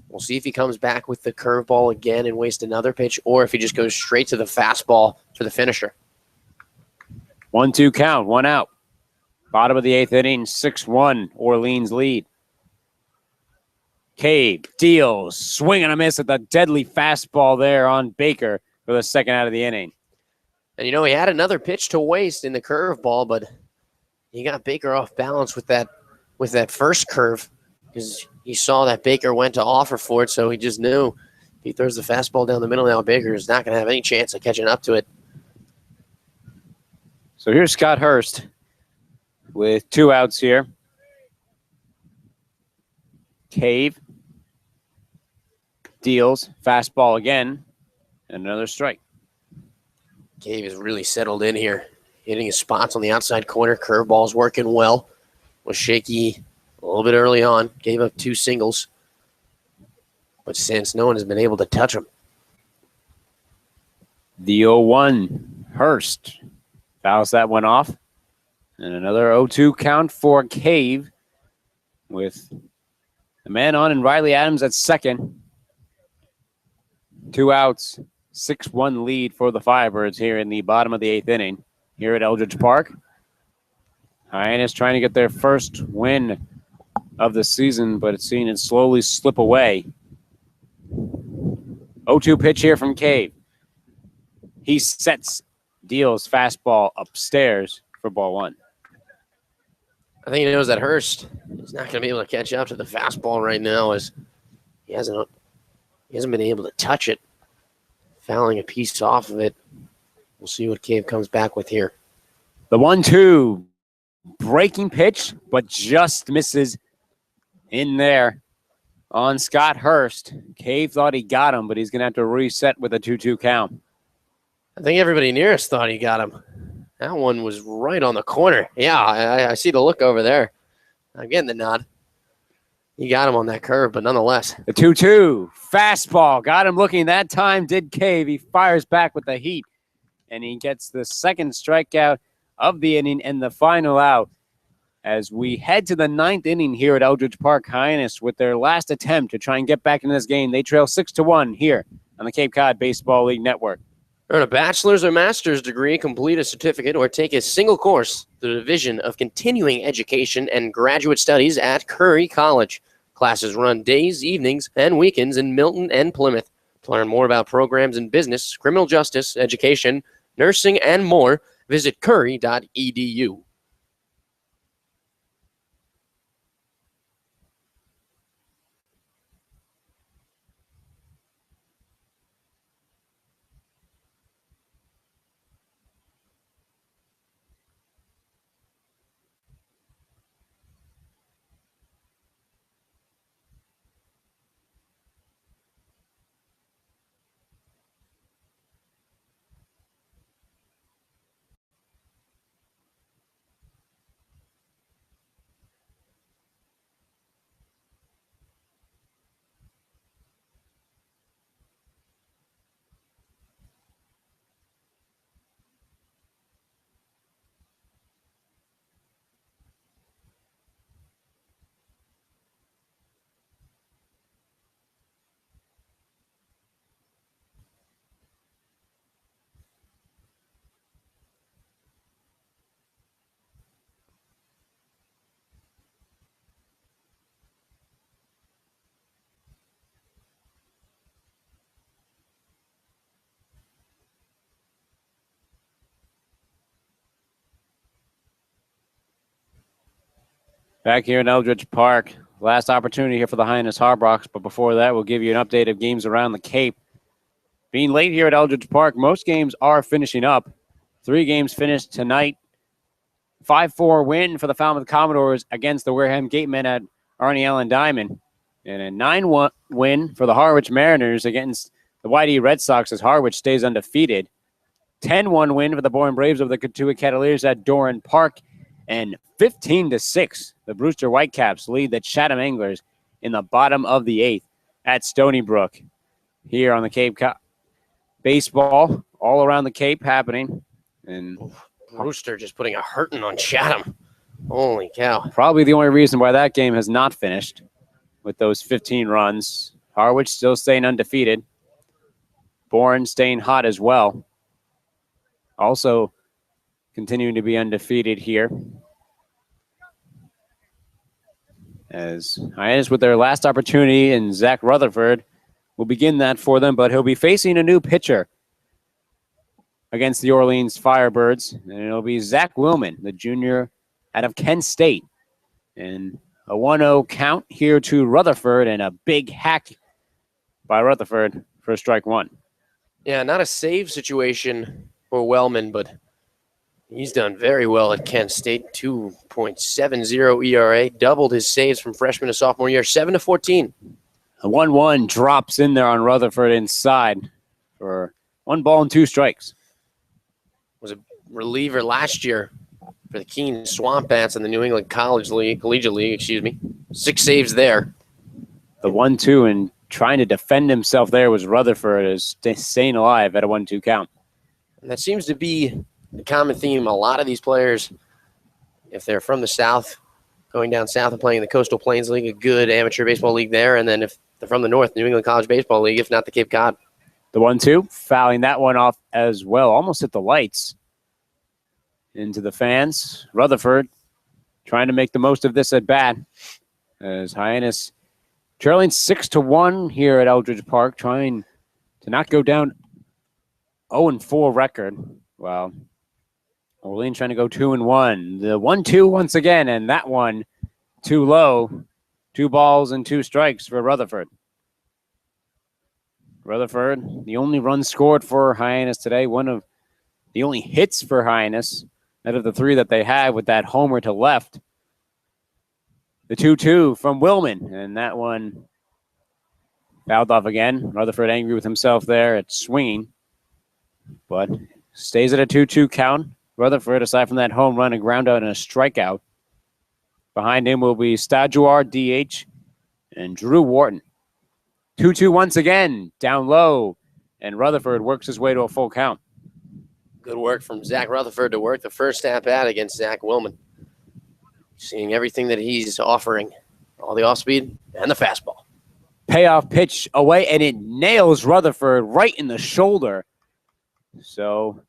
[SPEAKER 1] We'll see if he comes back with the curveball again and waste another pitch, or if he just goes straight to the fastball for the finisher.
[SPEAKER 2] 1-2 count, 1 out. Bottom of the 8th inning, 6-1 Orleans lead. Cave deals, swing and a miss at the deadly fastball there on Baker for the second out of the inning.
[SPEAKER 1] And he had another pitch to waste in the curveball, but he got Baker off balance with that first curve, because he saw that Baker went to offer for it, so he just knew if he throws the fastball down the middle now, Baker is not going to have any chance of catching up to it.
[SPEAKER 2] So here's Scott Hurst with 2 outs here. Cave deals, fastball again, and another strike.
[SPEAKER 1] Cave is really settled in here, hitting his spots on the outside corner. Curveball's working well. Was shaky a little bit early on. Gave up 2 singles. But since no one has been able to touch him.
[SPEAKER 2] The 0-1, Hurst fouls that one off. And another 0-2 count for Cave with the man on and Riley Adams at second. 2 outs, 6-1 lead for the Firebirds here in the bottom of the 8th inning here at Eldredge Park. Hyannis trying to get their first win of the season, but it's seen it slowly slip away. 0-2 pitch here from Cave. He sets, deals fastball upstairs for ball 1.
[SPEAKER 1] I think he knows that Hurst is not going to be able to catch up to the fastball right now, as he hasn't been able to touch it, fouling a piece off of it. We'll see what Cave comes back with here.
[SPEAKER 2] The 1-2 breaking pitch, but just misses in there on Scott Hurst. Cave thought he got him, but he's going to have to reset with a 2-2 count.
[SPEAKER 1] I think everybody near us thought he got him. That one was right on the corner. Yeah, I see the look over there. I'm getting the nod. He got him on that curve, but nonetheless.
[SPEAKER 2] The 2-2 fastball got him looking. That time did Cave. He fires back with the heat, and he gets the second strikeout of the inning and the final out. As we head to the 9th inning here at Eldredge Park, Hyannis with their last attempt to try and get back in this game. They trail 6-1 here on the Cape Cod Baseball League Network.
[SPEAKER 1] Earn a bachelor's or master's degree, complete a certificate, or take a single course through the Division of Continuing Education and Graduate Studies at Curry College. Classes run days, evenings, and weekends in Milton and Plymouth. To learn more about programs in business, criminal justice, education, nursing, and more, visit curry.edu.
[SPEAKER 2] Back here in Eldredge Park. Last opportunity here for the Hyannis Harbours, but before that, we'll give you an update of games around the Cape. Being late here at Eldredge Park, most games are finishing up. 3 games finished tonight. 5-4 win for the Falmouth Commodores against the Wareham Gatemen at Arnie Allen Diamond. And a 9-1 win for the Harwich Mariners against the YD Red Sox as Harwich stays undefeated. 10-1 win for the Bourne Braves of the Cotuit Cavaliers at Doran Park. And 15-6, the Brewster Whitecaps lead the Chatham Anglers in the bottom of the 8th at Stony Brook. Here on the Cape baseball all around the Cape happening. And
[SPEAKER 1] Brewster just putting a hurting on Chatham. Holy cow.
[SPEAKER 2] Probably the only reason why that game has not finished with those 15 runs. Harwich still staying undefeated. Bourne staying hot as well. Also continuing to be undefeated here. As Hyannis with their last opportunity, and Zach Rutherford will begin that for them, but he'll be facing a new pitcher against the Orleans Firebirds, and it'll be Zach Willman, the junior out of Kent State. And a 1-0 count here to Rutherford, and a big hack by Rutherford for strike 1.
[SPEAKER 1] Yeah, not a save situation for Wellman, but he's done very well at Kent State. 2.70 ERA, doubled his saves from freshman to sophomore year, 7-14.
[SPEAKER 2] A 1-1 drops in there on Rutherford inside for 1 ball and 2 strikes.
[SPEAKER 1] Was a reliever last year for the Keene Swamp Bats in the New England Collegiate League, 6 saves there.
[SPEAKER 2] The 1-2 and trying to defend himself there was Rutherford, is staying alive at a 1-2 count.
[SPEAKER 1] And that seems to be the common theme. A lot of these players, if they're from the South, going down south and playing in the Coastal Plains League, a good amateur baseball league there, and then if they're from the North, New England College Baseball League, if not the Cape Cod.
[SPEAKER 2] The 1-2, fouling that one off as well. Almost hit the lights into the fans. Rutherford trying to make the most of this at bat as Hyannis trailing 6-1 here at Eldredge Park, trying to not go down 0-4 record. Well, Orleans trying to go 2-1. The 1-2 once again, and that one too low. 2 balls and 2 strikes for Rutherford. Rutherford, the only run scored for Hyannis today, one of the only hits for Hyannis out of the 3 that they had with that homer to left. The 2-2 from Willman, and that one fouled off again. Rutherford angry with himself there at swinging, but stays at a 2-2 count. Rutherford, aside from that home run, a ground out and a strikeout. Behind him will be Stajuar, DH, and Drew Wharton. 2-2 once again, down low, and Rutherford works his way to a full count.
[SPEAKER 1] Good work from Zach Rutherford to work the first at-bat against Zach Willman. Seeing everything that he's offering, all the off-speed and the fastball.
[SPEAKER 2] Payoff pitch away, and it nails Rutherford right in the shoulder. So,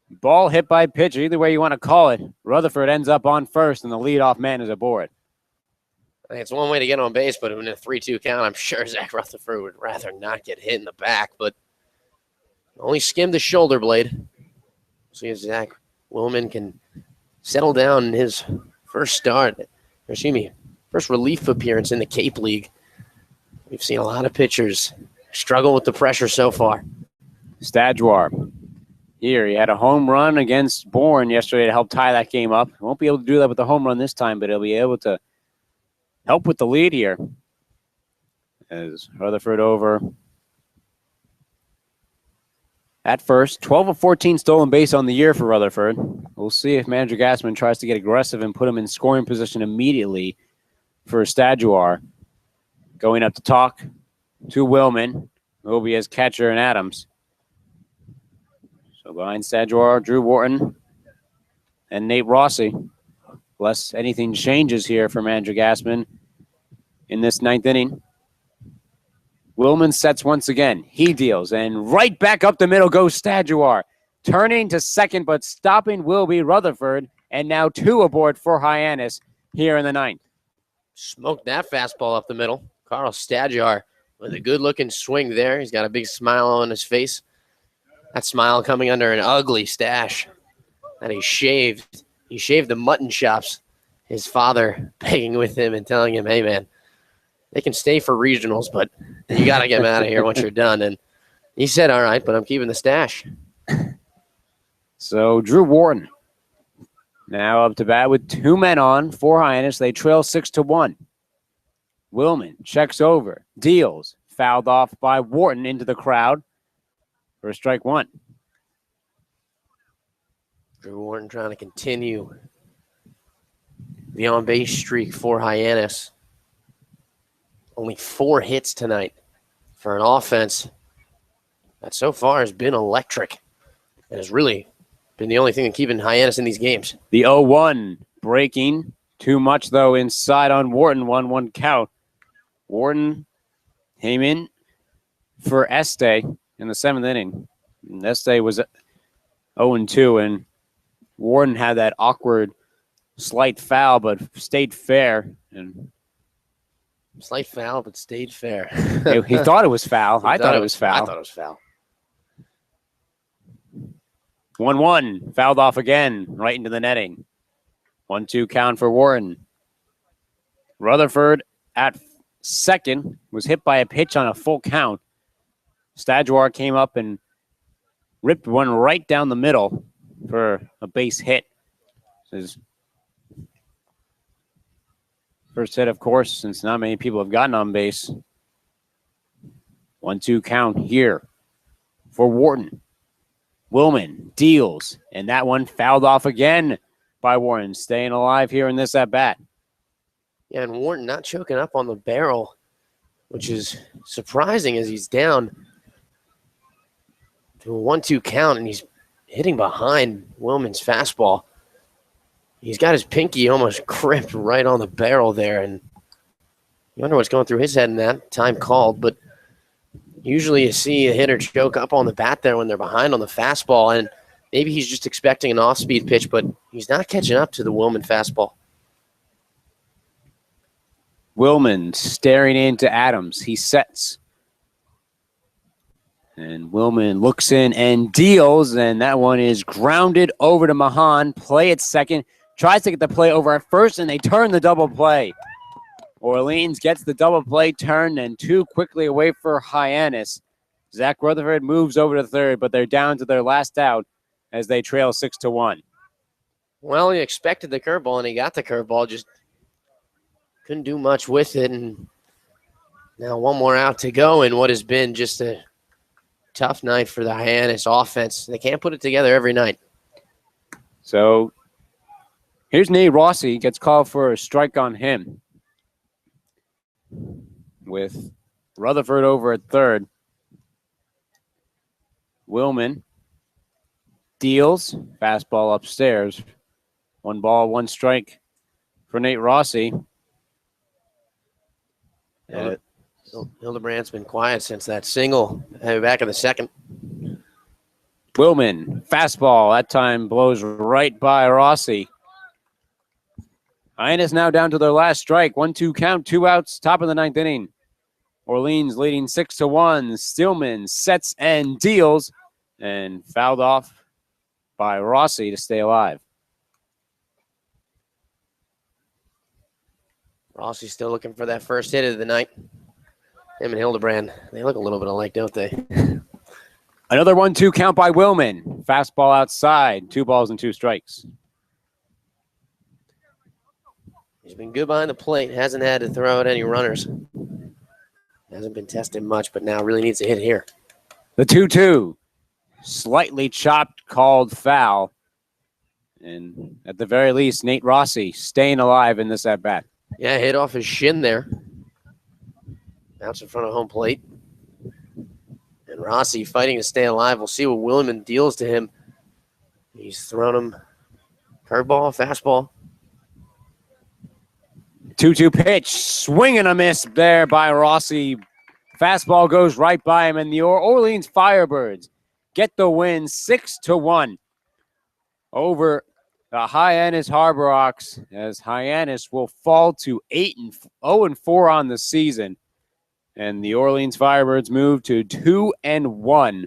[SPEAKER 2] ball hit by pitch, either way you want to call it. Rutherford ends up on first, and the leadoff man is aboard.
[SPEAKER 1] It's one way to get on base, but in a 3-2 count, I'm sure Zach Rutherford would rather not get hit in the back, but only skimmed the shoulder blade. See if Zach Willman can settle down in his first first relief appearance in the Cape League. We've seen a lot of pitchers struggle with the pressure so far.
[SPEAKER 2] Stadjuar. Here, he had a home run against Bourne yesterday to help tie that game up. He won't be able to do that with the home run this time, but he'll be able to help with the lead here. As Rutherford over at first. 12 of 14 stolen base on the year for Rutherford. We'll see if manager Gassman tries to get aggressive and put him in scoring position immediately for Stadjuar. Going up to talk to Willman, who will be as catcher and Adams. So behind Stadjuar, Drew Wharton and Nate Rossi. Unless anything changes here for manager Gassman in this ninth inning. Willman sets once again. He deals, and right back up the middle goes Stadjuar. Turning to second, but stopping will be Rutherford, and now 2 aboard for Hyannis here in the ninth.
[SPEAKER 1] Smoked that fastball up the middle. Carl Stadjuar with a good-looking swing there. He's got a big smile on his face. That smile coming under an ugly stash that he shaved. He shaved the mutton chops. His father begging with him and telling him, hey, man, they can stay for regionals, but you got to get them out of here once you're done. And he said, all right, but I'm keeping the stash.
[SPEAKER 2] So Drew Wharton now up to bat with 2 men on for Hyannis. They trail 6-1. Willman checks over, deals, fouled off by Wharton into the crowd for strike 1.
[SPEAKER 1] Drew Wharton trying to continue the on-base streak for Hyannis. Only 4 hits tonight for an offense that so far has been electric and has really been the only thing that's keeping Hyannis in these games.
[SPEAKER 2] The 0-1 breaking. Too much, though, inside on Wharton. 1-1 count. Wharton came in for Este in the 7th inning. And Este was 0-2, and Wharton had that awkward slight foul, but stayed fair. And
[SPEAKER 1] slight foul, but stayed fair.
[SPEAKER 2] He thought it was foul. I thought it was foul.
[SPEAKER 1] I thought it was foul.
[SPEAKER 2] 1-1, fouled off again, right into the netting. 1-2 count for Wharton. Rutherford at second was hit by a pitch on a full count. Stadjuar came up and ripped one right down the middle for a base hit. His first hit, of course, since not many people have gotten on base. 1-2 count here for Wharton. Willman deals, and that one fouled off again by Wharton, staying alive here in this at-bat.
[SPEAKER 1] Yeah, and Wharton not choking up on the barrel, which is surprising as he's down to a 1-2 count, and he's hitting behind Willman's fastball. He's got his pinky almost gripped right on the barrel there, and you wonder what's going through his head in that. Time called, but usually you see a hitter choke up on the bat there when they're behind on the fastball, and maybe he's just expecting an off-speed pitch, but he's not catching up to the Willman fastball.
[SPEAKER 2] Willman staring into Adams. He sets. And Willman looks in and deals, and that one is grounded over to Mahan. Play at second. Tries to get the play over at first, and they turn the double play. Orleans gets the double play turned, and 2 quickly away for Hyannis. Zach Rutherford moves over to third, but they're down to their last out as they trail 6-1.
[SPEAKER 1] Well, he expected the curveball, and he got the curveball, just couldn't do much with it. And now 1 more out to go in what has been just a tough night for the Hyannis offense. They can't put it together every night.
[SPEAKER 2] So here's Nate Rossi. Gets called for a strike on him with Rutherford over at third. Willman deals. Fastball upstairs. 1 ball, 1 strike for Nate Rossi.
[SPEAKER 1] Hildebrandt's been quiet since that single back in the second.
[SPEAKER 2] Willman, fastball. That time blows right by Rossi. Hyannis now down to their last strike. 1-2 count, 2 outs, top of the 9th inning. Orleans leading 6-1. Stillman sets and deals and fouled off by Rossi to stay alive.
[SPEAKER 1] Rossi's still looking for that first hit of the night. Him and Hildebrand, they look a little bit alike, don't they?
[SPEAKER 2] Another 1-2 count by Willman. Fastball outside, 2 balls and 2 strikes.
[SPEAKER 1] He's been good behind the plate. Hasn't had to throw out any runners. Hasn't been tested much, but now really needs a hit here.
[SPEAKER 2] The 2-2. Slightly chopped, called foul. And at the very least, Nate Rossi staying alive in this at-bat.
[SPEAKER 1] Yeah, hit off his shin there. Bounce in front of home plate. And Rossi fighting to stay alive. We'll see what Willman deals to him. He's thrown him curveball, fastball.
[SPEAKER 2] 2-2 pitch, swing and a miss there by Rossi. Fastball goes right by him, and the Orleans Firebirds get the win 6-1 over the Hyannis Harborhawks, as Hyannis will fall to 0-4 on the season, and the Orleans Firebirds move to 2-1.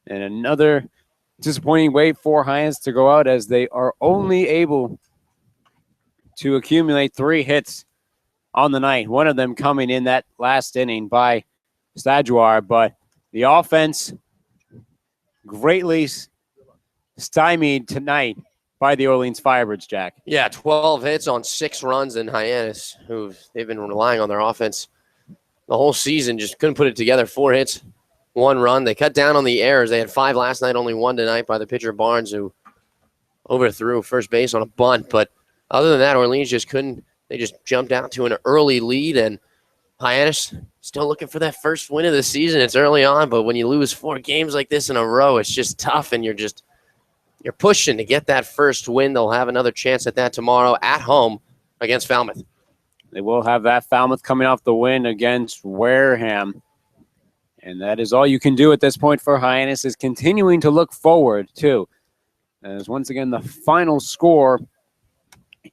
[SPEAKER 2] And another disappointing way for Hyannis to go out, as they are only able to accumulate 3 hits on the night, one of them coming in that last inning by Stajuar, but the offense greatly stymied tonight by the Orleans Firebirds, Jack.
[SPEAKER 1] Yeah, 12 hits on 6 runs, and Hyannis, they've been relying on their offense the whole season, just couldn't put it together. 4 hits, 1 run. They cut down on the errors. They had 5 last night, only 1 tonight by the pitcher Barnes, who overthrew first base on a bunt, but other than that, Orleans just couldn't. They just jumped out to an early lead, and Hyannis still looking for that first win of the season. It's early on, but when you lose 4 games like this in a row, it's just tough, and you're pushing to get that first win. They'll have another chance at that tomorrow at home against Falmouth.
[SPEAKER 2] They will have that. Falmouth coming off the win against Wareham, and that is all you can do at this point for Hyannis, is continuing to look forward to. As once again, the final score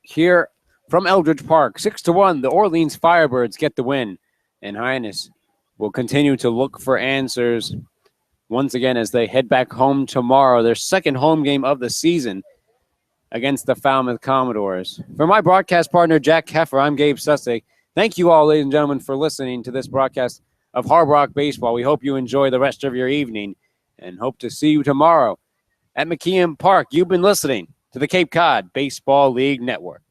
[SPEAKER 2] here from Eldredge Park, 6-1, the Orleans Firebirds get the win, and Hyannis will continue to look for answers once again as they head back home tomorrow, their second home game of the season against the Falmouth Commodores. For my broadcast partner, Jack Heffer, I'm Gabe Sustick. Thank you all, ladies and gentlemen, for listening to this broadcast of Hard Rock Baseball. We hope you enjoy the rest of your evening and hope to see you tomorrow at McKeon Park. You've been listening to the Cape Cod Baseball League Network.